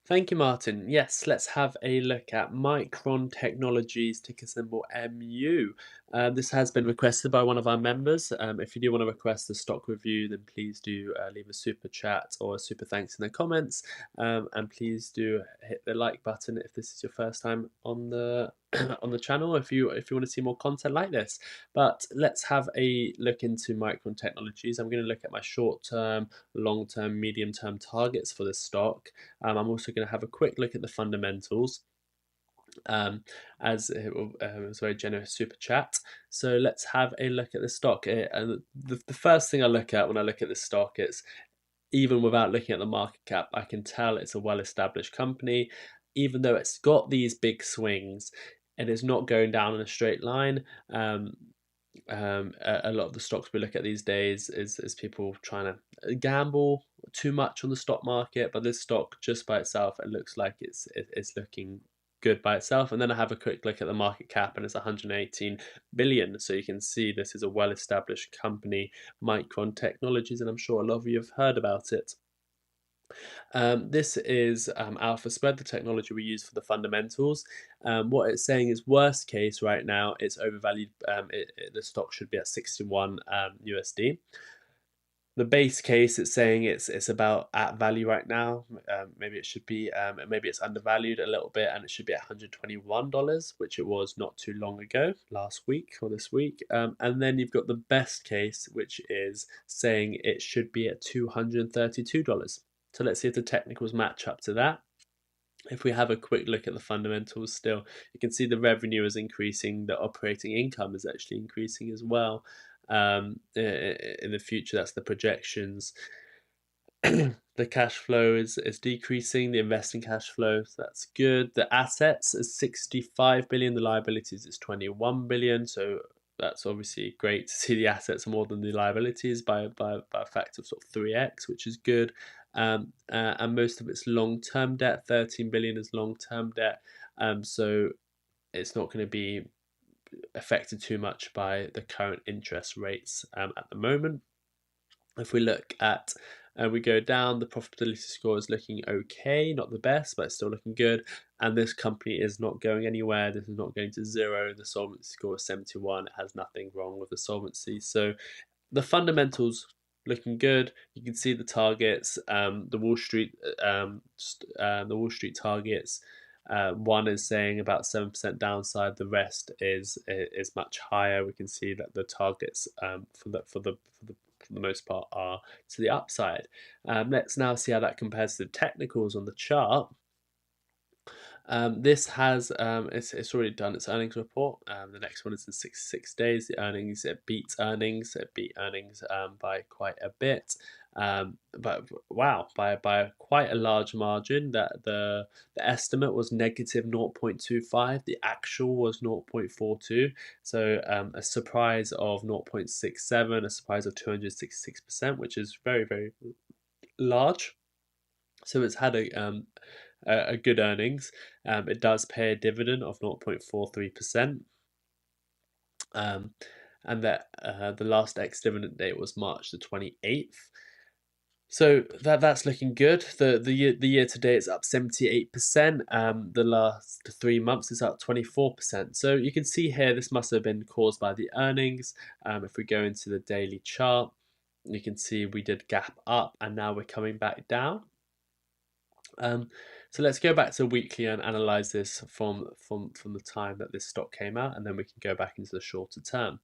[SPEAKER 4] Thank you, Martyn. Yes, let's have a look at Micron Technologies, ticker symbol MU. This has been requested by one of our members. If you do want to request a stock review, then please do leave a super chat or a super thanks in the comments. And please do hit the like button if this is your first time on the on the channel, if you want to see more content like this. But let's have a look into Micron Technologies. I'm going to look at my short-term, long-term, medium-term targets for this stock. I'm also going to have a quick look at the fundamentals, as it was a very generous super chat. So let's have a look at the stock. And the first thing I look at when I look at this stock is, even without looking at the market cap, I can tell it's a well-established company. Even though it's got these big swings, it is not going down in a straight line. a lot of the stocks we look at these days is people trying to gamble too much on the stock market, but this stock just by itself, it looks like it's looking good by itself. And then I have a quick look at the market cap, and it's 118 billion. So you can see this is a well-established company, Micron Technologies, and I'm sure a lot of you have heard about it. This is alpha spread, the technology we use for the fundamentals. What it's saying is worst case right now, it's overvalued. The stock should be at 61 USD. The base case, it's saying it's about at value right now. Maybe it should be, maybe it's undervalued a little bit, and it should be at $121, which it was not too long ago, last week or this week. And then you've got the best case, which is saying it should be at $232. So let's see if the technicals match up to that. If we have a quick look at the fundamentals still, you can see the revenue is increasing, the operating income is actually increasing as well. In the future, that's the projections. The cash flow is decreasing, the investing cash flow, so that's good. The assets is 65 billion, the liabilities is 21 billion, so that's obviously great to see the assets are more than the liabilities by a factor of sort of 3x, which is good. And most of it's long-term debt, 13 billion is long-term debt, so it's not going to be affected too much by the current interest rates at the moment. If we look at we go down, the profitability score is looking okay, not the best, but it's still looking good. And this company is not going anywhere. This is not going to zero. The solvency score is 71. It has nothing wrong with the solvency. So the fundamentals looking good. You can see the targets. The Wall Street targets. One is saying about 7% downside. The rest is much higher. We can see that the targets for the most part are to the upside. Let's now see how that compares to the technicals on the chart. This has it's already done its earnings report. The next one is in 66 days. The earnings, it beat earnings by quite a bit. But wow, by quite a large margin. That the estimate was negative 0.25, the actual was 0.42. So a surprise of 0.67, a surprise of 266%, which is very, very large. So it's had a good earnings. It does pay a dividend of 0.43%. And that the last ex-dividend date was March the 28th. So that's looking good. The year to date is up 78%. The last 3 months is up 24%. So you can see here this must have been caused by the earnings. If we go into the daily chart, you can see we did gap up, and now we're coming back down. So let's go back to weekly and analyze this from the time that this stock came out, and then we can go back into the shorter term.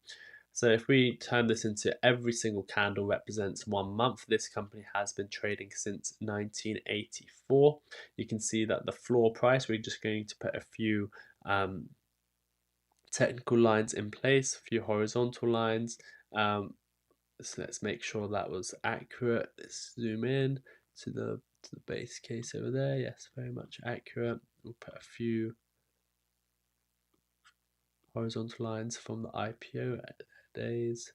[SPEAKER 4] So if we turn this into every single candle represents 1 month, this company has been trading since 1984. You can see that the floor price, we're just going to put a few technical lines in place, a few horizontal lines. So let's make sure that was accurate. Let's zoom in to the base case over there. Yes, very much accurate. We'll put a few horizontal lines from the IPO days.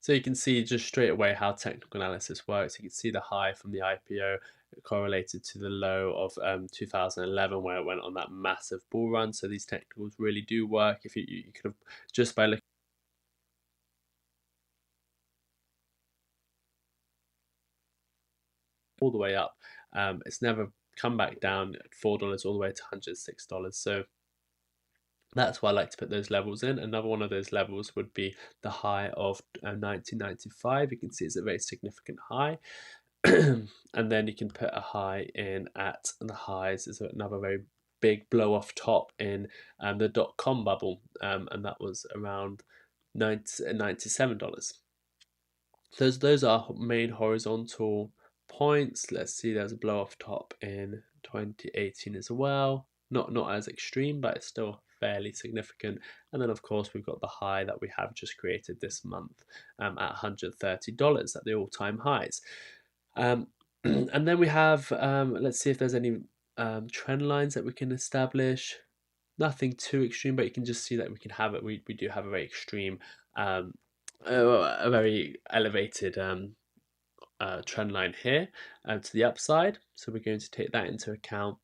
[SPEAKER 4] So you can see just straight away how technical analysis works. You can see the high from the IPO correlated to the low of 2011, where it went on that massive bull run. So these technicals really do work. If you could have, just by looking all the way up, it's never come back down at $4 all the way to $106. So that's why I like to put those levels in. Another one of those levels would be the high of 1995. You can see it's a very significant high. And then you can put a high in at the highs is another very big blow off top in the dot-com bubble, and that was around $97. Those are main horizontal points. Let's see, there's a blow off top in 2018 as well. Not as extreme, but it's still fairly significant. And then of course we've got the high that we have just created this month at $130 at the all-time highs. And then we have let's see if there's any trend lines that we can establish. nothing too extreme, but you can just see that we can have it. We do have a very extreme, a very elevated trend line here to the upside. So we're going to take that into account.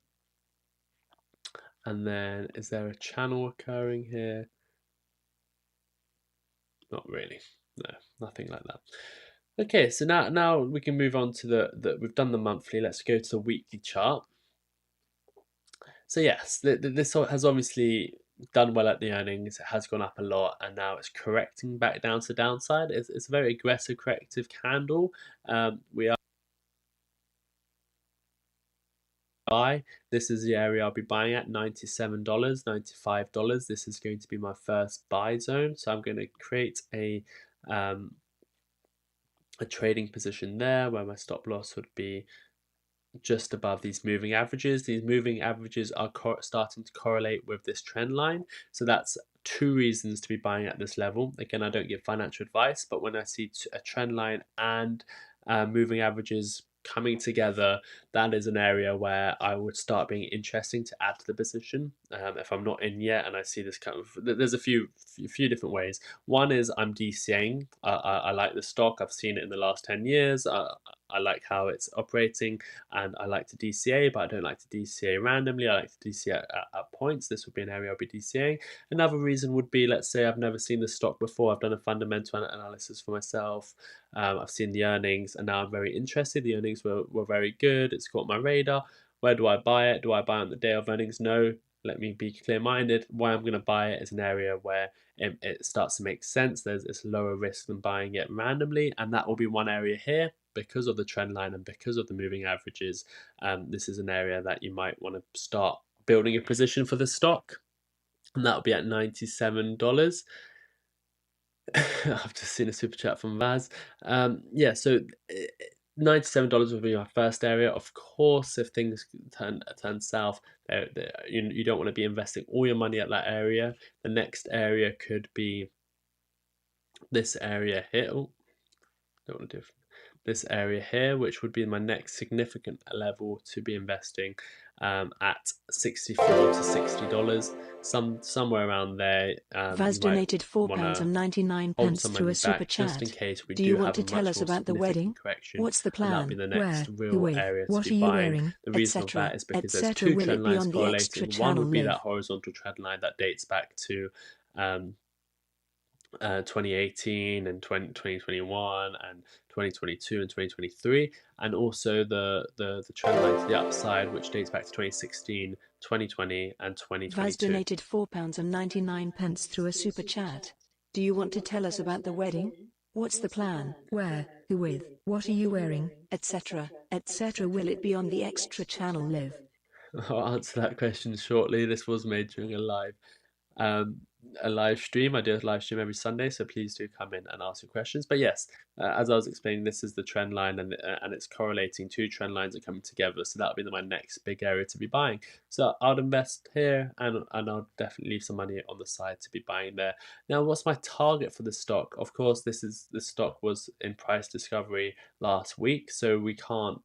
[SPEAKER 4] And then, is there a channel occurring here? Not really. No, nothing like that. Okay, so now we can move on to we've done the monthly. Let's go to the weekly chart. So yes, this has obviously done well at the earnings. It has gone up a lot, and now it's correcting back down to the downside. It's a very aggressive corrective candle. We are buy. This is the area I'll be buying at, $97, $95. This is going to be my first buy zone. So I'm going to create a trading position there where my stop loss would be just above these moving averages. These moving averages are starting to correlate with this trend line. So that's two reasons to be buying at this level. Again, I don't give financial advice, but when I see a trend line and moving averages coming together, that is an area where I would start being interesting to add to the position. If I'm not in yet and I see this kind of, there's a few different ways. One is I'm DCAing. I like the stock. I've seen it in the last 10 years. I like how it's operating, and I like to DCA, but I don't like to DCA randomly. I like to DCA at points. This would be an area I'll be DCAing. Another reason would be, let's say I've never seen the stock before. I've done a fundamental analysis for myself. I've seen the earnings, and now I'm very interested. The earnings were very good. It's caught my radar. Where do I buy it? Do I buy on the day of earnings? No. Let me be clear-minded. Why I'm going to buy it is an area where it starts to make sense. It's lower risk than buying it randomly, and that will be one area here. Because of the trend line and because of the moving averages, this is an area that you might want to start building a position for the stock, and that'll be at $97. I've just seen a super chat from Vaz. Yeah, so $97 will be my first area. Of course, if things turn south, you don't want to be investing all your money at that area. The next area could be this area here. Oh, don't want to do this area here, which would be my next significant level to be investing at $64 to $60, somewhere around there.
[SPEAKER 5] Vaz donated £4.99 through a super chat.
[SPEAKER 4] Just in case we
[SPEAKER 5] do you
[SPEAKER 4] have
[SPEAKER 5] want to tell us about the wedding?
[SPEAKER 4] Correction.
[SPEAKER 5] What's the plan?
[SPEAKER 4] And that'll be the next
[SPEAKER 5] Where?
[SPEAKER 4] real
[SPEAKER 5] Who with?
[SPEAKER 4] area
[SPEAKER 5] What
[SPEAKER 4] to
[SPEAKER 5] are
[SPEAKER 4] be
[SPEAKER 5] you
[SPEAKER 4] buying.
[SPEAKER 5] wearing?
[SPEAKER 4] The reason for that is because there's two
[SPEAKER 5] Will
[SPEAKER 4] trend
[SPEAKER 5] it be
[SPEAKER 4] lines
[SPEAKER 5] on the extra
[SPEAKER 4] correlating. One
[SPEAKER 5] channel
[SPEAKER 4] would be
[SPEAKER 5] live?
[SPEAKER 4] that horizontal trend line that dates back to 2018 and 2021 and 2022 and 2023, and also the trend line to the upside, which dates back to 2016, 2020 and 2022.
[SPEAKER 5] Vaz donated £4.99 through a super chat. Do you want to tell us about the wedding? What's the plan? Where? Who with? What are you wearing? Etc. etc. Will it be on the extra channel live?
[SPEAKER 4] I'll answer that question shortly. This was made during a live stream. I do a live stream every Sunday, so please do come in and ask your questions. But yes, as I was explaining, this is the trend line, and it's correlating. Two trend lines are coming together, so that'll be my next big area to be buying. So I'll invest here, and I'll definitely leave some money on the side to be buying there. Now, what's my target for this stock? Of course, this stock was in price discovery last week, so we can't.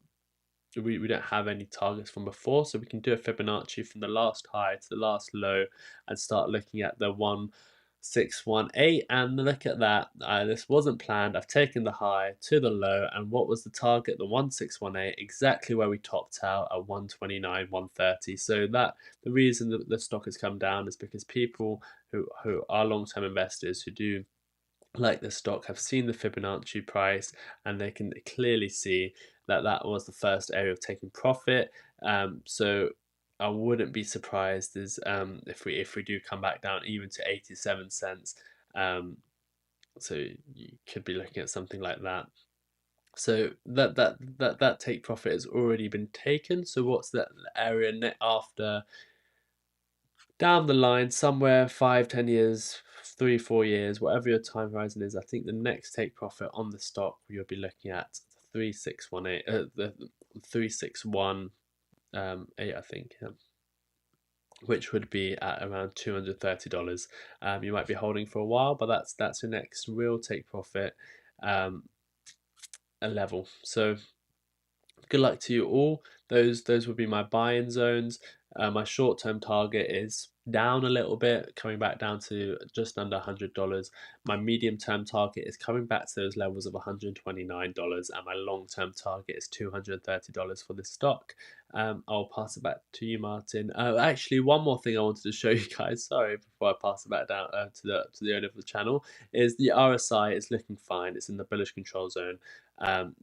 [SPEAKER 4] We don't have any targets from before, so we can do a Fibonacci from the last high to the last low and start looking at the 1618, and look at that. This wasn't planned. I've taken the high to the low, and what was the target? The 1618, exactly where we topped out at 129, 130. So that the reason that the stock has come down is because people who are long-term investors who do like the stock have seen the Fibonacci price, and they can clearly see that was the first area of taking profit. So I wouldn't be surprised as if we do come back down even to 87 cents. So you could be looking at something like that. So that take profit has already been taken. So what's that area net after? Down the line, somewhere 5, 10 years, 3, 4 years, whatever your time horizon is, I think the next take profit on the stock you'll be looking at 3618, the 3618, I think, yeah, which would be at around $230. You might be holding for a while, but that's your next real take profit a level. So good luck to you all. Those would be my buy-in zones. My short-term target is down a little bit, coming back down to just under $100. My medium-term target is coming back to those levels of $129, and my long-term target is $230 for this stock. I'll pass it back to you, Martyn. Actually, one more thing I wanted to show you guys. Sorry, before I pass it back down to the owner of the channel, is the RSI is looking fine. It's in the bullish control zone.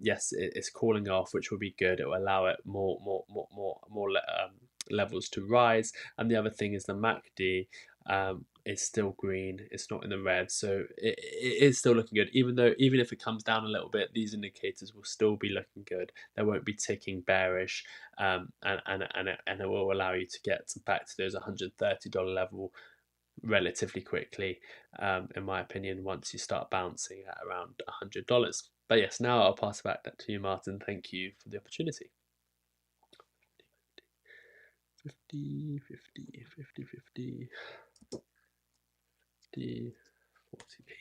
[SPEAKER 4] Yes, it's calling off, which will be good. It will allow it more levels to rise. And the other thing is the MACD is still green. It's not in the red, so it is still looking good. Even if it comes down a little bit, these indicators will still be looking good. They won't be ticking bearish, and it will allow you to get back to those $130 level relatively quickly, in my opinion, once you start bouncing at around $100. But yes, now I'll pass it back to you, Martyn. Thank you for the opportunity. 50, 50, 50, 50, 50, 48.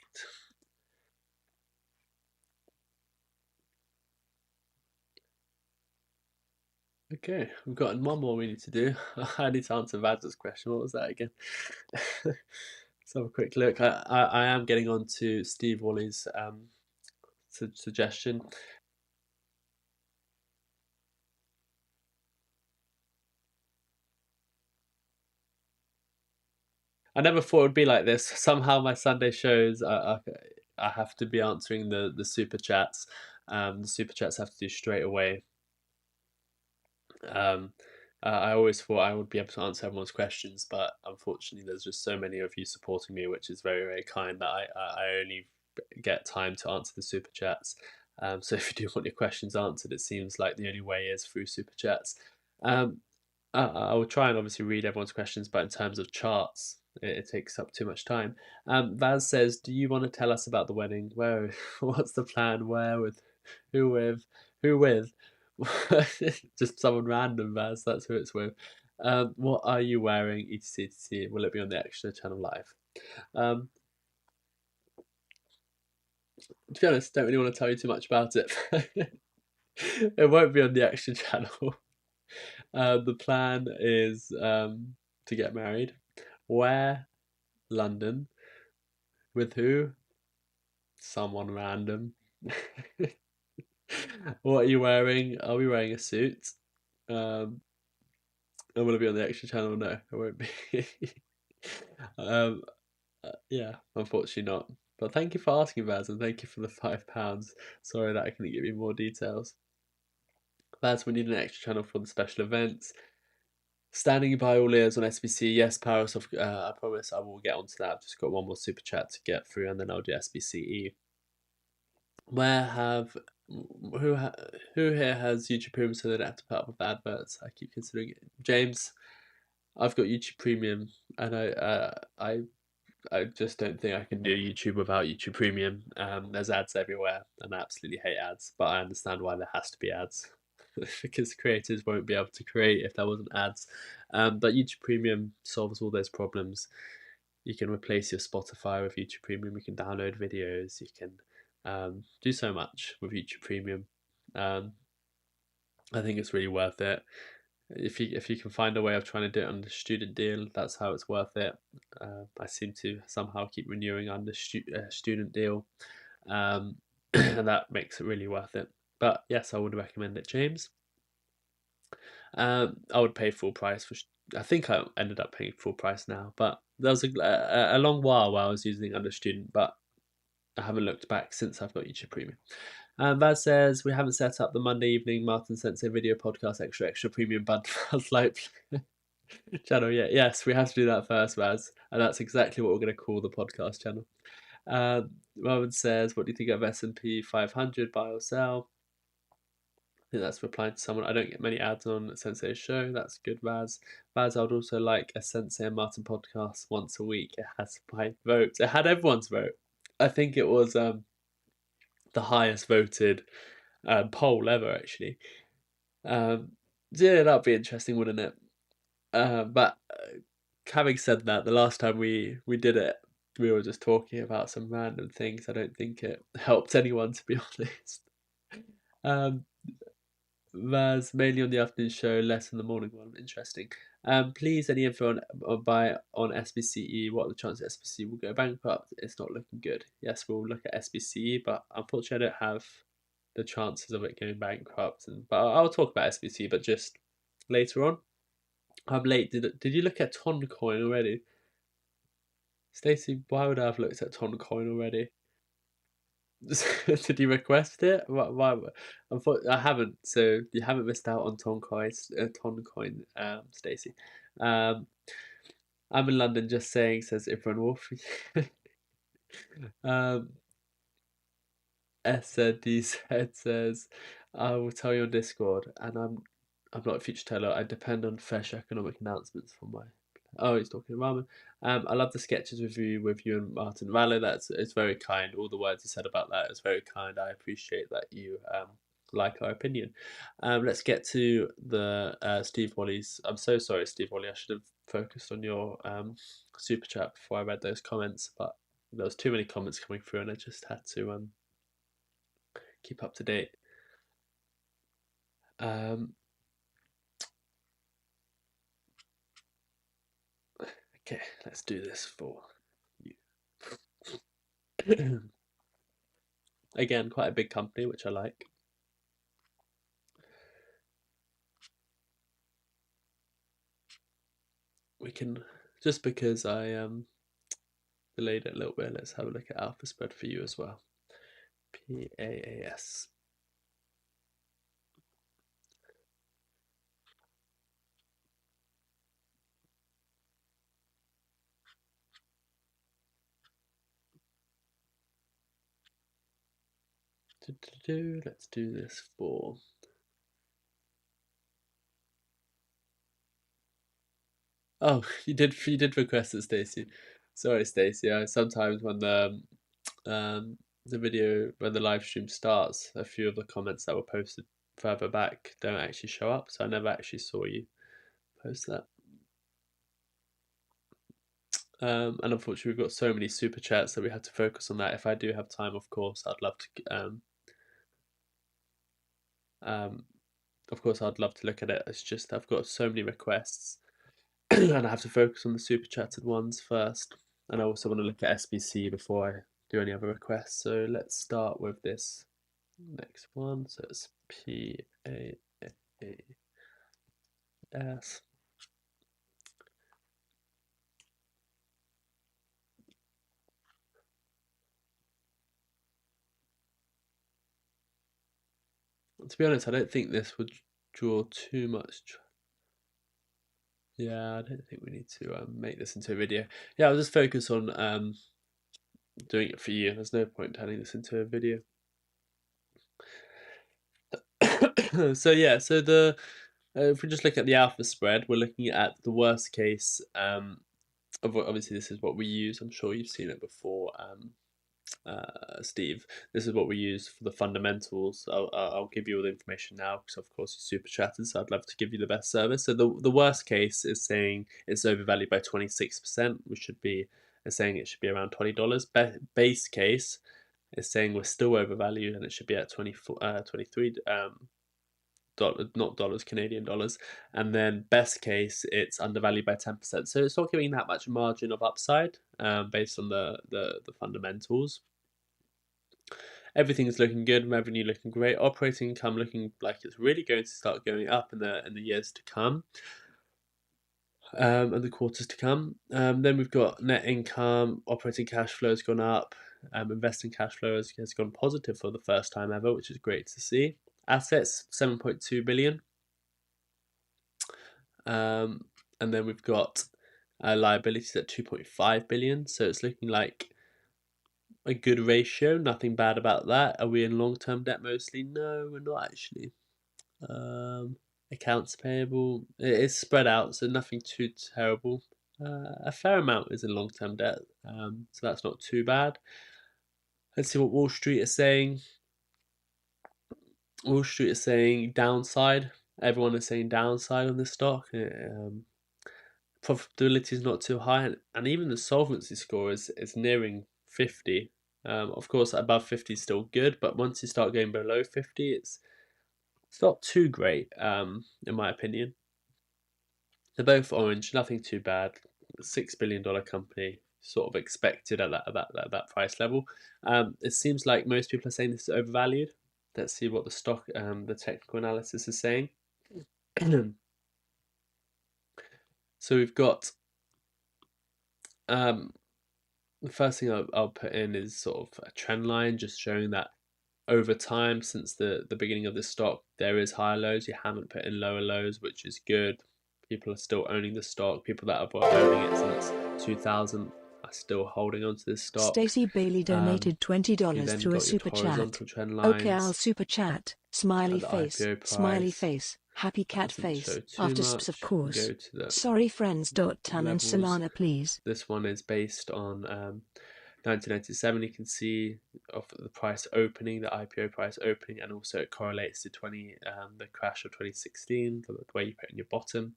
[SPEAKER 4] Okay, we've got one more we need to do. I need to answer Vaz's question. What was that again? Let's have a quick look. I am getting on to Steve Woolley's suggestion. I never thought it would be like this. Somehow my Sunday shows, I have to be answering the super chats. The super chats have to do straight away. I always thought I would be able to answer everyone's questions, but unfortunately there's just so many of you supporting me, which is very, very kind, that I only get time to answer the super chats. So if you do want your questions answered, it seems like the only way is through super chats. I will try and obviously read everyone's questions, but in terms of charts, it takes up too much time. Vaz says, do you want to tell us about the wedding? Where? What's the plan? Where? With? Who with? Who with? Just someone random, Vaz. That's who it's with. What are you wearing? etc, etc. Will it be on the Extra Channel live? To be honest, don't really want to tell you too much about it. It won't be on the Extra Channel. The plan is to get married. Where? London. With who? Someone random. What are you wearing? I'll be wearing a suit. And will it be on the Extra Channel? No, it won't be. Yeah, unfortunately not. But thank you for asking, Vaz, and thank you for the £5. Sorry that I couldn't give you more details. Vaz, we need an Extra Channel for the special events. Standing by all ears on SPCE. Yes, Parasoft. I promise I will get onto that. I've just got one more super chat to get through, and then I'll do SPCE. Who here has YouTube Premium so they don't have to put up with adverts? I keep considering it. James, I've got YouTube Premium, and I just don't think I can do YouTube without YouTube Premium. There's ads everywhere, and I absolutely hate ads, but I understand why there has to be ads. Because creators won't be able to create if there wasn't ads. But YouTube Premium solves all those problems. You can replace your Spotify with YouTube Premium. You can download videos. You can do so much with YouTube Premium. I think it's really worth it. If you can find a way of trying to do it under student deal, that's how it's worth it. I seem to somehow keep renewing under student deal, and that makes it really worth it. But yes, I would recommend it, James. I would pay full price for. I think I ended up paying full price now, but there was a long while I was using under student, but I haven't looked back since I've got YouTube Premium. Vaz says, we haven't set up the Monday evening Martyn Sensei video podcast extra premium bundle like channel yet. Yes, we have to do that first, Vaz, and that's exactly what we're going to call the podcast channel. Robin says, what do you think of S&P 500, buy or sell? I think that's replying to someone. I don't get many ads on Sensei's show. That's good, Vaz. Vaz, I would also like a Sensei and Martyn podcast once a week. It has my vote. It had everyone's vote. I think it was the highest voted poll ever, actually. Yeah, that'd be interesting, wouldn't it? But having said that, the last time we did it, we were just talking about some random things. I don't think it helped anyone, to be honest. Vaz, mainly on the afternoon show, less in the morning one. Interesting. Please, any info on SPCE? What are the chances SPCE will go bankrupt? It's not looking good. Yes, we'll look at SPCE, but unfortunately, I don't have the chances of it going bankrupt. But I'll talk about SPCE, but just later on. I'm late. Did you look at Toncoin already? Stacey, why would I have looked at Toncoin already? Did you request it? Why? I haven't. So you haven't missed out on Toncoin, Stacey. I'm in London. Just saying, says Ibran Wolf. SND says, I will tell you on Discord, and I'm not a future teller. I depend on fresh economic announcements from my. Oh, he's talking to Ramen. I love the sketches with you and Martin Rallo. It's very kind. All the words you said about that is very kind. I appreciate that you like our opinion. Let's get to the Steve Wally's. I'm so sorry, Steve Wally. I should have focused on your super chat before I read those comments, but there was too many comments coming through, and I just had to keep up to date. Okay, let's do this for you. Again, quite a big company, which I like. We can, just because I delayed it a little bit, let's have a look at alpha spread for you as well. PAAS. Let's do this for. Oh, you did request it, Stacey. Sorry, Stacey. Sometimes when the video, when the live stream starts, a few of the comments that were posted further back don't actually show up, so I never actually saw you post that. And unfortunately, we've got so many super chats that we had to focus on that. If I do have time, of course, I'd love to. Of course, I'd love to look at it. It's just I've got so many requests, and I have to focus on the super chatted ones first. And I also want to look at SPC before I do any other requests. So let's start with this next one. So it's PAAS. To be honest, I don't think this would draw too much. Yeah, I don't think we need to make this into a video. Yeah, I'll just focus on doing it for you. There's no point turning this into a video. So yeah, so the if we just look at the alpha spread, we're looking at the worst case. Obviously, this is what we use. I'm sure you've seen it before. Steve, this is what we use for the fundamentals. I'll give you all the information now because of course you're super chatted, so I'd love to give you the best service. So the worst case is saying it's overvalued by 26%, which should be saying it should be around $20. Base case is saying we're still overvalued and it should be at 23 not dollars, Canadian dollars. And then best case, it's undervalued by 10%. So it's not giving that much margin of upside based on the fundamentals. Everything's looking good, revenue looking great, operating income looking like it's really going to start going up in the years to come. And the quarters to come. Then we've got net income, operating cash flow has gone up, investing cash flow has gone positive for the first time ever, which is great to see. Assets 7.2 billion. And then we've got liabilities at 2.5 billion. So it's looking like a good ratio. Nothing bad about that. Are we in long-term debt mostly? No, we're not actually. Accounts payable, it is spread out, so nothing too terrible. A fair amount is in long-term debt, so that's not too bad. Let's see what Wall Street is saying. Wall Street is saying downside. Everyone is saying downside on this stock. Profitability is not too high, and even the solvency score is nearing 50. Of course, above 50 is still good, but once you start going below 50, it's not too great, in my opinion. They're both orange, nothing too bad. $6 billion company, sort of expected at that price level. It seems like most people are saying this is overvalued. Let's see what the stock, the technical analysis is saying. So we've got the first thing I'll put in is sort of a trend line, just showing that over time, since the beginning of this stock, there is higher lows. You haven't put in lower lows, which is good. People are still owning the stock. People that have been owning it since 2000 are still holding on to this stock.
[SPEAKER 5] Stacey Bailey donated $20
[SPEAKER 4] then
[SPEAKER 5] through a
[SPEAKER 4] got your
[SPEAKER 5] super chat.
[SPEAKER 4] horizontal trend lines.
[SPEAKER 5] OKL super chat. Smiley
[SPEAKER 4] the
[SPEAKER 5] face.
[SPEAKER 4] IPO
[SPEAKER 5] Smiley
[SPEAKER 4] price
[SPEAKER 5] face. Happy cat
[SPEAKER 4] doesn't
[SPEAKER 5] face.
[SPEAKER 4] show too
[SPEAKER 5] After
[SPEAKER 4] much.
[SPEAKER 5] of course.
[SPEAKER 4] Go to the
[SPEAKER 5] Sorry friends. Tan and
[SPEAKER 4] levels.
[SPEAKER 5] Solana please.
[SPEAKER 4] This one is based on 1997. You can see of the price opening, the IPO price opening, and also it correlates to the crash of 2016, the way you put in your bottom.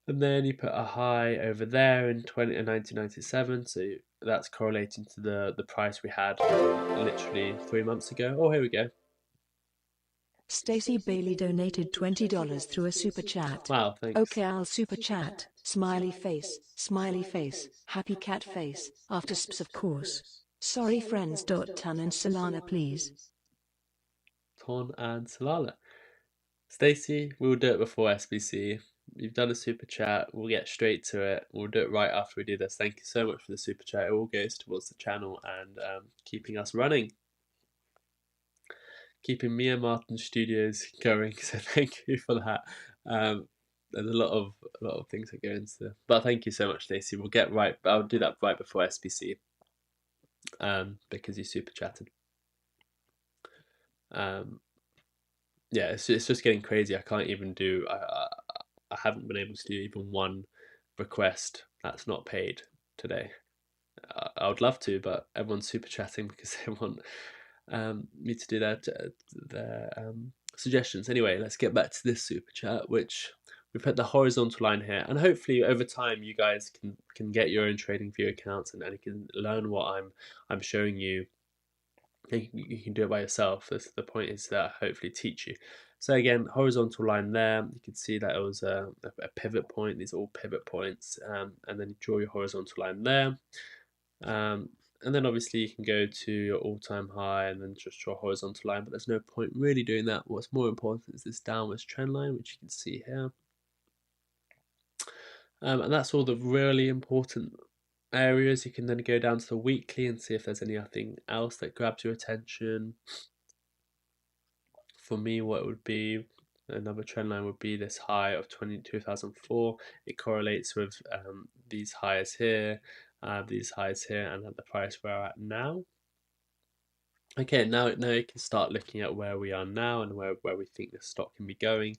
[SPEAKER 4] And then you put a high over there in 1997, so that's correlating to the price we had literally 3 months ago. Oh, here we go.
[SPEAKER 5] Stacey Bailey donated $20 through a super chat.
[SPEAKER 4] Wow, thanks.
[SPEAKER 5] OKL super chat. Smiley face. Smiley face. Happy cat face. After of course. Sorry friends. Tan and Solana please.
[SPEAKER 4] Ton and Solana. Stacey, we'll do it before SPCE. You've done a super chat. We'll get straight to it. We'll do it right after we do this. Thank you so much for the super chat. It all goes towards the channel and keeping us running, keeping me and Martyn Studios going. So thank you for that. There's a lot of things that go into, but thank you so much, Stacey. We'll get right. I'll do that right before SPCE, because you super chatted. Yeah, it's just getting crazy. I can't even do. I haven't been able to do even one request that's not paid today. I would love to, but everyone's super chatting because they want me to do their suggestions. Anyway, let's get back to this super chat, which we put the horizontal line here, and hopefully over time you guys can get your own trading view accounts and you can learn what I'm showing you. You can do it by yourself. The point is that I hopefully teach you. So again, horizontal line there. You can see that it was a pivot point. These are all pivot points, and then you draw your horizontal line there. And then obviously you can go to your all-time high and then just draw a horizontal line, but there's no point really doing that. What's more important is this downwards trend line, which you can see here. And that's all the really important areas. You can then go down to the weekly and see if there's anything else that grabs your attention. For me, what would be another trend line would be this high of 2004. It correlates with these highs here, and at the price we're at now. Okay, now you can start looking at where we are now and where we think the stock can be going.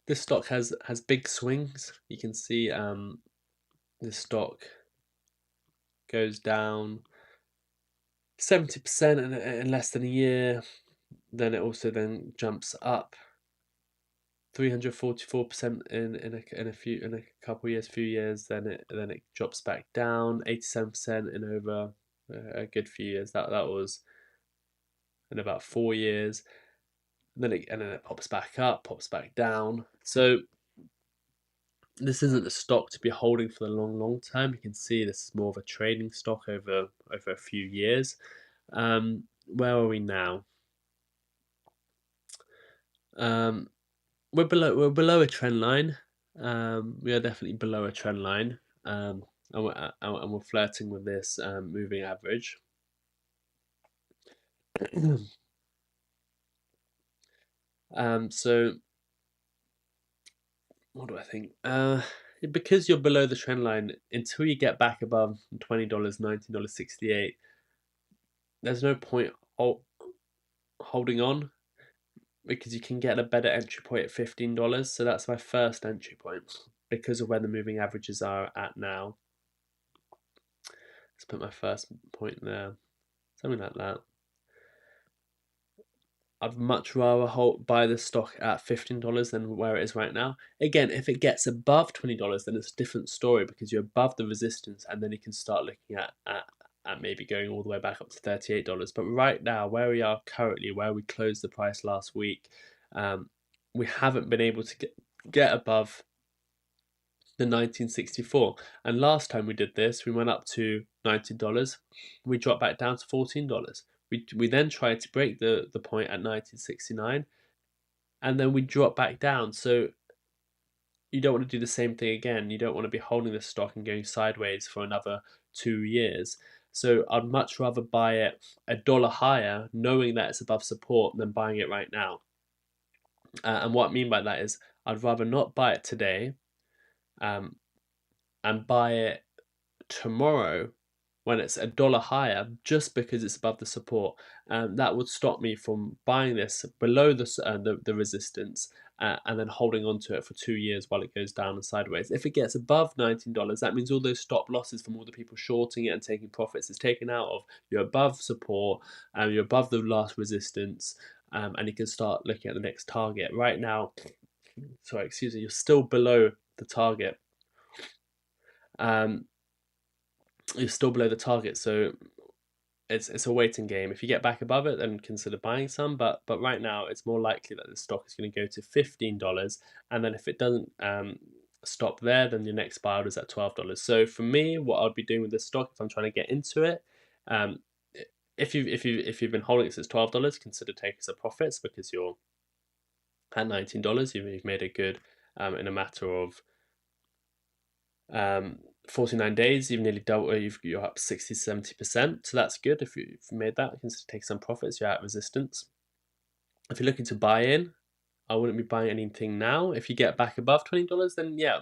[SPEAKER 4] This stock has big swings. You can see the stock goes down 70% in less than a year. Then it also then jumps up 344% in a couple years, few years. Then it drops back down 87% in over a good few years. That was in about 4 years. And then it pops back up, pops back down. So this isn't a stock to be holding for the long term. You can see this is more of a trading stock over a few years. Where are we now? We're below a trend line. We are definitely below a trend line, and we're flirting with this moving average. So what do I think? Because you're below the trend line, until you get back above $20, $19.68, there's no point holding on, because you can get a better entry point at $15. So that's my first entry point because of where the moving averages are at now. Let's put my first point there, something like that. I'd much rather buy the stock at $15 than where it is right now. Again, if it gets above $20, then it's a different story because you're above the resistance, and then you can start looking at maybe going all the way back up to $38. But right now, where we are currently, where we closed the price last week, we haven't been able to get above the 1964. And last time we did this, we went up to $90. We dropped back down to $14. We then tried to break the point at 1969, and then we dropped back down. So you don't want to do the same thing again. You don't want to be holding this stock and going sideways for another 2 years. So I'd much rather buy it $1 higher, knowing that it's above support, than buying it right now. And what I mean by that is I'd rather not buy it today and buy it tomorrow when it's $1 higher, just because it's above the support. That would stop me from buying this below the resistance and then holding on to it for 2 years while it goes down and sideways. If it gets above $19, that means all those stop losses from all the people shorting it and taking profits is taken out of. You're above support, you're above the last resistance, and you can start looking at the next target. Right now, sorry, excuse me, you're still below the target. You're still below the target, so it's a waiting game. If you get back above it, then consider buying some. But right now, it's more likely that the stock is going to go to $15, and then if it doesn't stop there, then your next buyout is at $12. So for me, what I'd be doing with this stock if I'm trying to get into it, if you've been holding it since $12, consider taking some profits, because you're at $19. You've made it good in a matter of 49 days. You've nearly doubled. You're up 60-70%, so that's good. If you've made that, consider taking some profits. You're at resistance. If you're looking to buy in, I wouldn't be buying anything now. If you get back above $20, then yeah,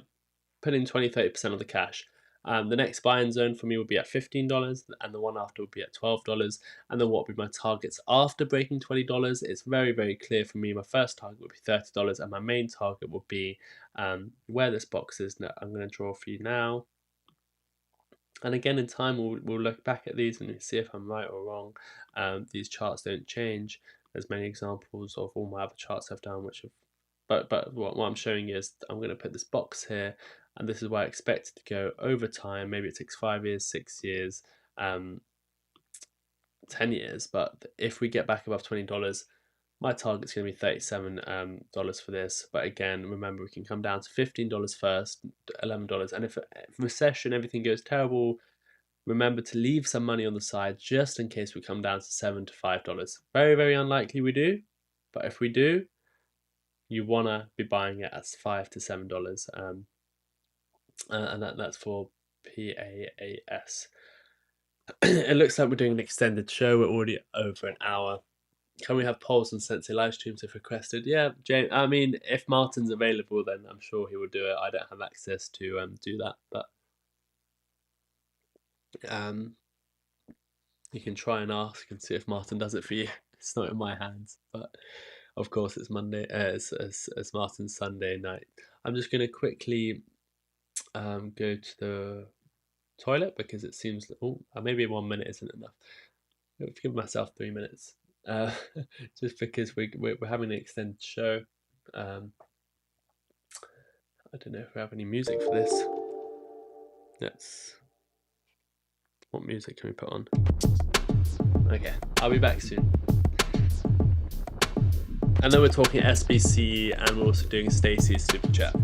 [SPEAKER 4] put in 20-30% of the cash. The next buy-in zone for me would be at $15, and the one after would be at $12. And then what would be my targets after breaking $20? It's very, very clear for me. My first target would be $30, and my main target would be where this box is. Now, I'm going to draw for you now. And again, in time, we'll look back at these and see if I'm right or wrong. These charts don't change. There's many examples of all my other charts I've done, which have, but what I'm showing you is I'm going to put this box here, and this is where I expect it to go over time. Maybe it takes 5 years, 6 years, 10 years. But if we get back above $20, my target's going to be $37 for this. But again, remember, we can come down to $15 first, $11. And if recession, everything goes terrible, remember to leave some money on the side just in case we come down to $7 to $5. Very, very unlikely we do. But if we do, you want to be buying it at $5 to $7. And that's for PAAS. It looks like we're doing an extended show. We're already over an hour. Can we have polls on Sensei live streams if requested? Yeah, James. I mean, if Martyn's available, then I'm sure he will do it. I don't have access to do that, but you can try and ask and see if Martyn does it for you. It's not in my hands, but of course it's Monday. It's Martyn's Sunday night. I'm just going to quickly go to the toilet because it seems maybe 1 minute isn't enough. I'll give myself 3 minutes. Just because we're having an extended show. I don't know if we have any music for this. What music can we put on? Okay, I'll be back soon. And then we're talking SPCE, and we're also doing Stacey's super chat.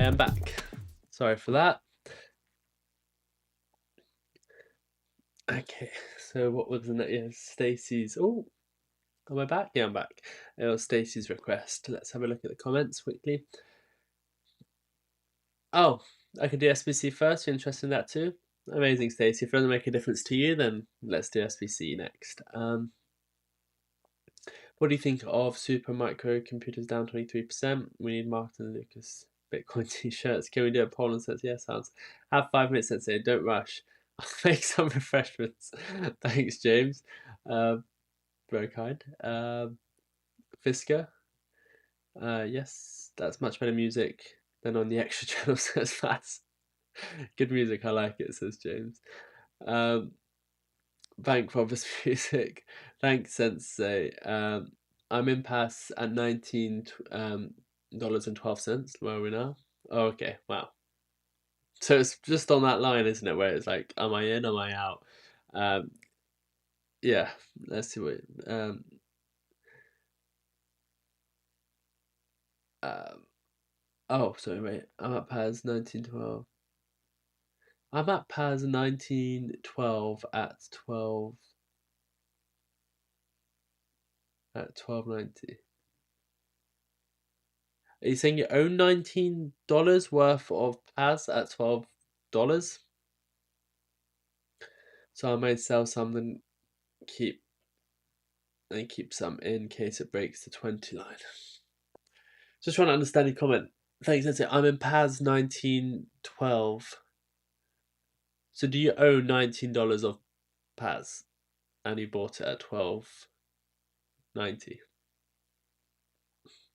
[SPEAKER 4] am back. Sorry for that. Okay, so what was the next? Yeah, Stacey's. Oh, am I back? Yeah, I'm back. It was Stacey's request. Let's have a look at the comments quickly. Oh, I could do SPCE first. You're interested in that too? Amazing, Stacey. If it doesn't make a difference to you, then let's do SPCE next. What do you think of super micro computers down 23%? We need Martyn Lucas Bitcoin t-shirts. Can we do a poll and says yes? Sounds. Have 5 minutes, Sensei. Don't rush. I'll make some refreshments. Thanks, James. Very kind. Fisker. Yes, that's much better music than on the extra channel, says Fats. Good music, I like it, says James. Bank Robbers music. Thanks, Sensei. I'm in pass at $19.12. Where are we now? Oh, okay, wow. So it's just on that line, isn't it? Where it's like, am I in? Am I out? Yeah, let's see what. Oh, sorry, wait. I'm at PAS 1912. I'm at PAS 1912 at 1290. Are you saying you own $19 worth of PAS at $12? So I might sell some and keep some in case it breaks the 20 line. Just trying to understand your comment. Thanks, that's it. I'm in PAS 1912. So do you own $19 of PAS and you bought it at $12.90?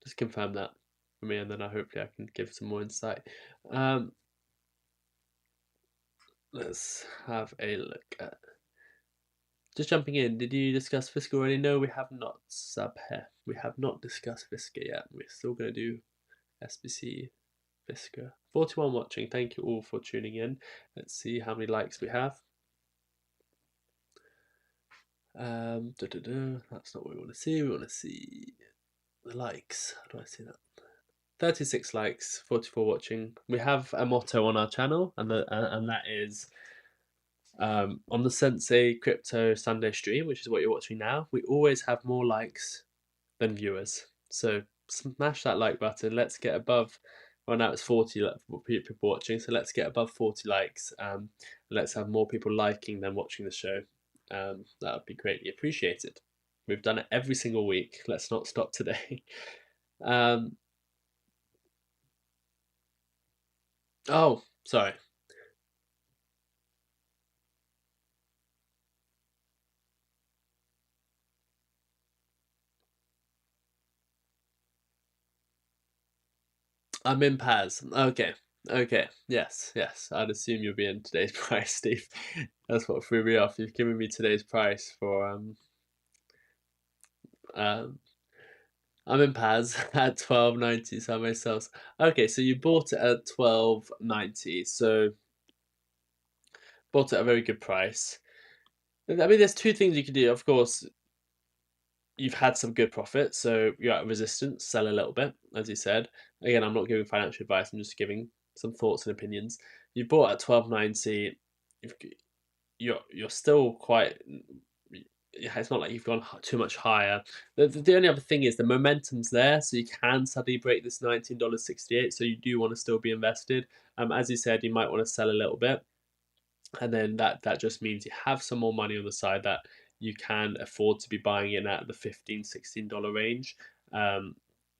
[SPEAKER 4] Just confirm that for me, and then hopefully I can give some more insight. Let's have a look at. Just jumping in, did you discuss Fisker already? No, we have not, Subhe. We have not discussed Fisker yet. We're still going to do SPCE Fisker. 41 watching. Thank you all for tuning in. Let's see how many likes we have. That's not what we want to see. We want to see the likes. How do I see that? 36 likes, 44 watching. We have a motto on our channel, and that is on the Sensei Crypto Sunday stream, which is what you're watching now. We always have more likes than viewers. So smash that like button. Let's get above. Well, now it's 40 people watching, so let's get above 40 likes. Let's have more people liking than watching the show. That would be greatly appreciated. We've done it every single week. Let's not stop today. Oh, sorry. I'm in PAS. Okay. Yes. I'd assume you'll be in today's price, Steve. That's what threw me off. You've given me today's price for I'm in PAS at $12.90. So myself. Okay, so you bought it at $12.90. So bought it at a very good price. I mean, there's two things you can do. Of course, you've had some good profit, so you're at resistance. Sell a little bit, as you said. Again, I'm not giving financial advice. I'm just giving some thoughts and opinions. You bought at $12.90. You're still quite. It's not like you've gone too much higher. The only other thing is the momentum's there, so you can suddenly break this $19.68. So you do want to still be invested. As you said, you might want to sell a little bit, and then that just means you have some more money on the side that you can afford to be buying in at the $15-16 range.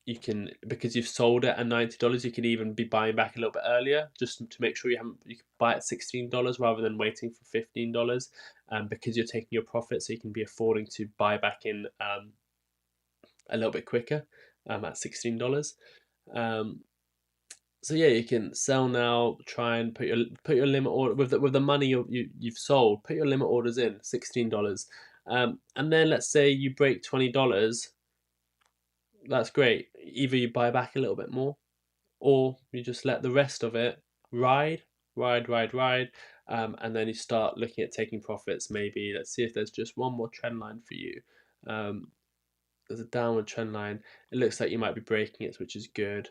[SPEAKER 4] You can, because you've sold it at $90, you can even be buying back a little bit earlier, just to make sure you can buy at $16 rather than waiting for $15. Because you're taking your profit, so you can be affording to buy back in a little bit quicker at $16. So yeah, you can sell now. Try and put your limit order with the money you've sold. Put your limit orders in $16, and then let's say you break $20. That's great. Either you buy back a little bit more, or you just let the rest of it ride, and then you start looking at taking profits. Maybe let's see if there's just one more trend line for you. There's a downward trend line. It looks like you might be breaking it, which is good.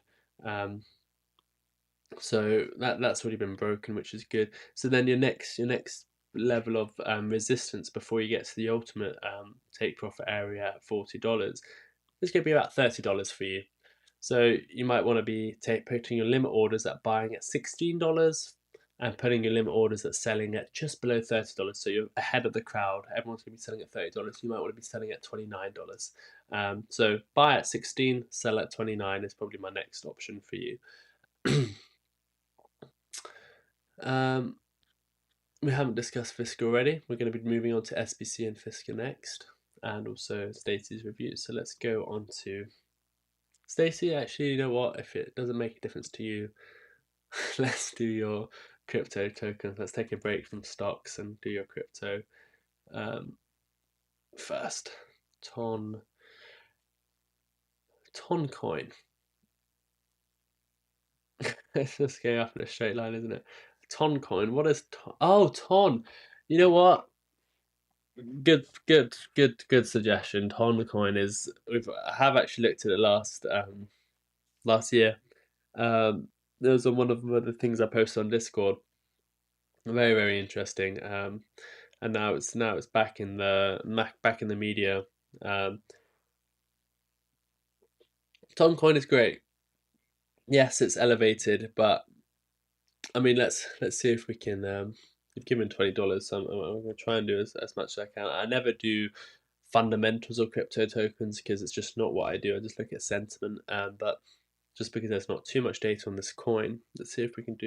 [SPEAKER 4] So that's already been broken, which is good. So then your next level of resistance before you get to the ultimate take profit area at $40 is going to be about $30 for you. So you might want to be putting your limit orders at buying at $16 and putting your limit orders at selling at just below $30. So you're ahead of the crowd. Everyone's going to be selling at $30. You might want to be selling at $29. So buy at 16, sell at 29 is probably my next option for you. We haven't discussed FSR already. We're going to be moving on to SPCE and FSR next, and also Stacey's reviews. So let's go on to Stacey. Actually, you know what? If it doesn't make a difference to you, let's do your crypto tokens. Let's take a break from stocks and do your crypto first. Ton coin. It's just going up in a straight line, isn't it? Ton coin. What is ton? Oh, ton. You know what? Good suggestion. Ton coin is. I have actually looked at it last year. There was one of the things I posted on Discord. Very interesting. And now it's back in the media. Ton coin is great. Yes, it's elevated, but I mean, let's see if we can. You've given $20, so I'm going to try and do as much as I can. I never do fundamentals of crypto tokens because it's just not what I do. I just look at sentiment. But just because there's not too much data on this coin, let's see if we can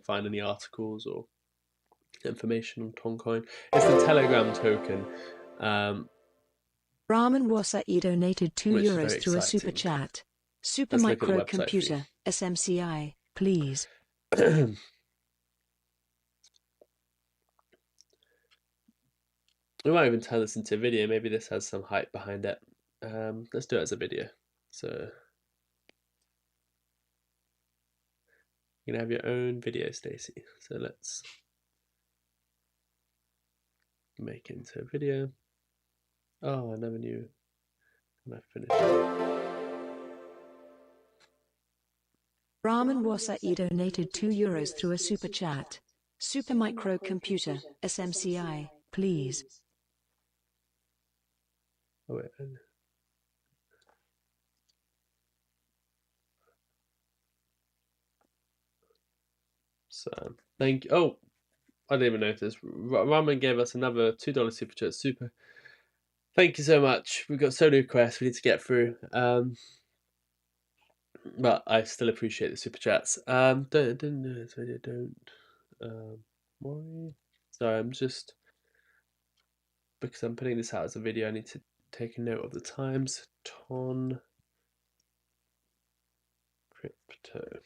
[SPEAKER 4] find any articles or information on Toncoin. It's the Telegram token.
[SPEAKER 5] Raman Wasai donated €2 through a super
[SPEAKER 4] exciting.
[SPEAKER 5] chat. Super
[SPEAKER 4] Let's look at the
[SPEAKER 5] Micro
[SPEAKER 4] website for you.
[SPEAKER 5] Computer, SMCI, please.
[SPEAKER 4] We might even turn this into a video. Maybe this has some hype behind it. Let's do it as a video. So you're gonna have your own video, Stacey. So let's make it into a video. Oh, I never knew when I finished.
[SPEAKER 5] Raman Wasai donated €2 through a super chat. Super Micro Computer, SMCI, please.
[SPEAKER 4] Oh, wait. So thank you. Oh, I didn't even notice. Raman gave us another $2 super chat. Super. Thank you so much. We've got so many requests we need to get through. But I still appreciate the super chats. Didn't know this video. Don't worry. Sorry, I'm just because I'm putting this out as a video. I need to take a note of the times. Ton crypto.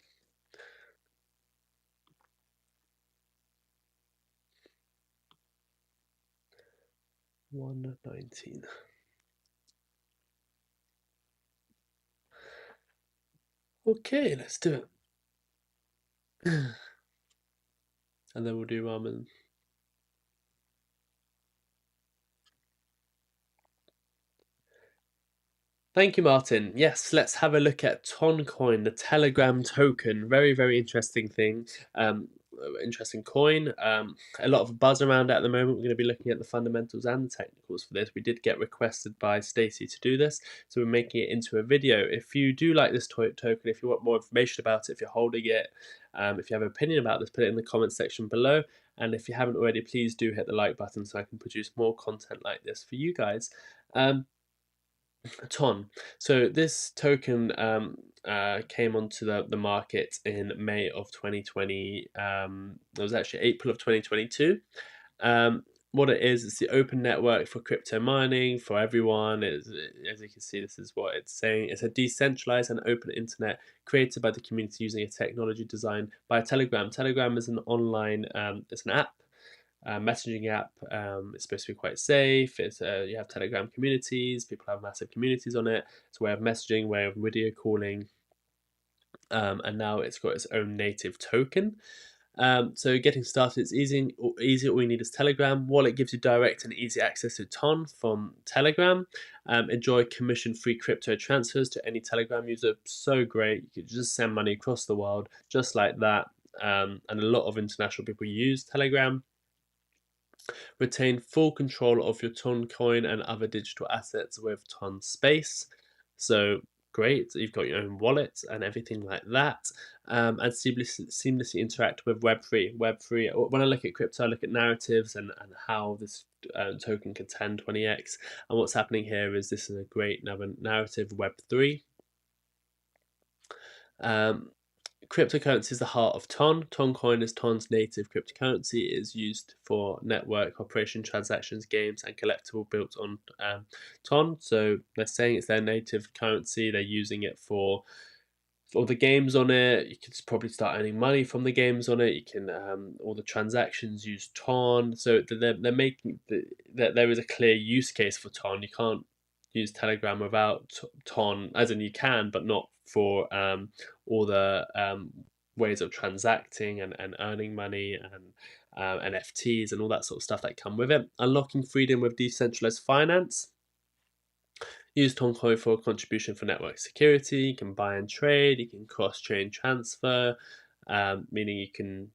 [SPEAKER 4] $1.19. Okay, let's do it. And then we'll do ramen. Thank you, Martin. Yes, let's have a look at Toncoin, the Telegram token. Very interesting thing. Interesting coin. A lot of buzz around it at the moment. We're going to be looking at the fundamentals and the technicals for this. We did get requested by Stacey to do this, so we're making it into a video. If you do like this token, if you want more information about it, if you're holding it, if you have an opinion about this, put it in the comments section below. And if you haven't already, please do hit the like button so I can produce more content like this for you guys. Ton. So this token came onto the market in May of 2020. It was actually April of 2022. What it is, it's the open network for crypto mining for everyone. As you can see, this is what it's saying. It's a decentralized and open internet created by the community using a technology designed by Telegram. Telegram is an online, it's an app. Messaging app. It's supposed to be quite safe. It's you have Telegram communities. People have massive communities on it. It's a way of messaging, way of video calling, and now it's got its own native token. So getting started is easy. All you need is Telegram. Wallet gives you direct and easy access to Ton from Telegram. Enjoy commission-free crypto transfers to any Telegram user. So great. You could just send money across the world just like that. And a lot of international people use Telegram. Retain full control of your Ton coin and other digital assets with Ton Space. So great, you've got your own wallet and everything like that. And seamlessly interact with Web3. Web3, when I look at crypto, I look at narratives and how this token can 10, 20x. And what's happening here is this is a great narrative, Web3. Cryptocurrency is the heart of Ton. Ton coin is Ton's native cryptocurrency. It is used for network operation, transactions, games, and collectible built on Ton. So they're saying it's their native currency. They're using it for the games on it. You can probably start earning money from the games on it. You can all the transactions use Ton. So they're making that there is a clear use case for Ton. You can't use Telegram without Ton, as in you can, but not for all the ways of transacting and earning money and NFTs and all that sort of stuff that come with it. Unlocking freedom with decentralized finance. Use Toncoin for contribution for network security. You can buy and trade. You can cross-chain transfer, meaning you can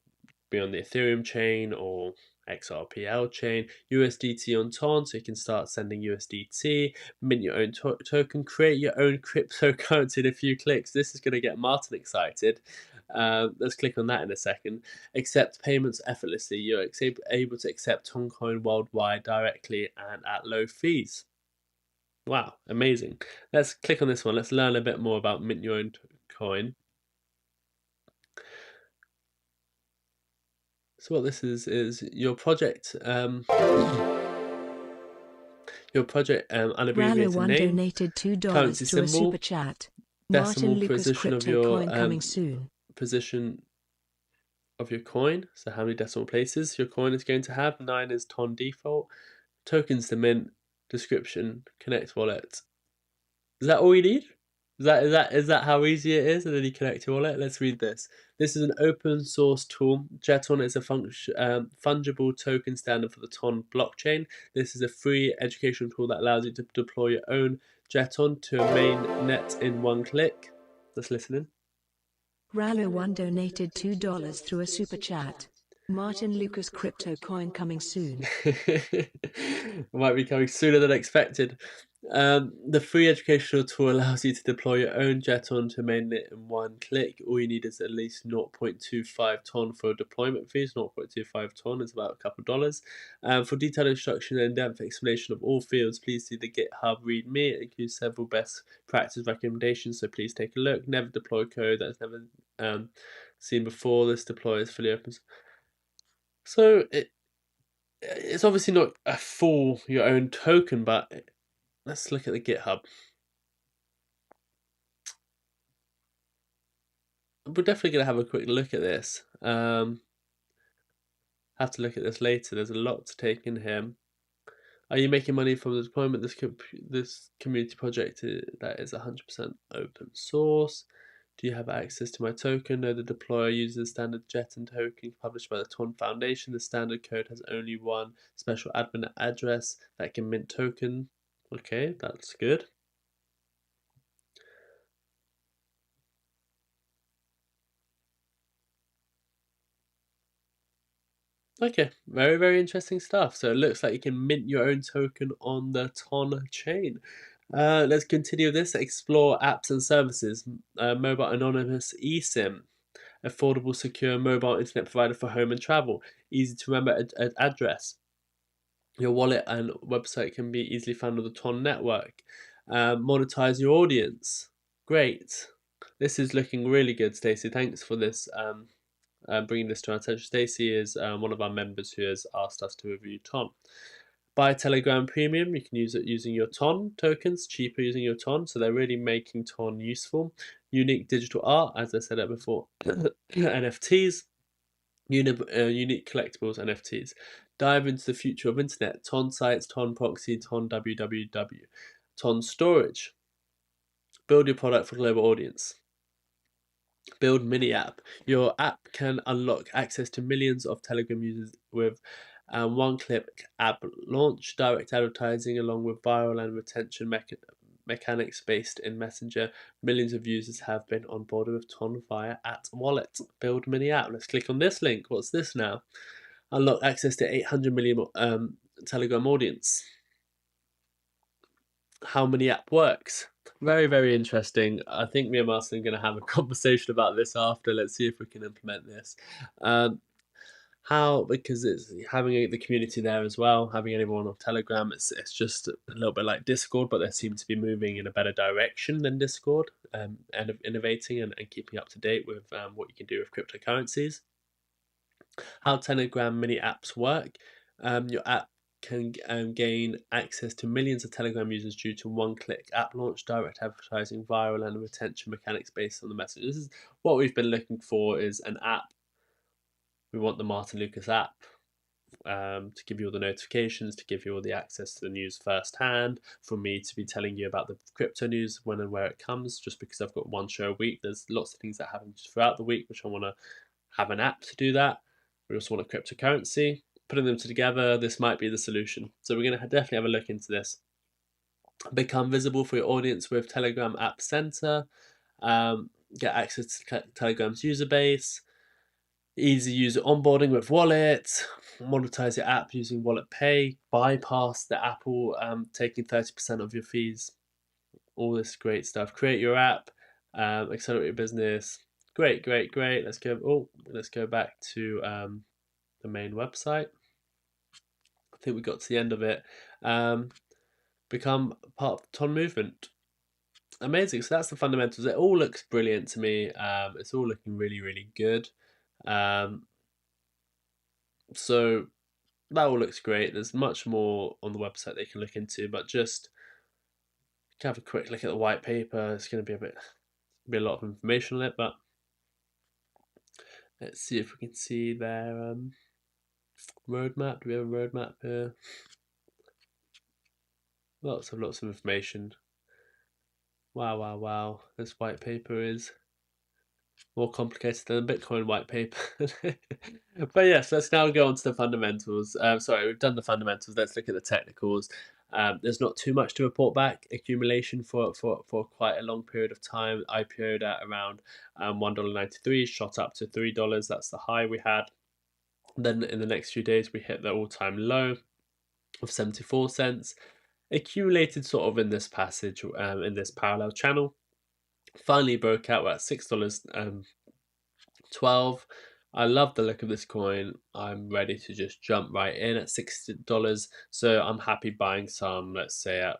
[SPEAKER 4] be on the Ethereum chain or XRPL chain. USDT on Ton, so you can start sending USDT. Mint your own token. Create your own cryptocurrency in a few clicks. This is going to get Martyn excited. Let's click on that in a second. Accept payments effortlessly. You're able to accept Toncoin worldwide directly and at low fees. Wow, amazing. Let's click on this one. Let's learn a bit more about mint your own coin. So what this is your project unabbreviated
[SPEAKER 5] Rallo1
[SPEAKER 4] name,
[SPEAKER 5] donated $2
[SPEAKER 4] currency
[SPEAKER 5] through a
[SPEAKER 4] symbol,
[SPEAKER 5] super chat.
[SPEAKER 4] decimal
[SPEAKER 5] Martyn Lucas
[SPEAKER 4] position of
[SPEAKER 5] Crypto
[SPEAKER 4] your
[SPEAKER 5] coin coming soon.
[SPEAKER 4] position of your coin. So how many decimal places your coin is going to have. 9 is Ton default. Tokens to mint. Description. Connect wallet. Is that all you need? Is that how easy it is? And then you connect your wallet. Let's read this. This is an open source tool. Jeton is a fungible token standard for the Ton blockchain. This is a free educational tool that allows you to deploy your own Jeton to a main net in one click. Let's listen in.
[SPEAKER 5] Rallo1 donated $2 through a super chat. Martyn Lucas Crypto coin coming soon.
[SPEAKER 4] Might be coming sooner than expected. The free educational tool allows you to deploy your own Jeton to mainnet in one click. All you need is at least 0.25 Ton for deployment fees. 0.25 Ton is about a couple dollars. For detailed instruction and in-depth explanation of all fields, please see the GitHub README. It includes several best practice recommendations, so please take a look. Never deploy code that's never seen before. This deploy is fully open. So it's obviously not a full your own token, but let's look at the GitHub. We're definitely going to have a quick look at this. Have to look at this later. There's a lot to take in here. Are you making money from the deployment? This community project that is 100% open source. Do you have access to my token? No, the deployer uses the standard Jeton token published by the Ton Foundation. The standard code has only one special admin address that can mint token. Okay, that's good. Okay, very, very interesting stuff. So it looks like you can mint your own token on the Ton chain. Let's continue this. Explore apps and services. Mobile anonymous eSIM. Affordable, secure mobile internet provider for home and travel. Easy to remember address. Your wallet and website can be easily found on the Ton network. Monetize your audience. Great. This is looking really good, Stacey. Thanks for this. Bringing this to our attention. Stacey is one of our members who has asked us to review Ton. Buy Telegram Premium. You can use it using your Ton tokens, cheaper using your Ton. So they're really making Ton useful. Unique digital art, as I said it before. NFTs. Unique collectibles, NFTs. Dive into the future of internet. Ton sites, Ton proxy, Ton www. Ton storage. Build your product for global audience. Build mini app. Your app can unlock access to millions of Telegram users with one-click app launch, direct advertising, along with viral and retention mechanics based in Messenger. Millions of users have been onboarded with Ton via @wallet. Build mini app. Let's click on this link. What's this now? Unlock access to 800 million Telegram audience. How many app works? Very, very interesting. I think me and Martyn are going to have a conversation about this after. Let's see if we can implement this. Because it's having the community there as well, having anyone on Telegram, it's just a little bit like Discord, but they seem to be moving in a better direction than Discord, and innovating and keeping up to date with what you can do with cryptocurrencies. How Telegram mini apps work. Your app can gain access to millions of Telegram users due to one-click app launch, direct advertising, viral and retention mechanics based on the message. This is what we've been looking for, is an app. We want the Martyn Lucas app to give you all the notifications, to give you all the access to the news firsthand, for me to be telling you about the crypto news when and where it comes, just because I've got one show a week. There's lots of things that happen throughout the week, which I want to have an app to do that. We also want a cryptocurrency. Putting them together, this might be the solution. So we're going to definitely have a look into this. Become visible for your audience with Telegram App Center. Get access to Telegram's user base. Easy user onboarding with wallet. Monetize your app using Wallet Pay. Bypass the Apple taking 30% of your fees. All this great stuff. Create your app. Accelerate your business. Great. Let's go back to the main website. I think we got to the end of it. Become part of the Ton movement. Amazing. So that's the fundamentals. It all looks brilliant to me. It's all looking really, really good. So that all looks great. There's much more on the website they can look into, but just have a quick look at the white paper. It's going to be a lot of information on it, but let's see if we can see their roadmap. Do we have a roadmap here? Lots of information. Wow. This white paper is more complicated than a Bitcoin white paper. But yes, let's now go on to the fundamentals. Sorry, we've done the fundamentals. Let's look at the technicals. There's not too much to report back. Accumulation for quite a long period of time. IPO'd at around $1.93, shot up to $3. That's the high we had. Then in the next few days, we hit the all-time low of 74 cents. Accumulated sort of in this passage, in this parallel channel. Finally broke out. We're at $6.12. I love the look of this coin. I'm ready to just jump right in at $6. So I'm happy buying some, let's say at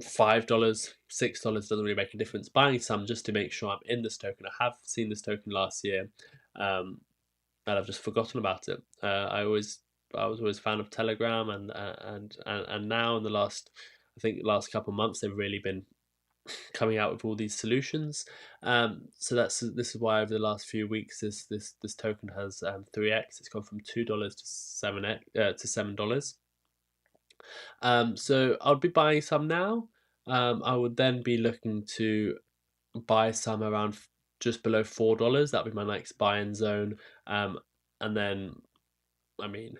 [SPEAKER 4] $5, $6 doesn't really make a difference. Buying some just to make sure I'm in this token. I have seen this token last year, and I've just forgotten about it. I was always a fan of Telegram, and now in the last couple of months, they've really been coming out with all these solutions. So this is why over the last few weeks this token has 3x. It's gone from $2 to $7. So I'll be buying some now. I would then be looking to buy some around just below $4. That'll be my next buy-in zone. And then, I mean,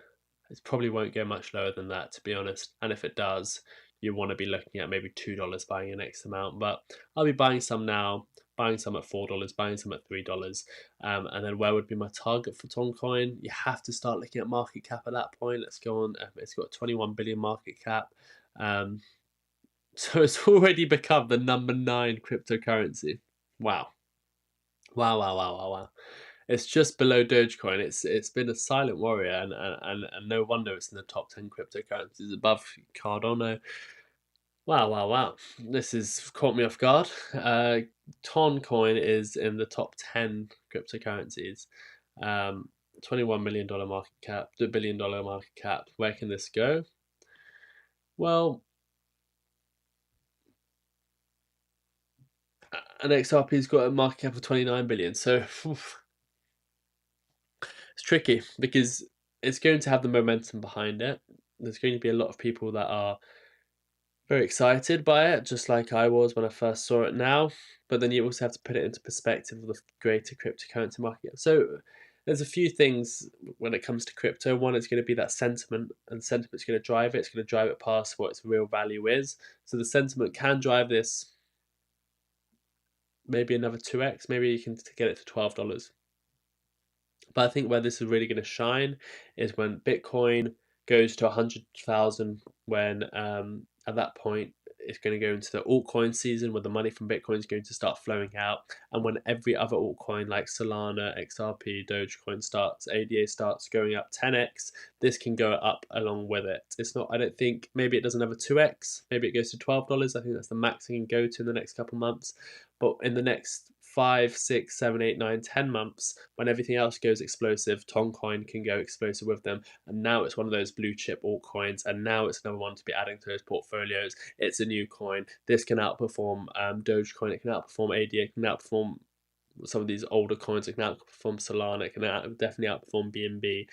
[SPEAKER 4] it probably won't go much lower than that, to be honest. And if it does, you want to be looking at maybe $2 buying a next amount. But I'll be buying some now, buying some at $4, buying some at $3. And then where would be my target for Toncoin? You have to start looking at market cap at that point. Let's go on. It's got 21 billion market cap. So it's already become the number 9 cryptocurrency. Wow. It's just below Dogecoin. It's been a silent warrior, and no wonder it's in the top 10 cryptocurrencies, above Cardano. Wow. This has caught me off guard. Toncoin is in the top 10 cryptocurrencies. $21 million market cap, $1 billion market cap. Where can this go? Well, an XRP's got a market cap of 29 billion, so it's tricky because it's going to have the momentum behind it. There's going to be a lot of people that are very excited by it, just like I was when I first saw it now. But then you also have to put it into perspective of the greater cryptocurrency market. So there's a few things when it comes to crypto. One is going to be that sentiment, and sentiment's going to drive it. It's going to drive it past what its real value is. So the sentiment can drive this maybe another 2x. Maybe you can get it to $12. But I think where this is really going to shine is when Bitcoin goes to 100,000. When at that point it's going to go into the altcoin season where the money from Bitcoin is going to start flowing out, and when every other altcoin like Solana, XRP, Dogecoin starts, ADA starts going up 10x, this can go up along with it. It's not. I don't think maybe it doesn't have a 2x. Maybe it goes to $12. I think that's the max it can go to in the next couple of months. But in the next 5, 6, 7, 8, 9, 10 months, when everything else goes explosive, Toncoin can go explosive with them. And now it's one of those blue chip altcoins. And now it's another one to be adding to those portfolios. It's a new coin. This can outperform Dogecoin. It can outperform ADA. It can outperform some of these older coins. It can outperform Solana. It can definitely outperform BNB.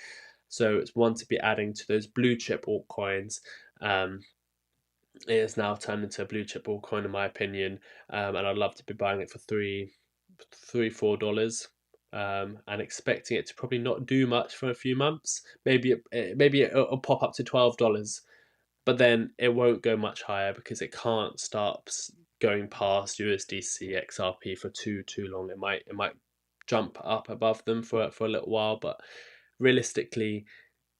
[SPEAKER 4] So it's one to be adding to those blue chip altcoins. It is now turned into a blue chip altcoin in my opinion. And I'd love to be buying it for $3-4, and expecting it to probably not do much for a few months. Maybe it'll pop up to $12, but then it won't go much higher because it can't start going past USDC, XRP for too long. It might jump up above them for a little while, but realistically,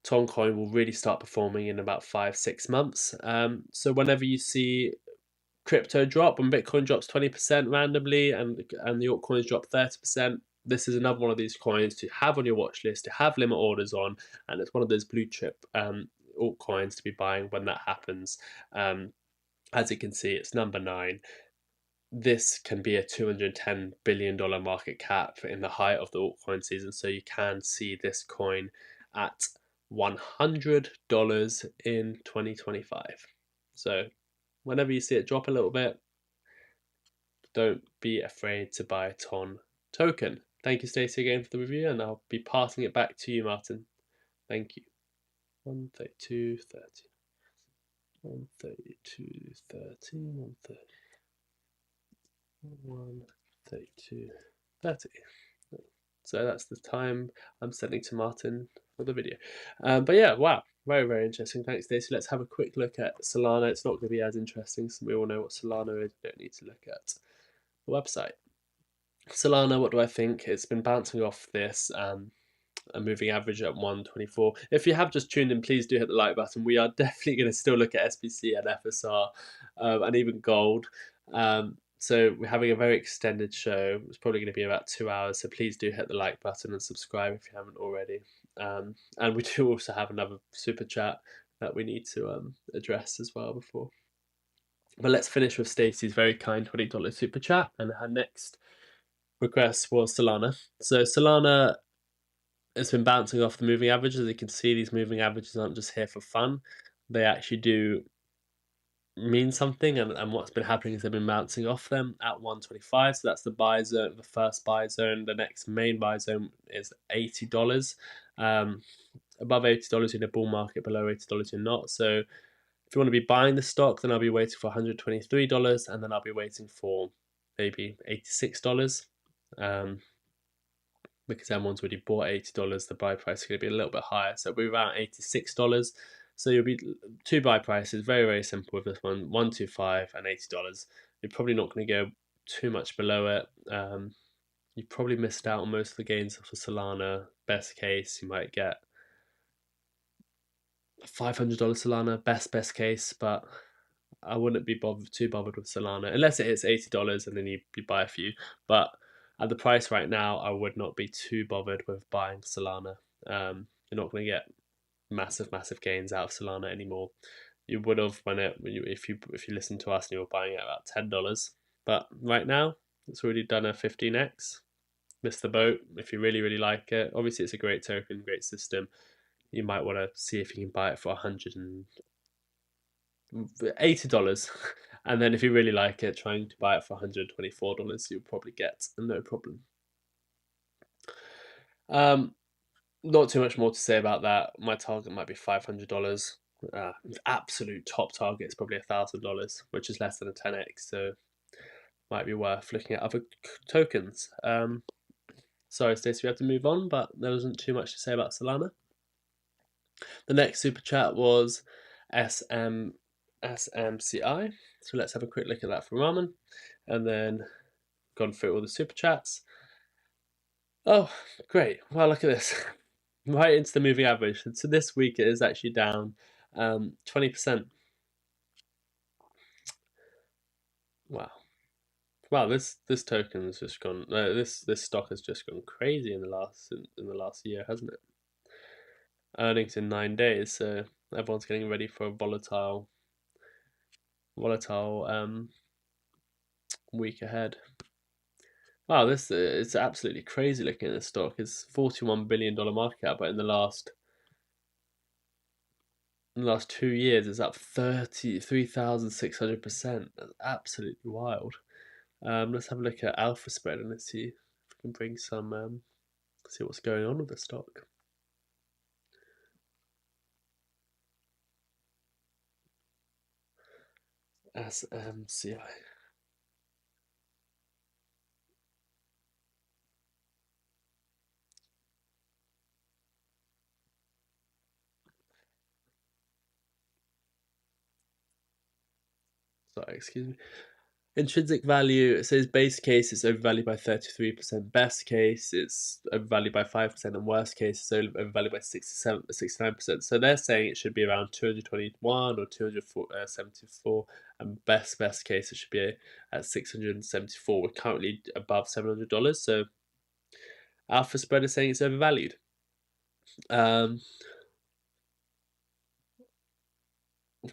[SPEAKER 4] Toncoin will really start performing in about 5-6 months. So whenever you see crypto drop, when Bitcoin drops 20% randomly and the altcoins drop 30%, this is another one of these coins to have on your watch list, to have limit orders on, and it's one of those blue chip altcoins to be buying when that happens. As you can see, it's number 9. This can be a $210 billion market cap in the height of the altcoin season, so you can see this coin at $100 in 2025. So whenever you see it drop a little bit, don't be afraid to buy a TON token. Thank you, Stacey, again for the review, and I'll be passing it back to you, Martin. Thank you. 132.30. 132.30. 132.30. So that's the time I'm sending to Martin for the video. But yeah, wow, very, very interesting. Thanks, Stacey. Let's have a quick look at Solana. It's not going to be as interesting, so we all know what Solana is. We don't need to look at the website. Solana, what do I think? It's been bouncing off this a moving average at 124. If you have just tuned in, please do hit the like button. We are definitely going to still look at SPCE and FSR and even gold. So we're having a very extended show. It's probably going to be about 2 hours. So please do hit the like button and subscribe if you haven't already. And we do also have another super chat that we need to address as well before. But let's finish with Stacey's very kind $20 super chat. And her next request was Solana. So Solana, it's been bouncing off the moving averages. As you can see, these moving averages aren't just here for fun. They actually do mean something, and what's been happening is they've been bouncing off them at 125. So that's the buy zone, the first buy zone. The next main buy zone is $80. Above $80 in a bull market, below $80 you're not. So if you want to be buying the stock, then I'll be waiting for $123, and then I'll be waiting for maybe $86. Because everyone's already bought $80, the buy price is going to be a little bit higher. So it'll be around $86. So you'll be 2 buy prices, very, very simple with this one, $125 and $80. You're probably not going to go too much below it. You probably missed out on most of the gains for Solana. Best case, you might get $500 Solana, best case, but I wouldn't be too bothered with Solana, unless it hits $80 and then you buy a few. But at the price right now, I would not be too bothered with buying Solana. You're not going to get massive gains out of Solana anymore. You would have if you listened to us and you were buying it at about $10. But right now, it's already done a 15x. Missed the boat. If you really like it, obviously it's a great token, great system. You might want to see if you can buy it for $180. And then if you really like it, trying to buy it for $124, you'll probably get no problem. Not too much more to say about that. My target might be $500. absolute top target is probably $1,000, which is less than a 10x. So might be worth looking at other tokens. Sorry, Stacey, we have to move on, but there wasn't too much to say about Solana. The next super chat was SMCI. So let's have a quick look at that from Raman, and then gone through all the super chats. Oh, great! Wow, look at this. Right into the moving average. So this week it is actually down 20%. Wow, this token has just gone. This stock has just gone crazy in the last year, hasn't it? Earnings in 9 days, so everyone's getting ready for a volatile week ahead. Wow, this it's absolutely crazy looking at this stock. It's $41 billion market cap, but in the last 2 years, it's up 33,600%. That's absolutely wild. Let's have a look at alpha spread and let's see if we can bring some see what's going on with the stock. SMCI. Sorry, excuse me. Intrinsic value, it says base case is overvalued by 33%, best case it's overvalued by 5%, and worst case is overvalued by 69%. So they're saying it should be around 221 or 274, and best case it should be at 674. We're currently above $700, so alpha spread is saying it's overvalued. Of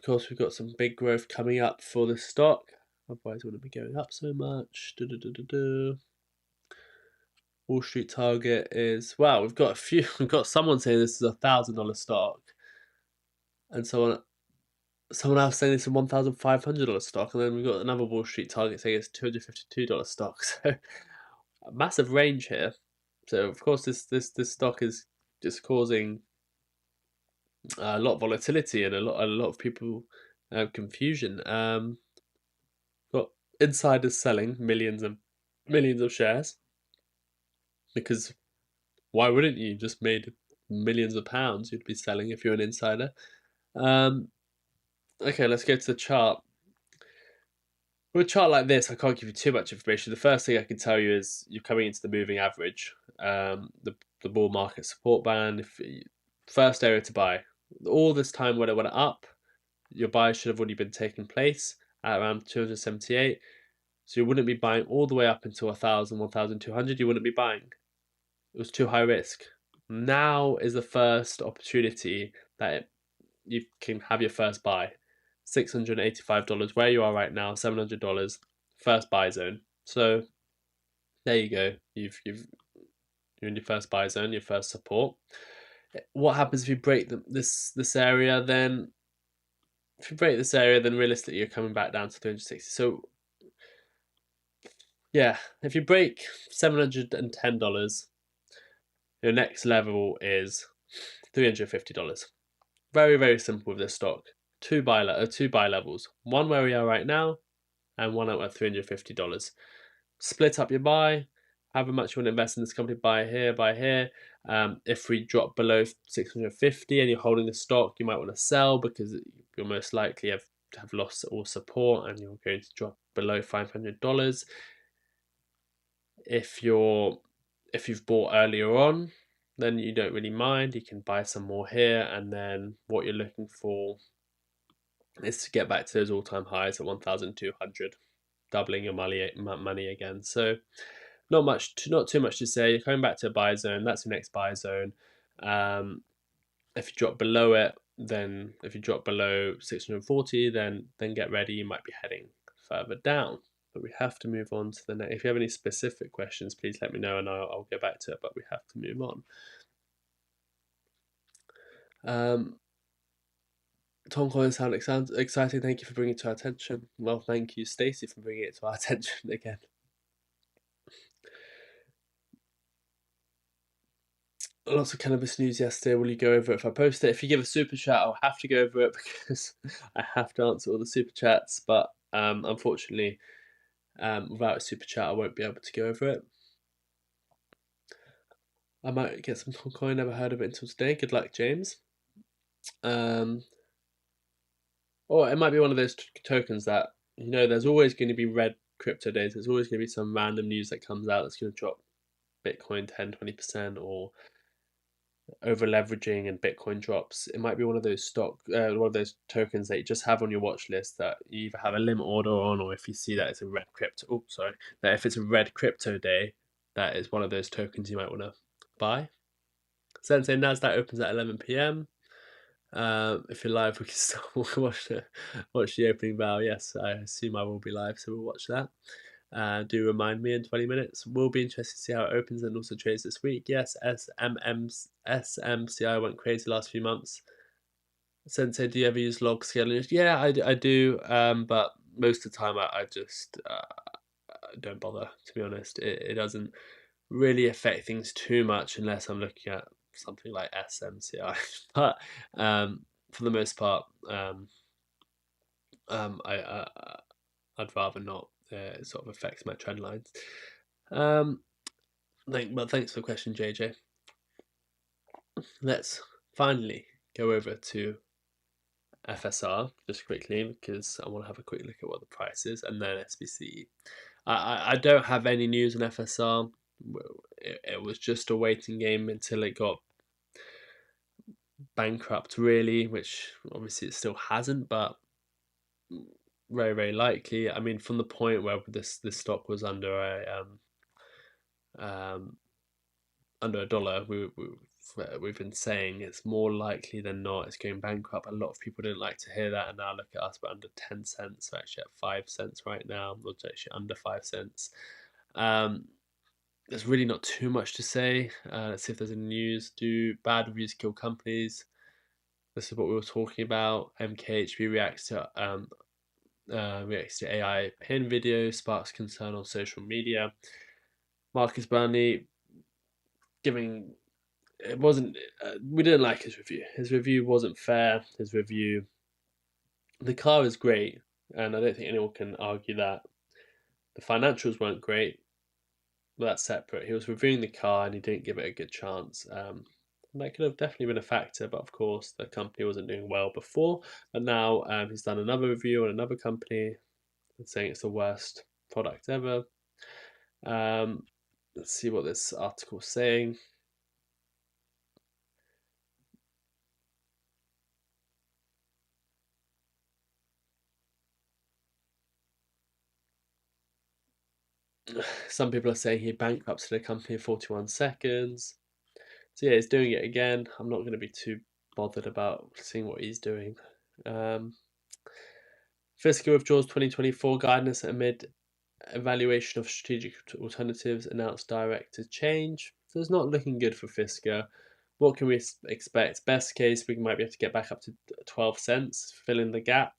[SPEAKER 4] course, we've got some big growth coming up for the stock. Otherwise, it wouldn't be going up so much. Wall Street target is, wow, we've got someone saying this is $1,000 stock, and someone else saying this is $1,500 stock, and then we've got another Wall Street target saying it's $252 stock. So a massive range here. So of course, this stock is just causing a lot of volatility and a lot of people confusion. Got insiders selling millions of shares, because why wouldn't you? Just made millions of pounds, you'd be selling if you're an insider. Okay, let's go to the chart. With a chart like this, I can't give you too much information. The first thing I can tell you is you're coming into the moving average, the bull market support band. First area to buy. All this time when it went up, your buy should have already been taking place at around 278. So you wouldn't be buying all the way up until 1,000, 1,200. You wouldn't be buying. It was too high risk. Now is the first opportunity that you can have your first buy. $685 where you are right now, $700 first buy zone. So there you go. You're in your first buy zone, your first support. What happens if you break this area? Then if you break this area, then realistically you're coming back down to 360. So yeah, if you break $710, your next level is $350. Very, very simple with this stock. Two buy levels. One where we are right now, and one at $350. Split up your buy. However much you want to invest in this company, buy here. If we drop below 650 and you're holding the stock, you might want to sell because you'll most likely have lost all support and you're going to drop below $500. If you've bought earlier on, then you don't really mind. You can buy some more here, and then what you're looking for is to get back to those all-time highs at 1,200, doubling your money again. So not too much to say. You're coming back to a buy zone. That's your next buy zone. If you drop below it, then if you drop below 640, then get ready. You might be heading further down. But we have to move on to the next. If you have any specific questions, please let me know and I'll get back to it. But we have to move on. Tom Collins sound exciting. Thank you for bringing it to our attention. Well, thank you, Stacey, for bringing it to our attention again. lots of cannabis news yesterday. Will you go over it if I post it? If you give a super chat, I'll have to go over it because I have to answer all the super chats. But unfortunately, without a super chat, I won't be able to go over it. I might get some coin. Never heard of it until today. Good luck, James. Or it might be one of those tokens that, you know, there's always going to be red crypto days. There's always going to be some random news that comes out that's going to drop Bitcoin 10, 20%, or over leveraging and Bitcoin drops. It might be one of those one of those tokens that you just have on your watch list that you either have a limit order on, or if you see that it's a red crypto, that if it's a red crypto day, that is one of those tokens you might want to buy. Sensei Nasdaq opens at 11 p.m. If you're live, we can still watch the opening bell. Yes, I assume I will be live, so we'll watch that. Do remind me in 20 minutes. We'll be interested to see how it opens and also trades this week. Yes, SMCI went crazy last few months. Sensei, do you ever use log scaling? Yeah, I do, but most of the time I just don't bother, to be honest. It doesn't really affect things too much unless I'm looking at something like SMCI. But for the most part, I'd rather not. It sort of affects my trend lines. But thanks for the question, JJ. Let's finally go over to FSR just quickly because I want to have a quick look at what the price is, and then SPCE. I don't have any news on FSR. It was just a waiting game until it got bankrupt, really, which obviously it still hasn't, but very, very likely. I mean, from the point where this stock was under a dollar, we've been saying it's more likely than not it's going bankrupt. A lot of people didn't like to hear that, and now look at us, we're under 10 cents. We're actually at 5 cents right now. We're actually under 5 cents. There's really not too much to say. Let's see if there's any news. Do bad reviews kill companies? This is what we were talking about. MKHB reacts to AI pin video, sparks concern on social media. Marcus Burnley giving it wasn't. We didn't like his review. His review wasn't fair. His review. The car is great, and I don't think anyone can argue that. The financials weren't great, but that's separate. He was reviewing the car, and he didn't give it a good chance. That could have definitely been a factor, but of course the company wasn't doing well before. But now he's done another review on another company, and saying it's the worst product ever. Let's see what this article is saying. Some people are saying he bankrupted a company in 41 seconds. So yeah, he's doing it again. I'm not going to be too bothered about seeing what he's doing. Fiscal withdrawals 2024 guidance amid evaluation of strategic alternatives, announced director change. So it's not looking good for Fisker. What can we expect? Best case, we might be able to get back up to 12 cents, fill in the gap.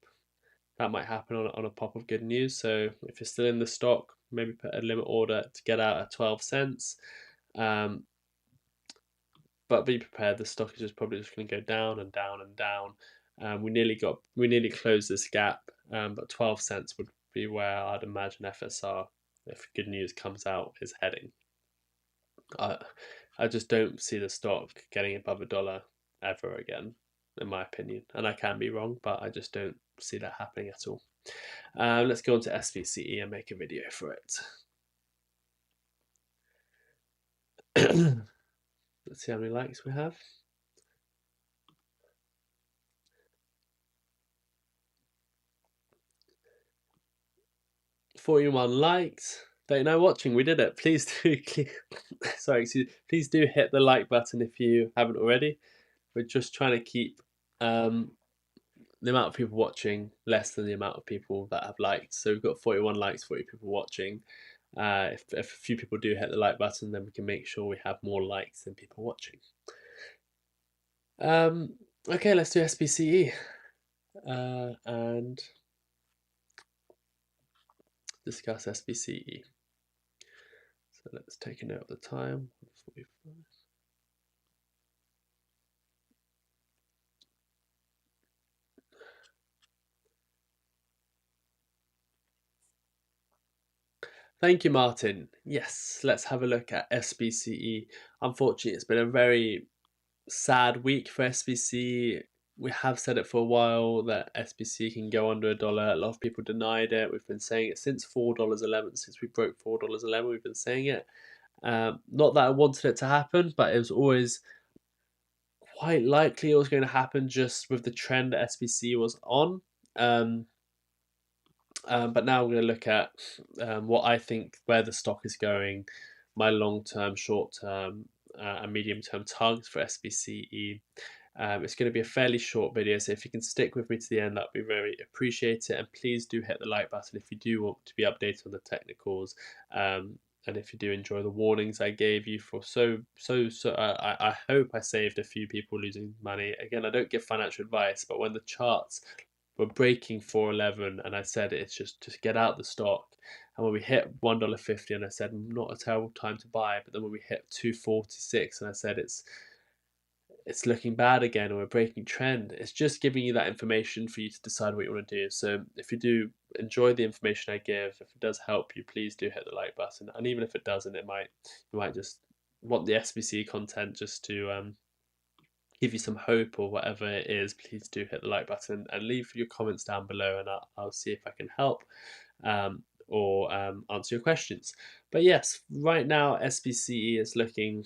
[SPEAKER 4] That might happen on a pop of good news. So if you're still in the stock, maybe put a limit order to get out at 12 cents. But be prepared, the stock is probably just going to go down and down and down. We nearly closed this gap, but 12 cents would be where I'd imagine FSR, if good news comes out, is heading. I just don't see the stock getting above $1 ever again, in my opinion. And I can be wrong, but I just don't see that happening at all. Let's go on to SPCE and make a video for it. Let's see how many likes we have. $41 likes. 39 watching. We did it. Please do please do hit the like button if you haven't already. We're just trying to keep the amount of people watching less than the amount of people that have liked. So we've got 41 likes, 40 people watching. If a few people do hit the like button, then we can make sure we have more likes than people watching. Okay, let's do SPCE and discuss SPCE. So let's take a note of the time. Thank you, Martin. Yes, let's have a look at SPCE. Unfortunately, it's been a very sad week for SPCE. We have said it for a while that SPCE can go under $1. A lot of people denied it. We've been saying it since $4.11, since we broke $4.11. We've been saying it. Not that I wanted it to happen, but it was always quite likely it was going to happen just with the trend that SPCE was on. But now we're going to look at what I think where the stock is going, my long-term, short-term, and medium-term targets for SPCE. It's going to be a fairly short video, so if you can stick with me to the end, that would be very appreciated. And please do hit the like button if you do want to be updated on the technicals. And if you do enjoy the warnings I gave you for I hope I saved a few people losing money. Again, I don't give financial advice, but when the charts were breaking 411 and I said it's just get out the stock, and when we hit $1.50 and I said not a terrible time to buy, but then when we hit 246 and I said it's looking bad again, or we're breaking trend, it's just giving you that information for you to decide what you want to do. So if you do enjoy the information I give, if it does help you, please do hit the like button. And even if it doesn't, you might just want the SPC content just to give you some hope or whatever it is. Please do hit the like button and leave your comments down below, and I'll see if I can help or answer your questions. But yes, right now SPCE is looking.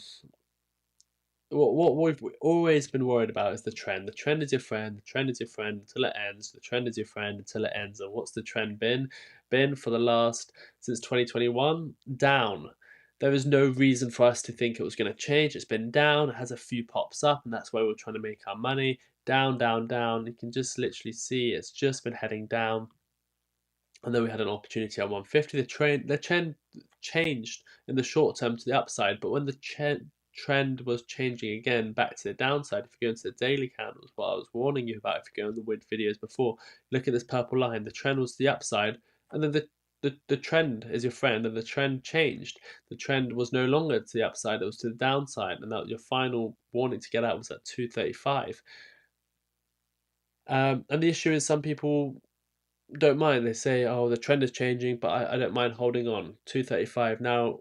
[SPEAKER 4] What we've always been worried about is the trend. The trend is your friend. The trend is your friend until it ends. The trend is your friend until it ends. And what's the trend been? Been for the last, since 2021, down. There is no reason for us to think it was going to change. It's been down. It has a few pops up, and that's why we're trying to make our money. Down, down, down. You can just literally see it's just been heading down. And then we had an opportunity at 150. The trend changed in the short term to the upside, but when the trend was changing again back to the downside, if you go into the daily candles, what I was warning you about, if you go in the WID videos before, look at this purple line. The trend was the upside, and then the trend is your friend, and the trend changed. The trend was no longer to the upside, it was to the downside, and that your final warning to get out was at 235. And the issue is some people don't mind. They say, oh, the trend is changing, but I don't mind holding on. 235. Now,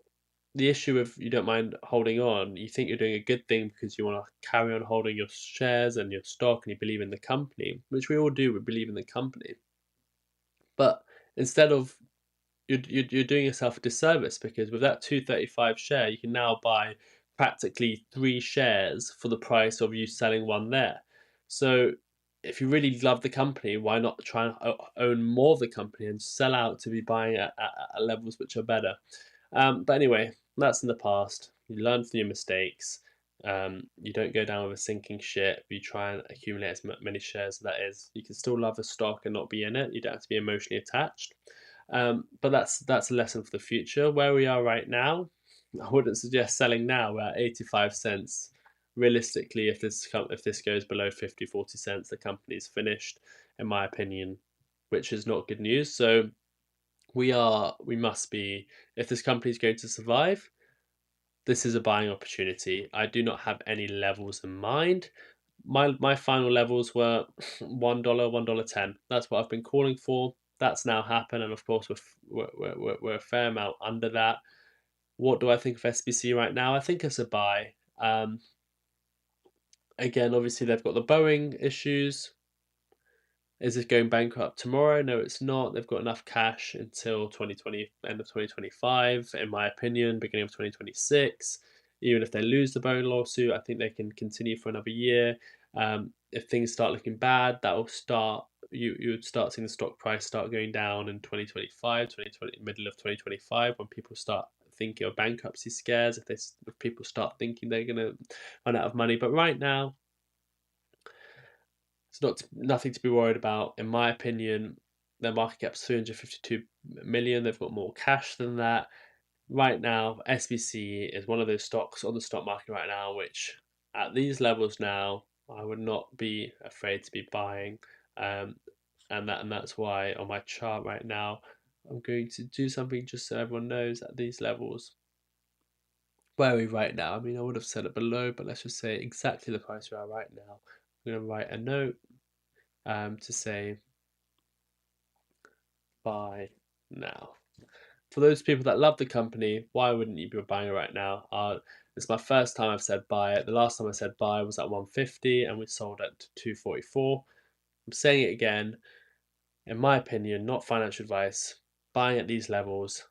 [SPEAKER 4] the issue if you don't mind holding on, you think you're doing a good thing because you want to carry on holding your shares and your stock and you believe in the company, which we all do, we believe in the company. But instead of, you're doing yourself a disservice, because with that 235 share, you can now buy practically 3 shares for the price of you selling one there. So if you really love the company, why not try and own more of the company and sell out to be buying at levels which are better? But anyway, that's in the past. You learn from your mistakes. You don't go down with a sinking ship. You try and accumulate as many shares as that is. You can still love a stock and not be in it. You don't have to be emotionally attached. But that's a lesson for the future. Where we are right now, I wouldn't suggest selling now. We're at 85 cents. Realistically, if this goes below 40 cents, the company's finished, in my opinion, which is not good news. So we must be, if this company is going to survive, this is a buying opportunity. I do not have any levels in mind. My final levels were $1, $1.10. That's what I've been calling for. That's now happened, and of course we're a fair amount under that. What do I think of SPC right now? I think it's a buy. Again, obviously they've got the Boeing issues. Is it going bankrupt tomorrow? No, it's not. They've got enough cash until 2020, end of 2025, in my opinion, beginning of 2026. Even if they lose the Boeing lawsuit, I think they can continue for another year. If things start looking bad, that will start. You would start seeing the stock price start going down in 2025, middle of 2025, when people start thinking of bankruptcy scares. If people start thinking they're going to run out of money, but right now, it's nothing to be worried about. In my opinion, their market cap's 352 million. They've got more cash than that. Right now, SPC is one of those stocks on the stock market right now, which at these levels now, I would not be afraid to be buying. And that's why on my chart right now, I'm going to do something just so everyone knows at these levels. Where are we right now? I mean, I would have said it below, but let's just say exactly the price we are right now. I'm going to write a note to say buy now. for those people that love the company, why wouldn't you be buying it right now? It's my first time I've said buy it. The last time I said buy was at 150 and we sold at 244. I'm saying it again. In my opinion, not financial advice, buying at these levels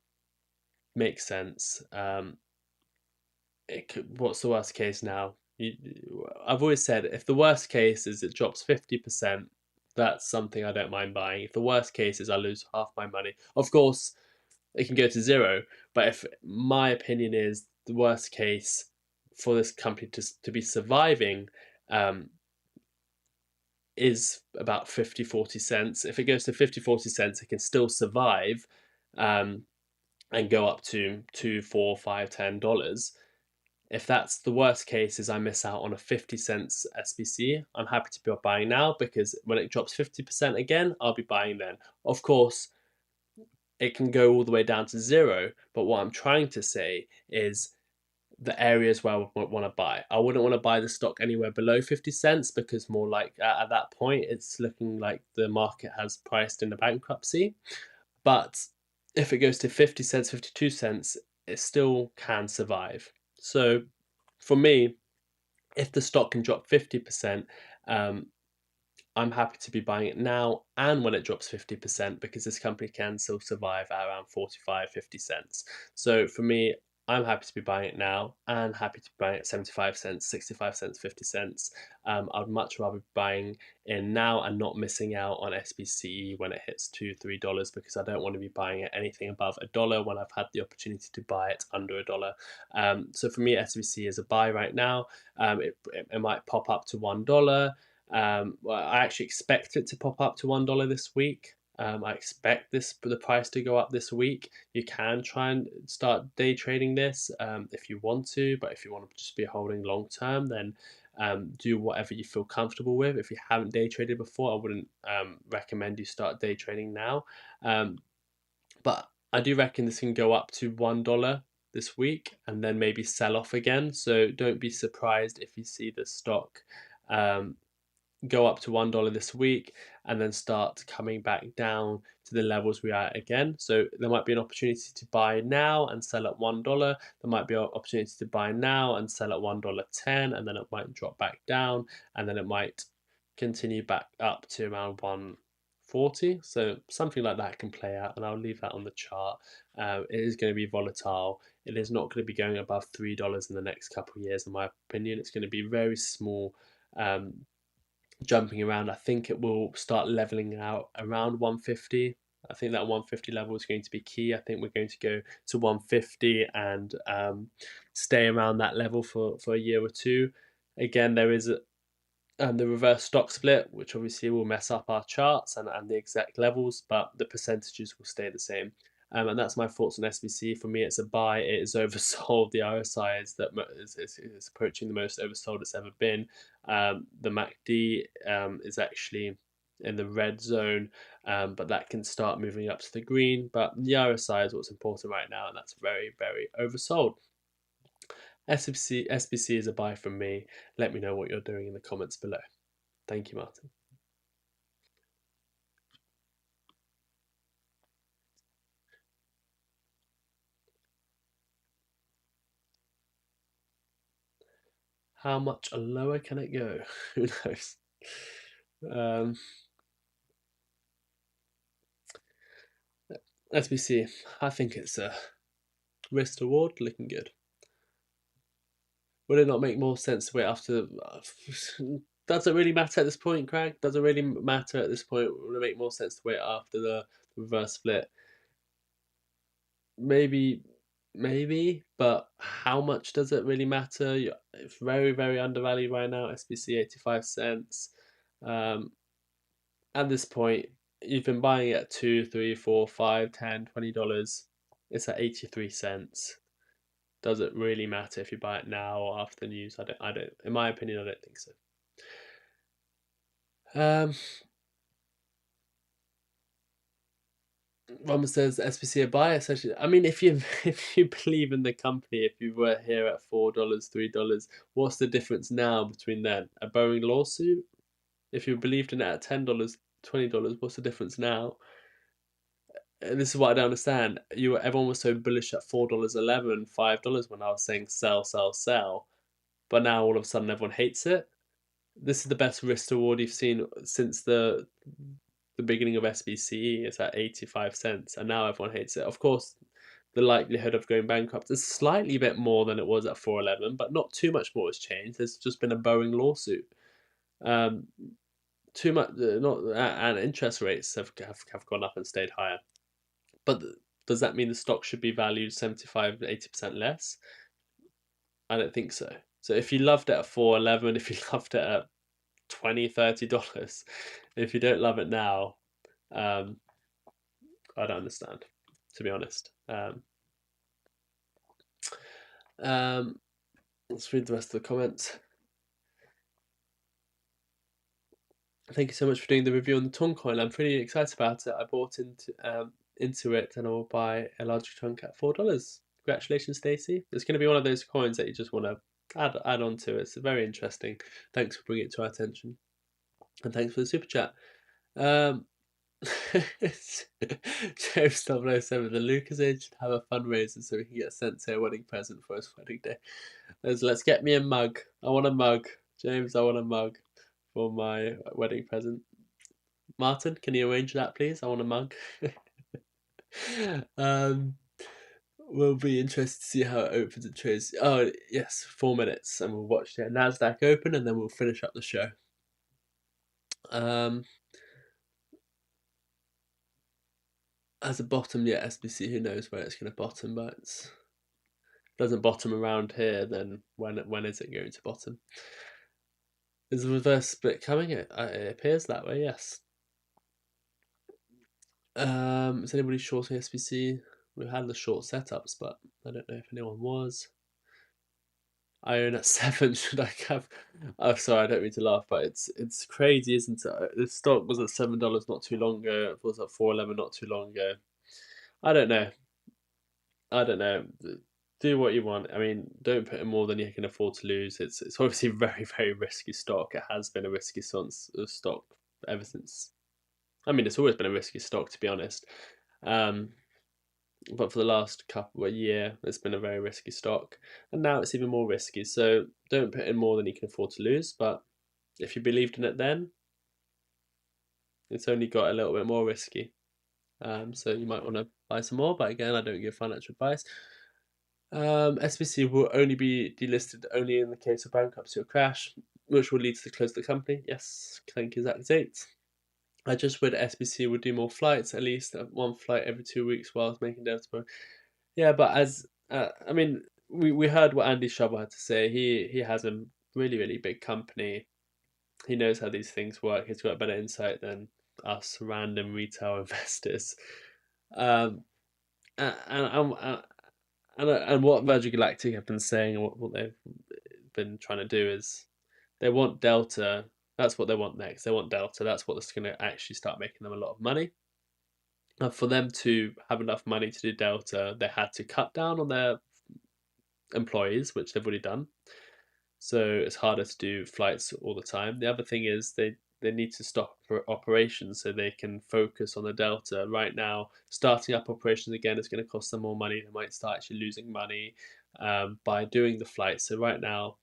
[SPEAKER 4] makes sense. What's the worst case now? I've always said if the worst case is it drops 50%, that's something I don't mind buying. If the worst case is I lose half my money, of course, it can go to zero. But if my opinion is the worst case for this company to be surviving is about 50-40 cents. If it goes to 50-40 cents, it can still survive and go up to $2, $4, $5, $10. If that's the worst case is I miss out on a 50 cents SPCE, I'm happy to be buying now because when it drops 50% again, I'll be buying then. Of course, it can go all the way down to zero, but what I'm trying to say is the areas where I would want to buy. I wouldn't want to buy the stock anywhere below 50 cents because more like at that point, it's looking like the market has priced in the bankruptcy. But if it goes to 50 cents, 52 cents, it still can survive. So for me, if the stock can drop 50%, I'm happy to be buying it now and when it drops 50% because this company can still survive at around 45-50 cents. So for me, I'm happy to be buying it now and happy to be buying it at 75 cents, 65 cents, 50 cents. I'd much rather be buying in now and not missing out on SPCE when it hits $2-3 because I don't want to be buying it anything above $1 when I've had the opportunity to buy it under $1. So for me, SPCE is a buy right now. It might pop up to $1. Well, I actually expect it to pop up to $1 this week. I expect the price to go up this week. You can try and start day trading this if you want to, but if you want to just be holding long term, then do whatever you feel comfortable with. If you haven't day traded before, I wouldn't recommend you start day trading now. But I do reckon this can go up to $1 this week and then maybe sell off again. So don't be surprised if you see the stock go up to $1 this week and then start coming back down to the levels we are at again. So there might be an opportunity to buy now and sell at $1. There might be an opportunity to buy now and sell at $1.10, and then it might drop back down, and then it might continue back up to around 140. So something like that can play out, and I'll leave that on the chart. It is going to be volatile. It is not going to be going above $3 in the next couple of years, in my opinion. It's going to be very small jumping around. I think it will start leveling out around 150. I think that 150 level is going to be key. I think we're going to go to 150 and stay around that level for a year or two. Again, there is the reverse stock split, which obviously will mess up our charts and the exact levels, but the percentages will stay the same. And that's my thoughts on SPC. For me, it's a buy. It is oversold. The RSI is approaching the most oversold it's ever been. The MACD is actually in the red zone, but that can start moving up to the green. But the RSI is what's important right now, and that's very, very oversold. SPC is a buy from me. Let me know what you're doing in the comments below. Thank you, Martin. How much lower can it go? Who knows? SPC, I think it's a risk to reward looking good. Would it not make more sense to wait after? Does it really matter at this point, Craig? Does it really matter at this point? Would it make more sense to wait after the reverse split? Maybe, but how much does it really matter? It's very, very undervalued right now. SPC 85 cents. At this point, you've been buying it at $2, $3, $4, $5, $10, $20. It's at 83 cents. Does it really matter if you buy it now or after the news? I don't. In my opinion, I don't think so. Robin says SPC a buy. Essentially, I mean, if you believe in the company, if you were here at $4, $3, what's the difference now between then? A Boeing lawsuit? If you believed in it at $10, $20, what's the difference now? this is what I don't understand. Everyone was so bullish at $4.11, $5 when I was saying sell, sell, sell, but now all of a sudden everyone hates it. This is the best risk to reward you've seen since the beginning of SPCE. It's at 85 cents, and now everyone hates it. Of course, the likelihood of going bankrupt is slightly bit more than it was at 4.11, but not too much more has changed. There's just been a Boeing lawsuit. Too much, and interest rates have gone up and stayed higher. But does that mean the stock should be valued 75 to 80% less? I don't think so. So if you loved it at 4.11, if you loved it at $20, $30, if you don't love it now, I don't understand, to be honest. Let's read the rest of the comments. Thank you so much for doing the review on the Tong coin. I'm pretty excited about it. I bought into it, and I will buy a larger chunk at $4. Congratulations, Stacey. It's going to be one of those coins that you just want to add on to. It's very interesting. Thanks for bringing it to our attention, and thanks for the super chat. James 007, the Lucas age should have a fundraiser so we can get Sensei a wedding present for his wedding day. Let's get me a mug. I want a mug. James, I want a mug for my wedding present. Martin, can you arrange that, please? I want a mug. We'll be interested to see how it opens and trades. Oh, yes, 4 minutes, and we'll watch the NASDAQ open, and then we'll finish up the show. As a bottom, yeah, SPC, who knows where it's going to bottom, but if it doesn't bottom around here, then when is it going to bottom? Is the reverse split coming? It appears that way, yes. Is anybody shorting SPC? We've had the short setups, but I don't know if anyone was. I own at 7. Should I have? Oh, sorry, I don't mean to laugh, but it's crazy, isn't it? The stock was at $7 not too long ago. It was at 4.11 not too long ago. I don't know. Do what you want. I mean, don't put in more than you can afford to lose. It's obviously a very, very risky stock. It has been a risky stock ever since. I mean, it's always been a risky stock, to be honest. But for the last couple of years, it's been a very risky stock, and now it's even more risky. So don't put in more than you can afford to lose. But if you believed in it then, it's only got a little bit more risky. So you might want to buy some more. But again, I don't give financial advice. SPC will only be delisted only in the case of bankruptcy or crash, which will lead to the close of the company. Yes, thank you, exact date. I just wish SPC would do more flights, at least one flight every 2 weeks while I was making Delta. Yeah, but as I mean, we heard what Andy Shovel had to say. He has a really, really big company. He knows how these things work. He's got better insight than us random retail investors. And what Virgin Galactic have been saying, and what they've been trying to do is they want Delta. That's what they want next. They want Delta. That's what's going to actually start making them a lot of money. And for them to have enough money to do Delta, they had to cut down on their employees, which they've already done. So it's harder to do flights all the time. The other thing is they need to stop operations so they can focus on the Delta. Right now, starting up operations again is going to cost them more money. They might start actually losing money by doing the flights. So right now,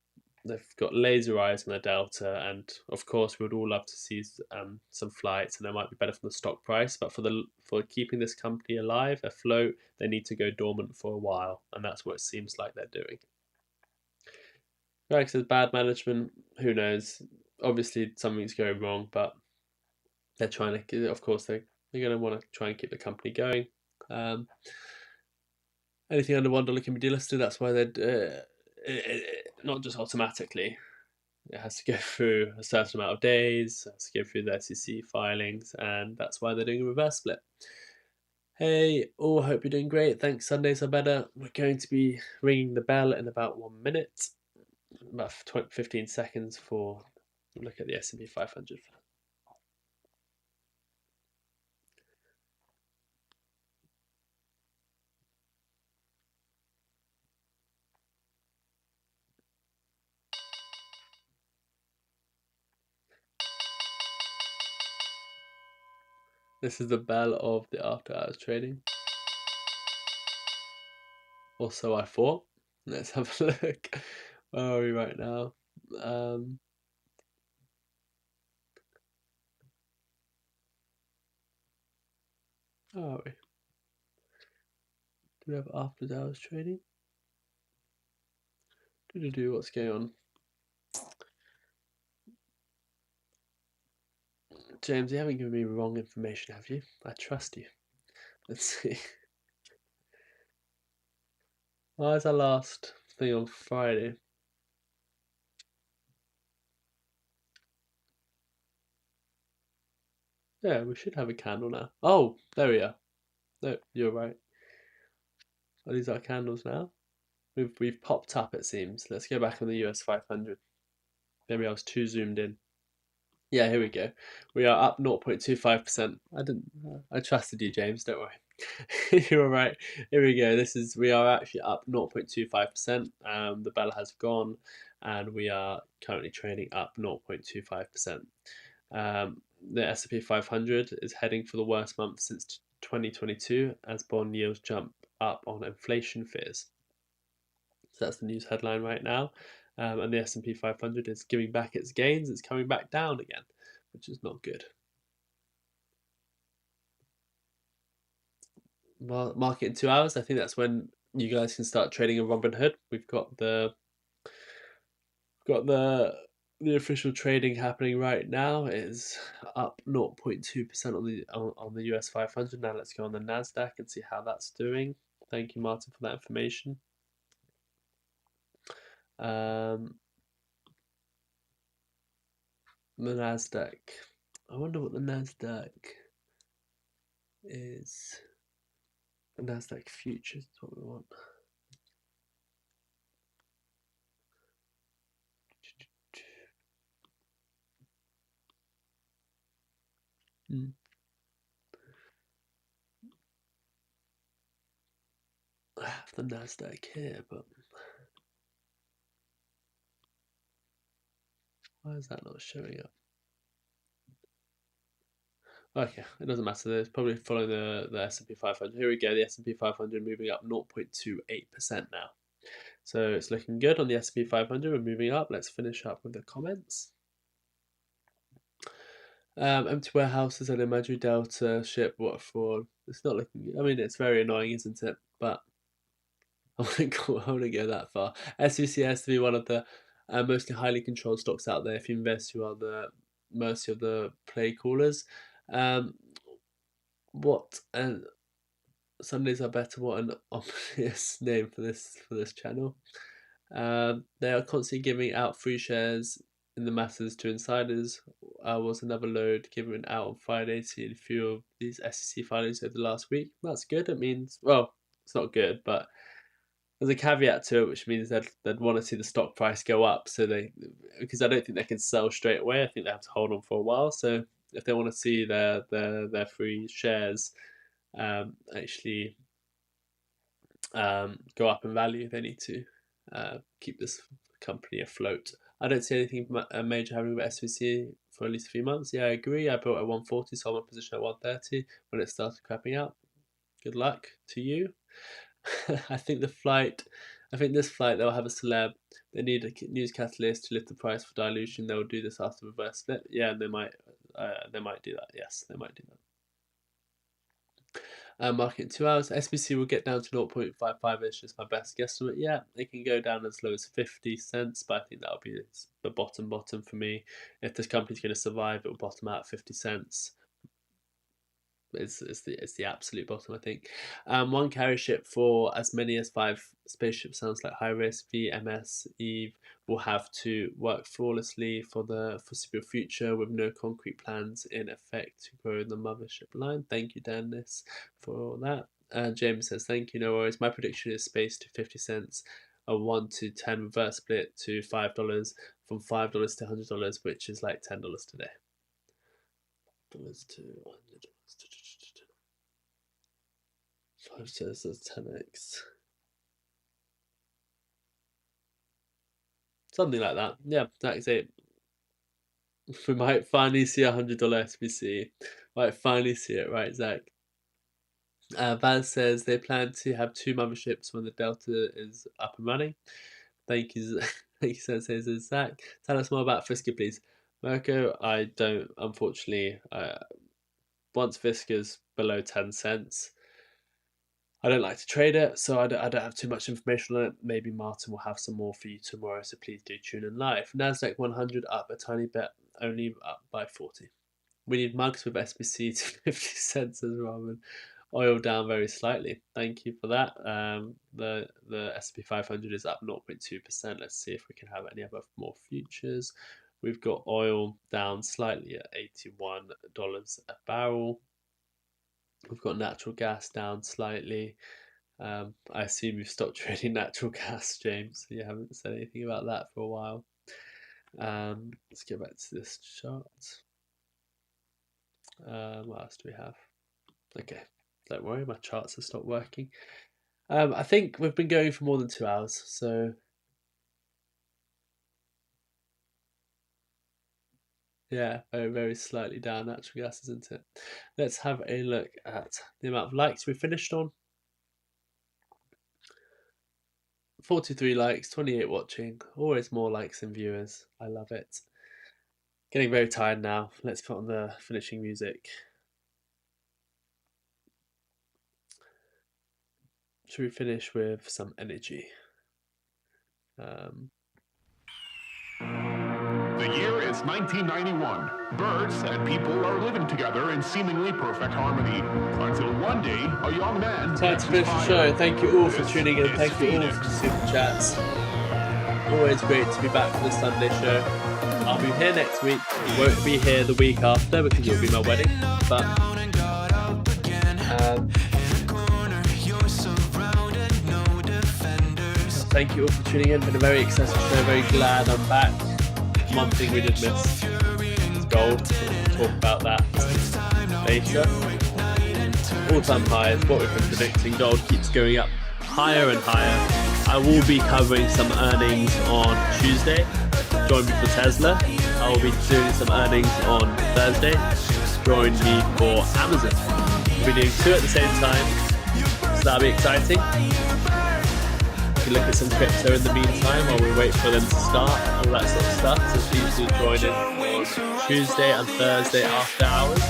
[SPEAKER 4] they've got laser eyes on the Delta, and of course, we would all love to see some flights, and they might be better for the stock price. But for keeping this company alive, afloat, they need to go dormant for a while, and that's what it seems like they're doing. Greg says bad management. Who knows? Obviously, something's going wrong, but they're trying to. Of course, they're going to want to try and keep the company going. Anything under $1 can be delisted. That's why they're not just automatically. It has to go through a certain amount of days. It has to go through the SEC filings, and that's why they're doing a reverse split. Hey, all, hope you're doing great. Thanks. Sundays are better. We're going to be ringing the bell in about 1 minute. About 15 seconds for a look at the S&P 500. This is the bell of the after hours trading. Or so I thought. Let's have a look. Where are we right now? Where are we? Do we have after hours trading? What's going on? James, you haven't given me wrong information, have you? I trust you. Let's see. Why is our last thing on Friday? Yeah, we should have a candle now. Oh, there we are. No, you're right. Are these our candles now? We've popped up, it seems. Let's go back on the US 500. Maybe I was too zoomed in. Yeah, here we go. We are up 0.25%. I trusted you, James, don't worry. You're right. Here we go. We are actually up 0.25%. The bell has gone and we are currently trading up 0.25%. The S&P 500 is heading for the worst month since 2022 as bond yields jump up on inflation fears. So that's the news headline right now. And the S&P 500 is giving back its gains. It's coming back down again, which is not good. Market in 2 hours. I think that's when you guys can start trading in Robinhood. We've got the official trading happening right now. It is up 0.2% on the US 500. Now let's go on the Nasdaq and see how that's doing. Thank you, Martin, for that information. The Nasdaq. I wonder what the Nasdaq is. The Nasdaq futures is what we want. I have the Nasdaq here, but why is that not showing up? Okay, it doesn't matter. It's probably following the S&P 500. Here we go. The S&P 500 moving up 0.28% now. So it's looking good on the S&P 500. We're moving up. Let's finish up with the comments. Empty warehouses and imaginary Delta ship waterfall. It's not looking good. I mean, it's very annoying, isn't it? But I wouldn't go that far. SPCE has to be one of the mostly highly controlled stocks out there. If you invest, you are the mercy of the play callers. What and Sundays are better. What an obvious name for this channel. They are constantly giving out free shares in the masses to insiders. Was another load given out on Friday to a few of these SEC filings over the last week. That's good. It means, well, it's not good, but there's a caveat to it, which means they'd want to see the stock price go up. So because I don't think they can sell straight away. I think they have to hold on for a while. So if they want to see their free shares actually go up in value, they need to keep this company afloat. I don't see anything major happening with SPCE for at least a few months. Yeah, I agree. I bought at 140, so I'm in position at 130 when it started crapping out. Good luck to you. I think this flight they'll have a celeb. They need a news catalyst to lift the price for dilution. They'll do this after the reverse split. Yeah, they might do that. Yes, they might do that. Market in 2 hours. SPC will get down to 0.55ish is my best guesstimate. Yeah, it can go down as low as 50 cents, but I think that'll be the bottom for me. If this company's going to survive, it will bottom out at 50 cents. It's the absolute bottom, I think. One carry ship for as many as 5 spaceships sounds like high risk. VMS Eve will have to work flawlessly for the foreseeable future with no concrete plans in effect to grow the mothership line. Thank you, Dennis, for that. James says, thank you, no worries. My prediction is space to 50 cents, a 1 to 10 reverse split to $5, from $5 to $100, which is like $10 today. $1 to $100. 5 shares as 10x. Something like that. Yeah, that is it. We might finally see $100 SPCE. Might finally see it, right, Zach? Vaz says they plan to have 2 motherships when the Delta is up and running. Thank you, thank you, Sensei. Zach, tell us more about Fisker, please. Mirko, I don't, unfortunately. Once Fisker's below 10 cents, I don't like to trade it, so I don't have too much information on it. Maybe Martyn will have some more for you tomorrow, so please do tune in live. Nasdaq 100 up a tiny bit, only up by 40. We need mugs with SPC to 50 cents as Robin. Oil down very slightly. Thank you for that. The S&P 500 is up 0.2%. Let's see if we can have any other more futures. We've got oil down slightly at $81 a barrel. We've got natural gas down slightly. I assume you've stopped trading natural gas, James. You haven't said anything about that for a while. Let's get back to this chart. What else do we have? Okay, don't worry, my charts have stopped working. I think we've been going for more than 2 hours, so yeah, very, very slightly down natural gas, isn't it? Let's have a look at the amount of likes we finished on. 43 likes, 28 watching, always more likes than viewers. I love it. Getting very tired now. Let's put on the finishing music. Should we finish with some energy?
[SPEAKER 6] The year is 1991. Birds and people are living together in seemingly perfect harmony. Until one day, a young man...
[SPEAKER 4] Time to finish the show. Thank you all for tuning in. Thank you all for the super chats. Always great to be back for the Sunday show. I'll be here next week. I won't be here the week after because it'll be my wedding. But thank you all for tuning in. Been a very excessive show. Very glad I'm back. One thing we did miss is gold. We'll talk about that later. All-time highs. What we've been predicting. Gold keeps going up higher and higher. I will be covering some earnings on Tuesday. Join me for Tesla. I will be doing some earnings on Thursday. Join me for Amazon. We'll be doing 2 at the same time, so that'll be exciting. We can look at some crypto in the meantime while we wait for them to start, all that sort of stuff. So please do join in on Tuesday and Thursday after hours.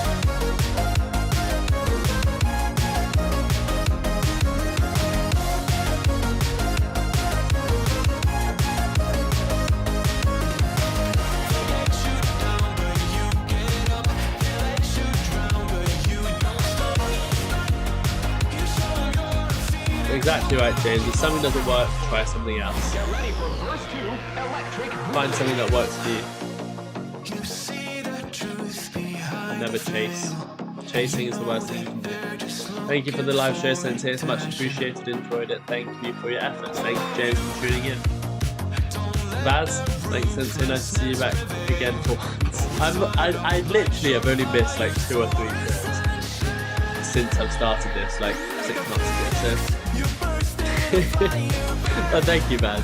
[SPEAKER 4] Exactly right, James. If something doesn't work, try something else. Find something that works for you. Never chase. Chasing is the worst thing you can do. Thank you for the live show, Sensei. It's much appreciated. Enjoyed it. Thank you for your efforts. Thank you, James, for tuning in. Vaz, thanks, Sensei. Nice to see you back again for once. I literally have only missed like 2 or 3 shows since I've started this, like 6 months ago. So. But thank you, Vaz.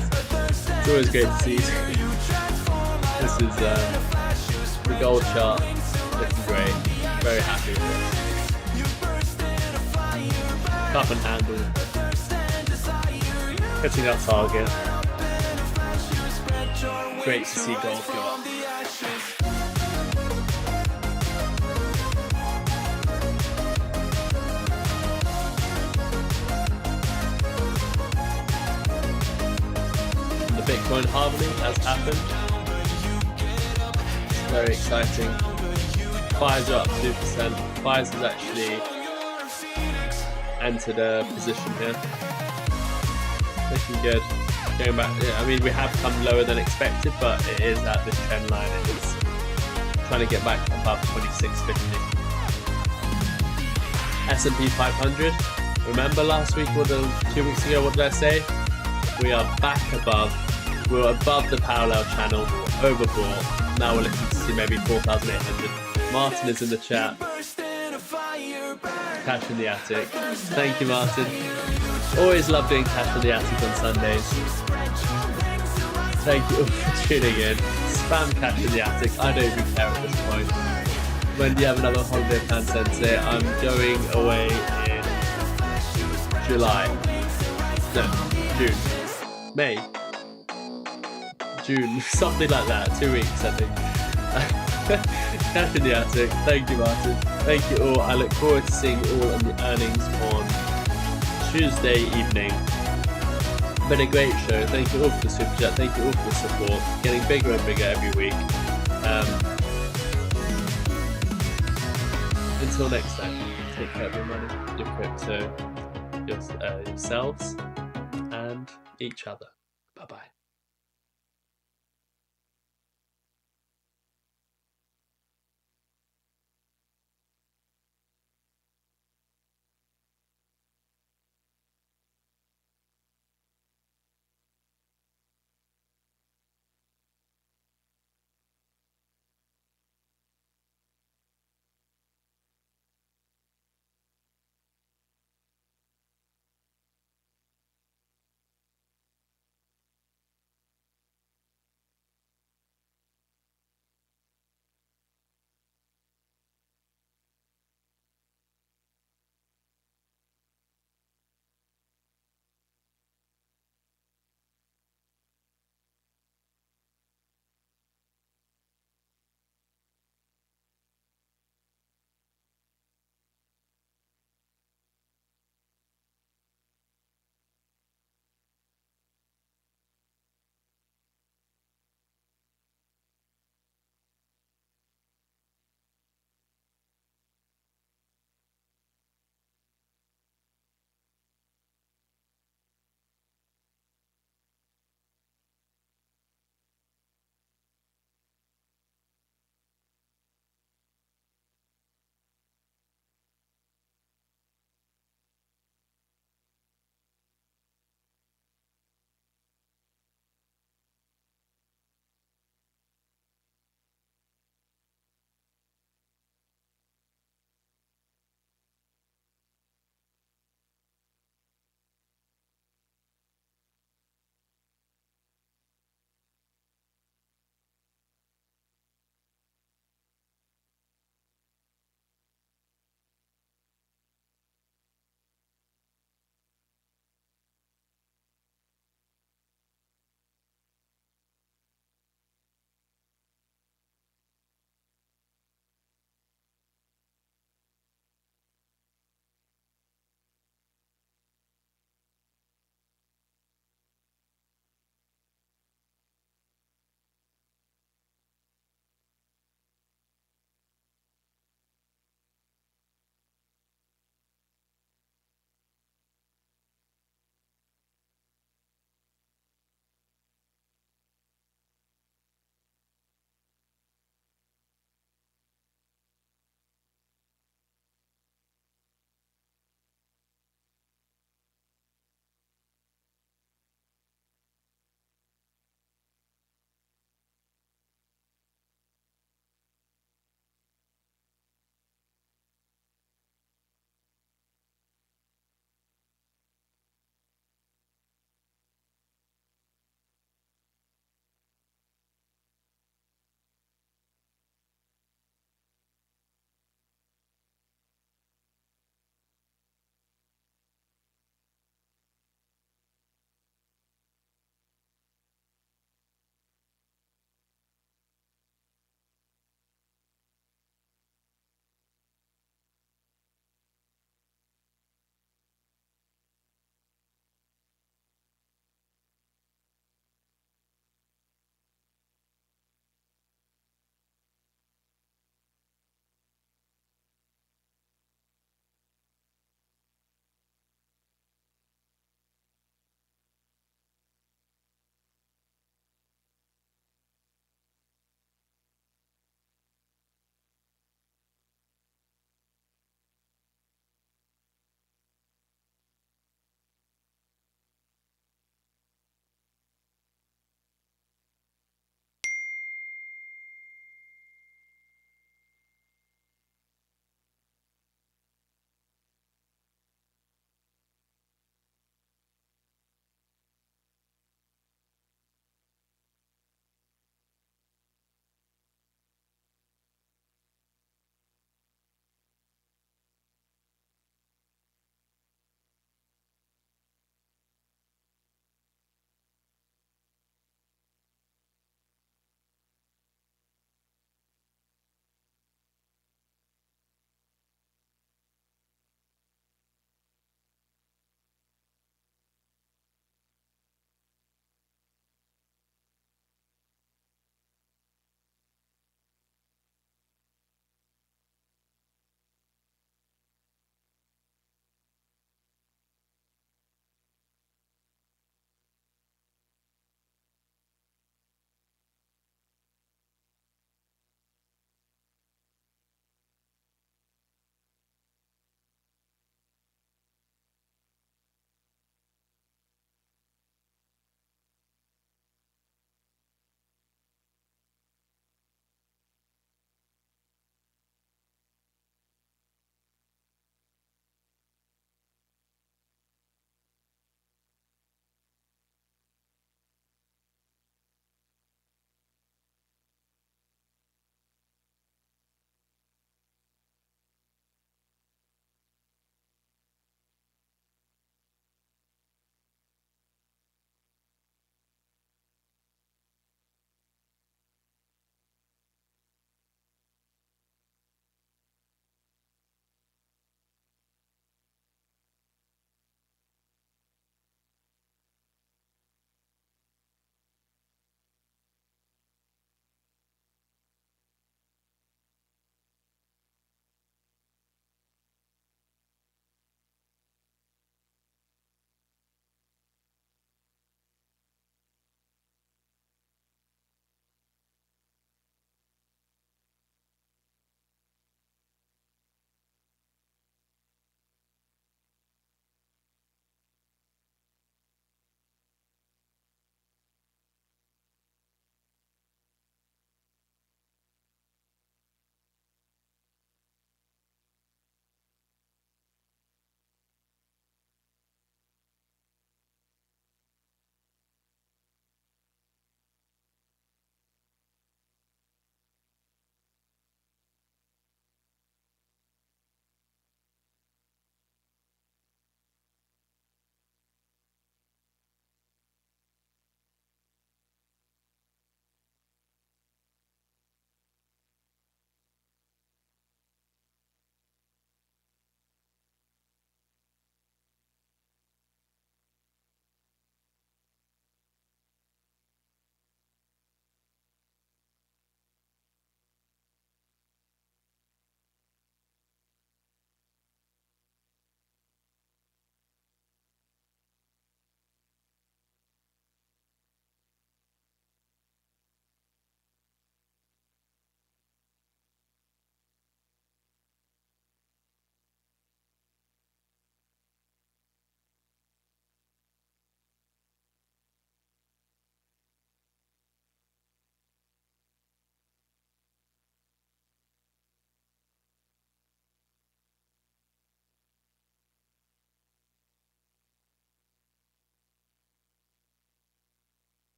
[SPEAKER 4] It's always great to see you. This is the gold chart looking great. Very happy with it. Cup and handle. Hitting our target. Great to see gold go up. Bitcoin halving has happened. It's very exciting. Fires are up 2%. Fires has actually entered a position here. Looking good. Going back, I mean, we have come lower than expected, but it is at this trend line. It is trying to get back above 2650. S&P 500. Remember last week or 2 weeks ago, what did I say? We are back above. We're above the parallel channel, overbought. Now we're looking to see maybe 4,800. Martyn is in the chat. Cash in the attic. Thank you, Martyn. Always love doing cash in the attic on Sundays. Thank you all for tuning in. Spam cash in the attic. I don't even care at this point. When do you have another holiday plan, Sensei? I'm going away in July. No, June. May. June. Something like that. 2 weeks, I think. Cash in the attic. Thank you, Martyn. Thank you all. I look forward to seeing you all on the earnings on Tuesday evening. Been a great show. Thank you all for the super chat. Thank you all for the support. Getting bigger and bigger every week. Until next time, take care of your money, your crypto, yourselves, and each other. Bye bye.